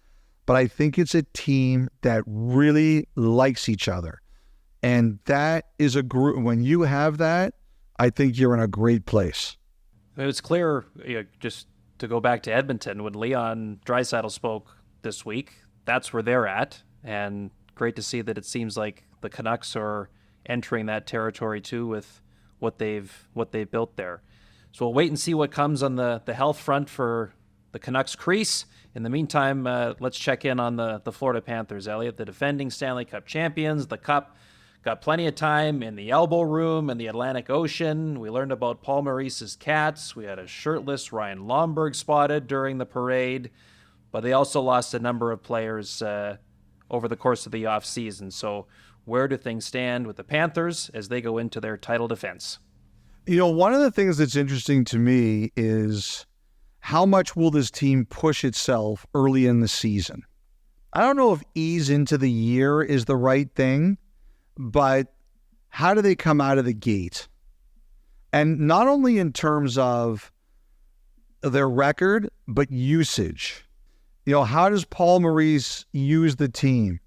But I think it's a team that really likes each other. And that is a group. When you have that, I think you're in a great place. It was clear, just to go back to Edmonton, when Leon Draisaitl spoke this week, that's where they're at. And great to see that it seems like the Canucks are entering that territory too with what they've built there. So we'll wait and see what comes on the health front for the Canucks crease. In the meantime, let's check in on the Florida Panthers, Elliotte, the defending Stanley Cup champions. The Cup got plenty of time in the elbow room in the Atlantic Ocean. We learned about Paul Maurice's cats. We had a shirtless Ryan Lomberg spotted during the parade. But they also lost a number of players over the course of the offseason. So where do things stand with the Panthers as they go into their title defense? One of the things that's interesting to me is how much will this team push itself early in the season? I don't know if ease into the year is the right thing, but how do they come out of the gate? And not only in terms of their record, but usage. How does Paul Maurice use the team?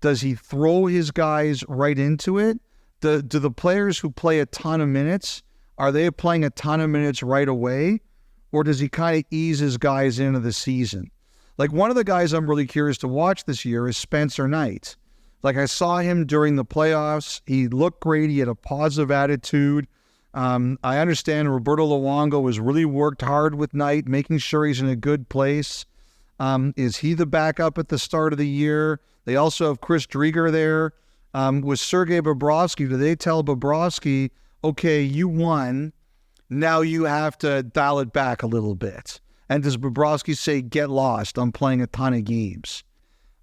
Does he throw his guys right into it? Do the players who play a ton of minutes, are they playing a ton of minutes right away? Or does he kind of ease his guys into the season? Like, one of the guys I'm really curious to watch this year is Spencer Knight. Like, I saw him during the playoffs. He looked great. He had a positive attitude. I understand Roberto Luongo has really worked hard with Knight, making sure he's in a good place. Is he the backup at the start of the year? They also have Chris Drieger there. With Sergei Bobrovsky, do they tell Bobrovsky, okay, you won, now you have to dial it back a little bit? And does Bobrovsky say, get lost, I'm playing a ton of games?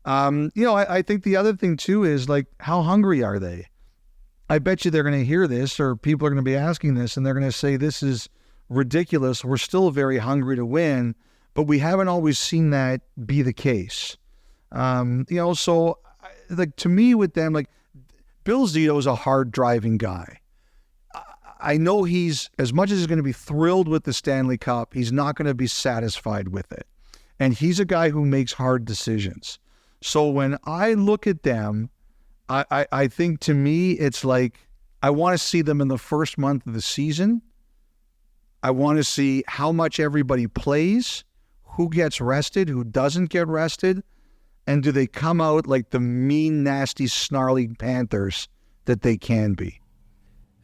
I think the other thing too is, like, how hungry are they? I bet you they're going to hear this, or people are going to be asking this, and they're going to say, this is ridiculous. We're still very hungry to win, but we haven't always seen that be the case. So like, to me with them, like, Bill Zito is a hard driving guy. I know he's, as much as he's going to be thrilled with the Stanley Cup, he's not going to be satisfied with it. And he's a guy who makes hard decisions. So when I look at them, I think, to me, it's like, I want to see them in the first month of the season. I want to see how much everybody plays, who gets rested, who doesn't get rested, and do they come out like the mean, nasty, snarly Panthers that they can be.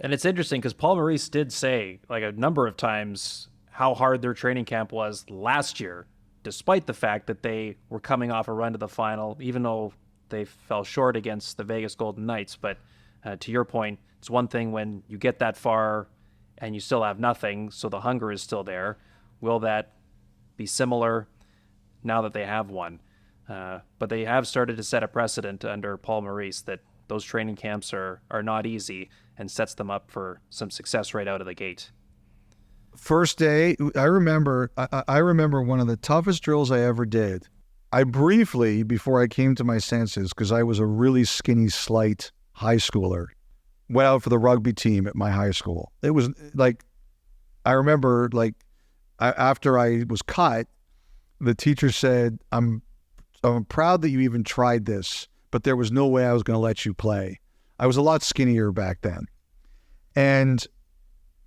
And it's interesting because Paul Maurice did say, like, a number of times how hard their training camp was last year, despite the fact that they were coming off a run to the final, even though they fell short against the Vegas Golden Knights. But to your point, it's one thing when you get that far and you still have nothing, so the hunger is still there. Will that be similar now that they have one? But they have started to set a precedent under Paul Maurice that those training camps are not easy, and sets them up for some success right out of the gate. First day, I remember one of the toughest drills I ever did. I briefly, before I came to my senses, because I was a really skinny, slight high schooler, went out for the rugby team at my high school. It was like, I remember, like, after I was cut, the teacher said, I'm proud that you even tried this, but there was no way I was going to let you play. I was a lot skinnier back then. And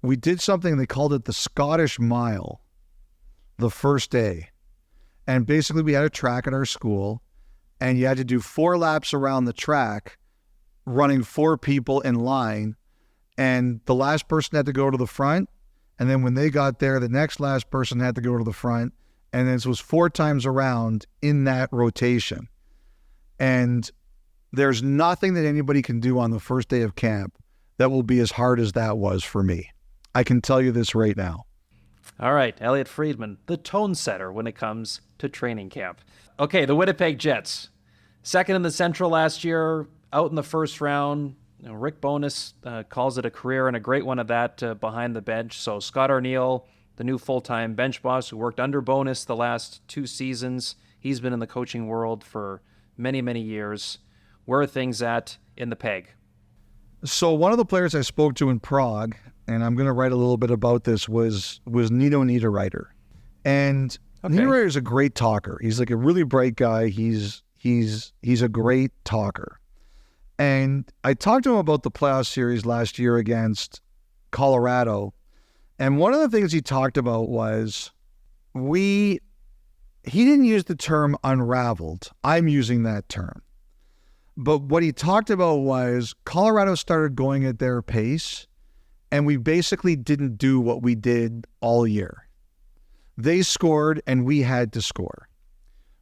we did something, they called it the Scottish Mile, the first day. And basically we had a track at our school, and you had to do 4 laps around the track, running 4 people in line. And the last person had to go to the front. And then when they got there, the next last person had to go to the front. And this was 4 times around in that rotation. And there's nothing that anybody can do on the first day of camp that will be as hard as that was for me. I can tell you this right now. All right, Elliotte Friedman, the tone setter when it comes to training camp. Okay, the Winnipeg Jets. Second in the Central last year, out in the first round. Rick Bowness calls it a career, and a great one of that behind the bench. So Scott Arniel, the new full-time bench boss who worked under Bowness the last 2 seasons. He's been in the coaching world for many, many years. Where are things at in the Peg? So one of the players I spoke to in Prague, and I'm going to write a little bit about this, was Nino Niederreiter. And Niederreiter is a great talker. He's like a really bright guy. He's a great talker. And I talked to him about the playoff series last year against Colorado. And one of the things he talked about was he didn't use the term unraveled. I'm using that term. But what he talked about was Colorado started going at their pace, and we basically didn't do what we did all year. They scored, and we had to score.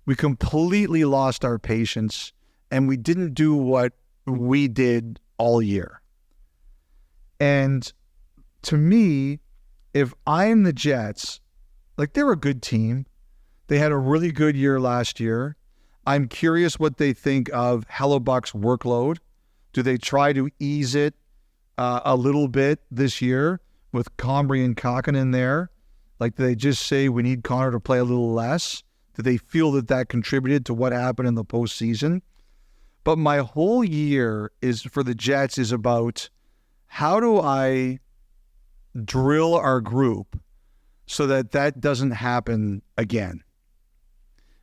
We completely lost our patience, and we didn't do what we did all year. And to me, if I'm the Jets, like, they're a good team. They had a really good year last year. I'm curious what they think of Hellebuck's workload. Do they try to ease it a little bit this year with Comrie and Kakkonen there? Like, do they just say we need Connor to play a little less? Do they feel that that contributed to what happened in the postseason? But my whole year is for the Jets is about how do I drill our group so that that doesn't happen again.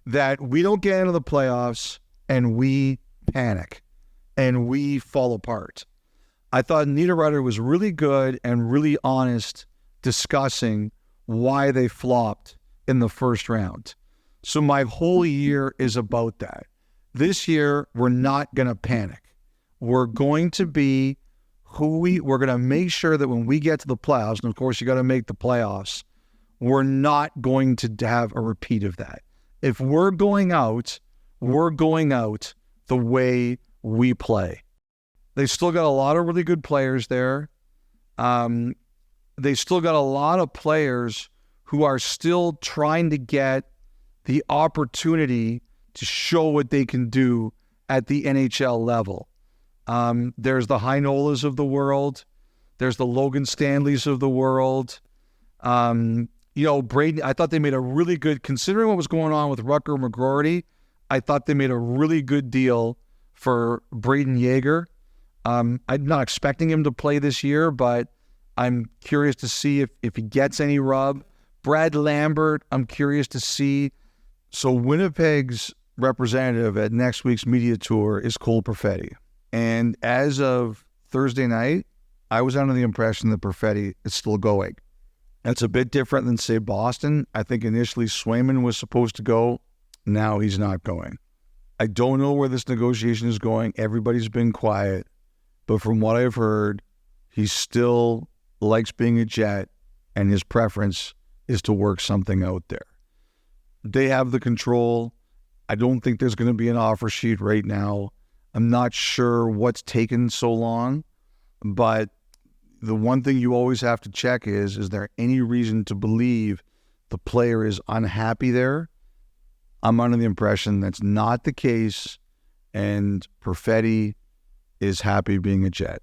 That we don't get into the playoffs and we panic and we fall apart. I thought Niederreiter was really good and really honest discussing why they flopped in the first round. So my whole year is about that. This year, we're not going to panic. We're going to be we're going to make sure that when we get to the playoffs, and of course you got to make the playoffs, we're not going to have a repeat of that. If we're going out the way we play. They still got a lot of really good players there. They still got a lot of players who are still trying to get the opportunity to show what they can do at the NHL level. There's the Heinolas of the world. There's the Logan Stanleys of the world. Braden, I thought they made a really good, considering what was going on with Rutger McGroarty, I thought they made a really good deal for Braden Yeager. I'm not expecting him to play this year, but I'm curious to see if he gets any rub. Brad Lambert, I'm curious to see. So Winnipeg's representative at next week's media tour is Cole Perfetti. And as of Thursday night, I was under the impression that Perfetti is still going. That's a bit different than, say, Boston. I think initially Swayman was supposed to go. Now he's not going. I don't know where this negotiation is going. Everybody's been quiet. But from what I've heard, he still likes being a Jet, and his preference is to work something out there. They have the control. I don't think there's going to be an offer sheet right now. I'm not sure what's taken so long, but the one thing you always have to check is there any reason to believe the player is unhappy there? I'm under the impression that's not the case, and Perfetti is happy being a Jet.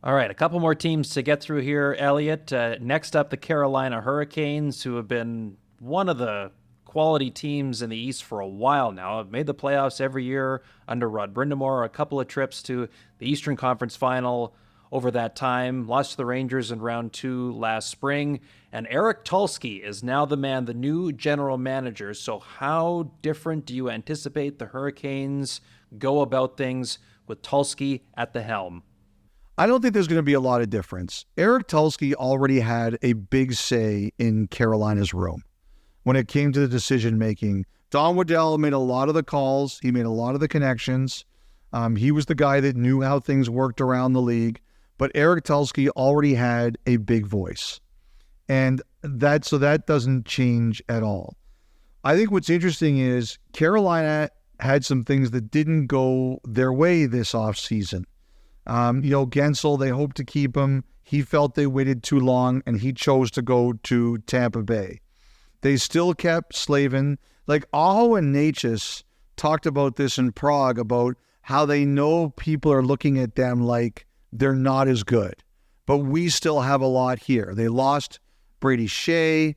All right, a couple more teams to get through here, Elliotte. Next up, the Carolina Hurricanes, who have been one of the quality teams in the East for a while now. Have made the playoffs every year under Rod Brind'Amour, a couple of trips to the Eastern Conference Final over that time, lost to the Rangers in round 2 last spring, and Eric Tulsky is now the new general manager. So how different do you anticipate the Hurricanes go about things with Tulsky at the helm? I don't think there's going to be a lot of difference. Eric Tulsky already had a big say in Carolina's room when it came to the decision-making. Don Waddell made a lot of the calls. He made a lot of the connections. He was the guy that knew how things worked around the league. But Eric Tulsky already had a big voice. And that doesn't change at all. I think what's interesting is Carolina had some things that didn't go their way this offseason. Gensel, they hoped to keep him. He felt they waited too long, and he chose to go to Tampa Bay. They still kept Slavin. Like Aho and Necas talked about this in Prague, about how they know people are looking at them like they're not as good. But we still have a lot here. They lost Brady Shea.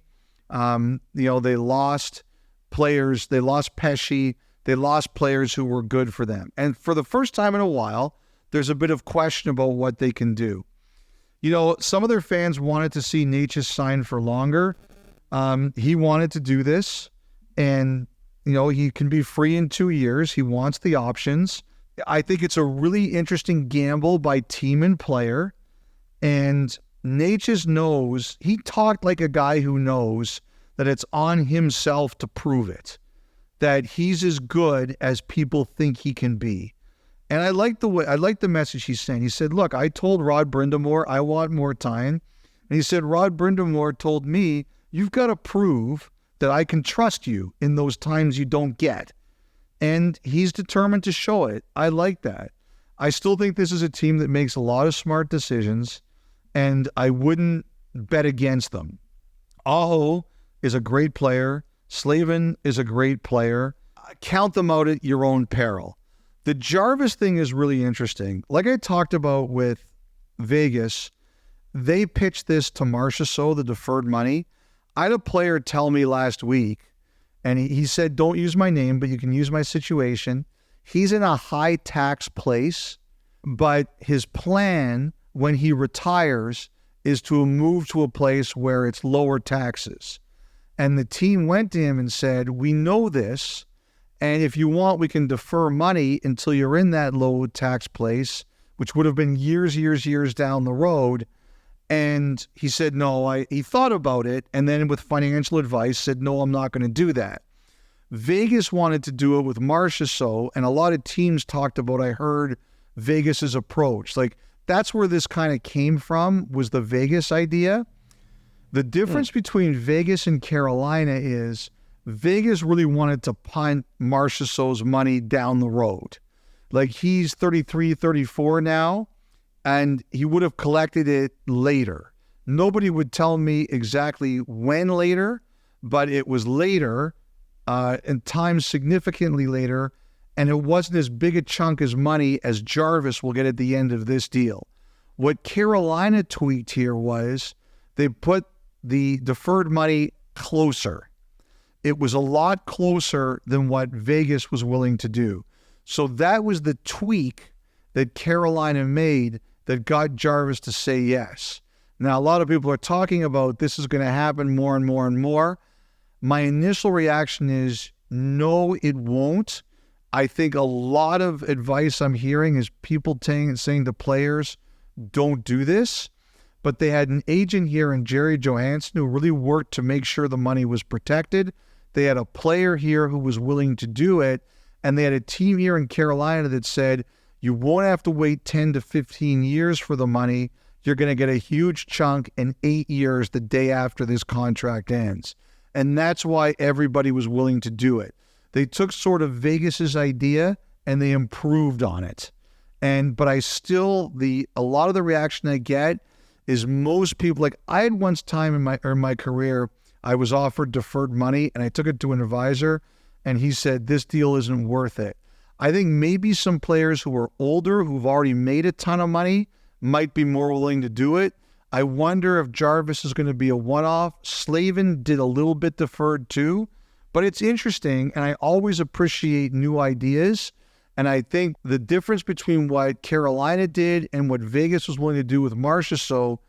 They lost players. They lost Pesci. They lost players who were good for them. And for the first time in a while, there's a bit of question about what they can do. Some of their fans wanted to see Necas sign for longer. He wanted to do this, and, he can be free in 2 years. He wants the options. I think it's a really interesting gamble by team and player, and Necas knows, he talked like a guy who knows that it's on himself to prove it, that he's as good as people think he can be. And I like the message he sent. He said, look, I told Rod Brindamore I want more time. And he said, Rod Brindamore told me, you've got to prove that I can trust you in those times you don't get. And he's determined to show it. I like that. I still think this is a team that makes a lot of smart decisions, and I wouldn't bet against them. Aho is a great player. Slavin is a great player. Count them out at your own peril. The Jarvis thing is really interesting. Like I talked about with Vegas, they pitched this to Marchessault, the deferred money. I had a player tell me last week, and he said, don't use my name, but you can use my situation. He's in a high tax place, but his plan when he retires is to move to a place where it's lower taxes. And the team went to him and said, we know this, and if you want, we can defer money until you're in that low tax place, which would have been years down the road. And he said, no, he thought about it, and then with financial advice said, no, I'm not going to do that. Vegas wanted to do it with Marchessault, and a lot of teams talked about, I heard, Vegas's approach. Like, that's where this kind of came from, was the Vegas idea. The difference between Vegas and Carolina is Vegas really wanted to punt Marchessault's money down the road. Like, he's 33, 34 now, and he would have collected it later. Nobody would tell me exactly when later, but it was later, and times significantly later, and it wasn't as big a chunk as money as Jarvis will get at the end of this deal. What Carolina tweaked here was they put the deferred money closer. It was a lot closer than what Vegas was willing to do. So that was the tweak that Carolina made that got Jarvis to say yes. Now, a lot of people are talking about this is going to happen more and more and more. My initial reaction is, no, it won't. I think a lot of advice I'm hearing is people saying to players, don't do this. But they had an agent here in Jerry Johansson who really worked to make sure the money was protected. They had a player here who was willing to do it. And they had a team here in Carolina that said, you won't have to wait 10 to 15 years for the money. You're going to get a huge chunk in 8 years the day after this contract ends. And that's why everybody was willing to do it. They took sort of Vegas's idea and they improved on it. But I still, a lot of the reaction I get is most people, like I had once time in my career, I was offered deferred money and I took it to an advisor and he said, this deal isn't worth it. I think maybe some players who are older, who've already made a ton of money, might be more willing to do it. I wonder if Jarvis is going to be a one-off. Slavin did a little bit deferred too, but it's interesting, and I always appreciate new ideas. And I think the difference between what Carolina did and what Vegas was willing to do with Marchessault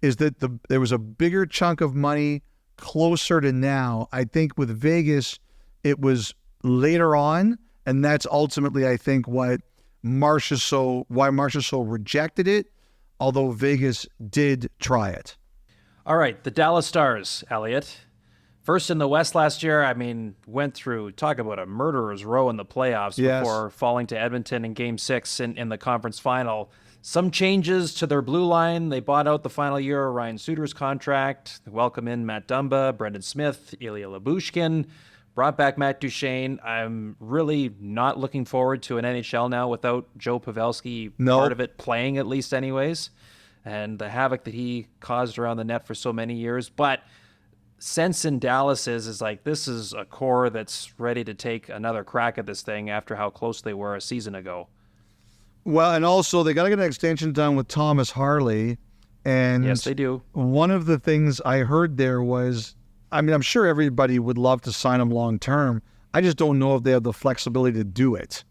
is that there was a bigger chunk of money closer to now. I think with Vegas, it was later on, and that's ultimately, I think, why Marchessault rejected it, although Vegas did try it. All right, the Dallas Stars, Elliotte. First in the West last year, went through, talk about a murderer's row in the playoffs before falling to Edmonton in Game 6 in the conference final. Some changes to their blue line. They bought out the final year of Ryan Suter's contract. They welcome in Matt Dumba, Brendan Smith, Ilya Lyubushkin, brought back Matt Duchene. I'm really not looking forward to an NHL now without Joe Pavelski, part of it playing at least anyways, and the havoc that he caused around the net for so many years. But sense in Dallas is like, this is a core that's ready to take another crack at this thing after how close they were a season ago. Well, and also they got to get an extension done with Thomas Harley. And yes, they do. One of the things I heard there was, I'm sure everybody would love to sign him long term. I just don't know if they have the flexibility to do it.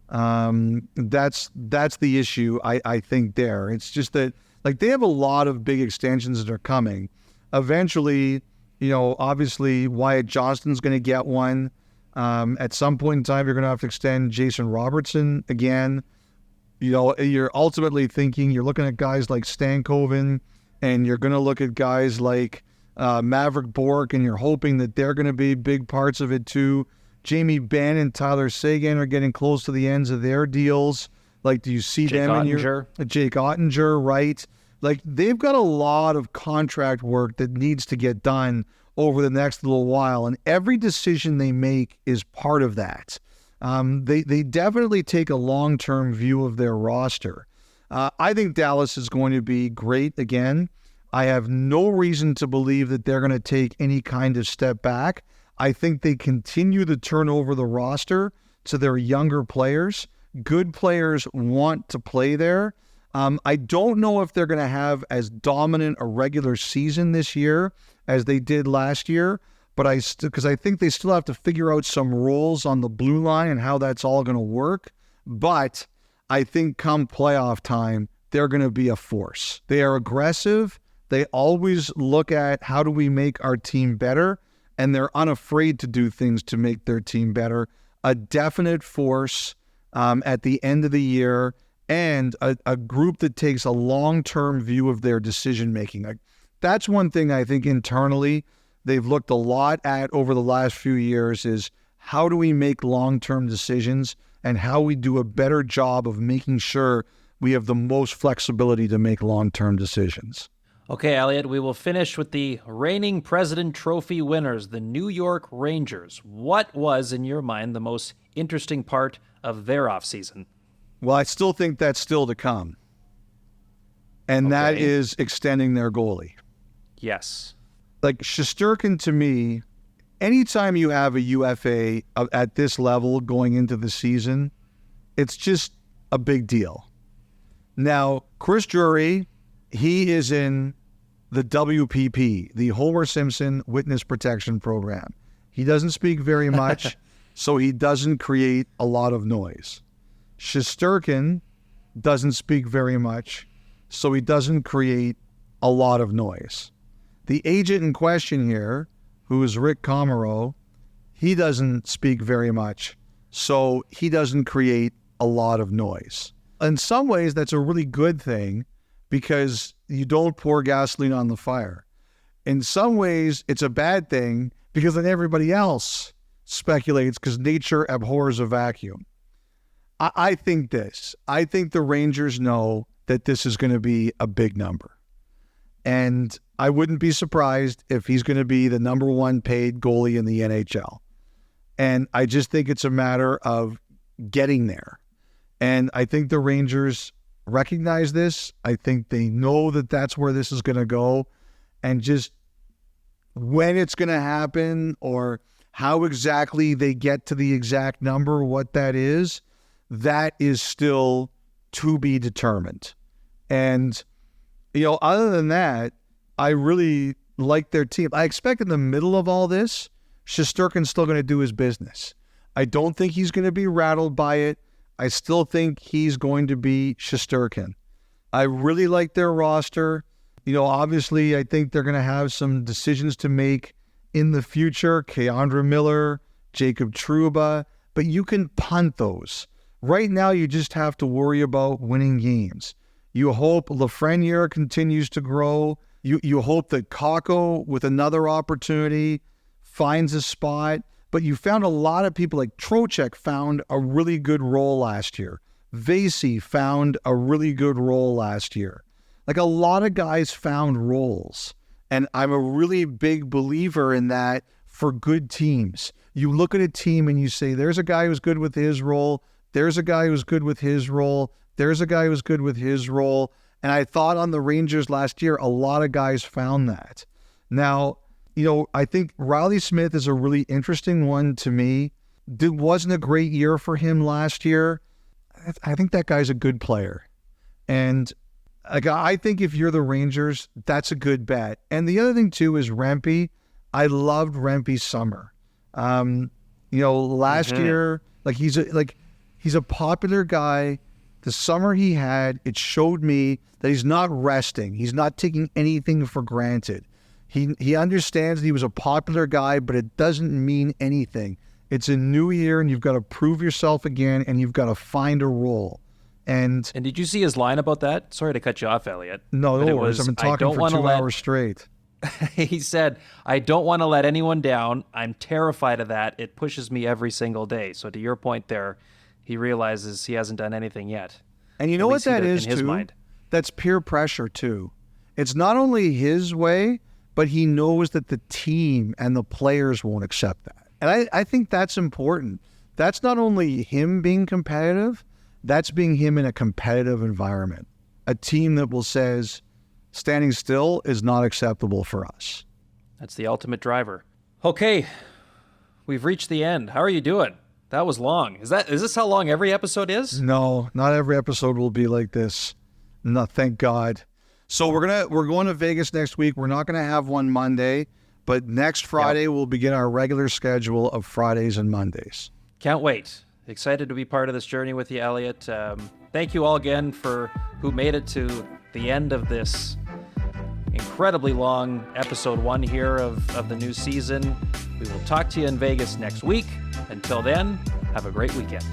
That's the issue, I think there. It's just that, like, they have a lot of big extensions that are coming. Eventually, obviously Wyatt Johnston's going to get one. At some point in time, you're going to have to extend Jason Robertson again. You're ultimately thinking, you're looking at guys like Stankoven, and you're going to look at guys like Maverick Bourque, and you're hoping that they're going to be big parts of it too. Jamie Benn and Tyler Seguin are getting close to the ends of their deals. Like, do you see Jake them Ottinger. in your Jake Ottinger, right? Like, they've got a lot of contract work that needs to get done over the next little while, and every decision they make is part of that. They definitely take a long-term view of their roster. I think Dallas is going to be great again. I have no reason to believe that they're going to take any kind of step back. I think they continue to turn over the roster to their younger players. Good players want to play there. I don't know if they're going to have as dominant a regular season this year as they did last year, but because I think they still have to figure out some roles on the blue line and how that's all going to work. But I think come playoff time, they're going to be a force. They are aggressive. They always look at how do we make our team better, and they're unafraid to do things to make their team better. A definite force at the end of the year, and a group that takes a long-term view of their decision-making. That's one thing I think internally they've looked a lot at over the last few years is how do we make long-term decisions and how we do a better job of making sure we have the most flexibility to make long-term decisions. Okay, Elliotte, we will finish with the reigning President Trophy winners, the New York Rangers. What was, in your mind, the most interesting part of their offseason? Well, I still think that's still to come. And that is extending their goalie. Yes. Like Shesterkin, to me, anytime you have a UFA at this level going into the season, it's just a big deal. Now, Chris Drury, he is in the WPP, the Homer Simpson Witness Protection Program. He doesn't speak very much, so he doesn't create a lot of noise. Shesterkin doesn't speak very much, so he doesn't create a lot of noise. The agent in question here, who is Rick Comero, he doesn't speak very much, so he doesn't create a lot of noise. In some ways, that's a really good thing because you don't pour gasoline on the fire. In some ways, it's a bad thing because then everybody else speculates because nature abhors a vacuum. I think the Rangers know that this is going to be a big number. And I wouldn't be surprised if he's going to be the number one paid goalie in the NHL. And I just think it's a matter of getting there. And I think the Rangers recognize this. I think they know that that's where this is going to go. And just when it's going to happen or how exactly they get to the exact number, what that is still to be determined. And, other than that, I really like their team. I expect in the middle of all this, Shesterkin's still going to do his business. I don't think he's going to be rattled by it. I still think he's going to be Shesterkin. I really like their roster. Obviously, I think they're going to have some decisions to make in the future. Keandre Miller, Jacob Trouba, but you can punt those. Right now, you just have to worry about winning games. You hope Lafreniere continues to grow. You hope that Kakko, with another opportunity, finds a spot. But you found a lot of people like Trocheck found a really good role last year. Vasey found a really good role last year. Like a lot of guys found roles. And I'm a really big believer in that for good teams. You look at a team and you say, there's a guy who's good with his role. There's a guy who's good with his role. There's a guy who's good with his role. And I thought on the Rangers last year, a lot of guys found that. Now, I think Riley Smith is a really interesting one to me. It wasn't a great year for him last year. I think that guy's a good player. And I think if you're the Rangers, that's a good bet. And the other thing, too, is Rempe. I loved Rempe's summer. Last year, he's a popular guy. The summer he had, it showed me that he's not resting. He's not taking anything for granted. He understands that he was a popular guy, but it doesn't mean anything. It's a new year, and you've got to prove yourself again, and you've got to find a role. And did you see his line about that? Sorry to cut you off, Elliotte. No worries. I've been talking for 2 hours straight. He said, I don't want to let anyone down. I'm terrified of that. It pushes me every single day. So to your point there, he realizes he hasn't done anything yet. And you know what that is, in his too? mind. That's peer pressure, too. It's not only his way, but he knows that the team and the players won't accept that. And I think that's important. That's not only him being competitive, that's being him in a competitive environment. A team that will says, standing still is not acceptable for us. That's the ultimate driver. Okay, we've reached the end. How are you doing? That was long. Is this how long every episode is? No, not every episode will be like this. No, thank God. So we're going to Vegas next week. We're not going to have one Monday, but next Friday we'll begin our regular schedule of Fridays and Mondays. Can't wait. Excited to be part of this journey with you, Elliotte. Thank you all again for who made it to the end of this incredibly long episode 1 here of the new season. We will talk to you in Vegas next week. Until then, have a great weekend.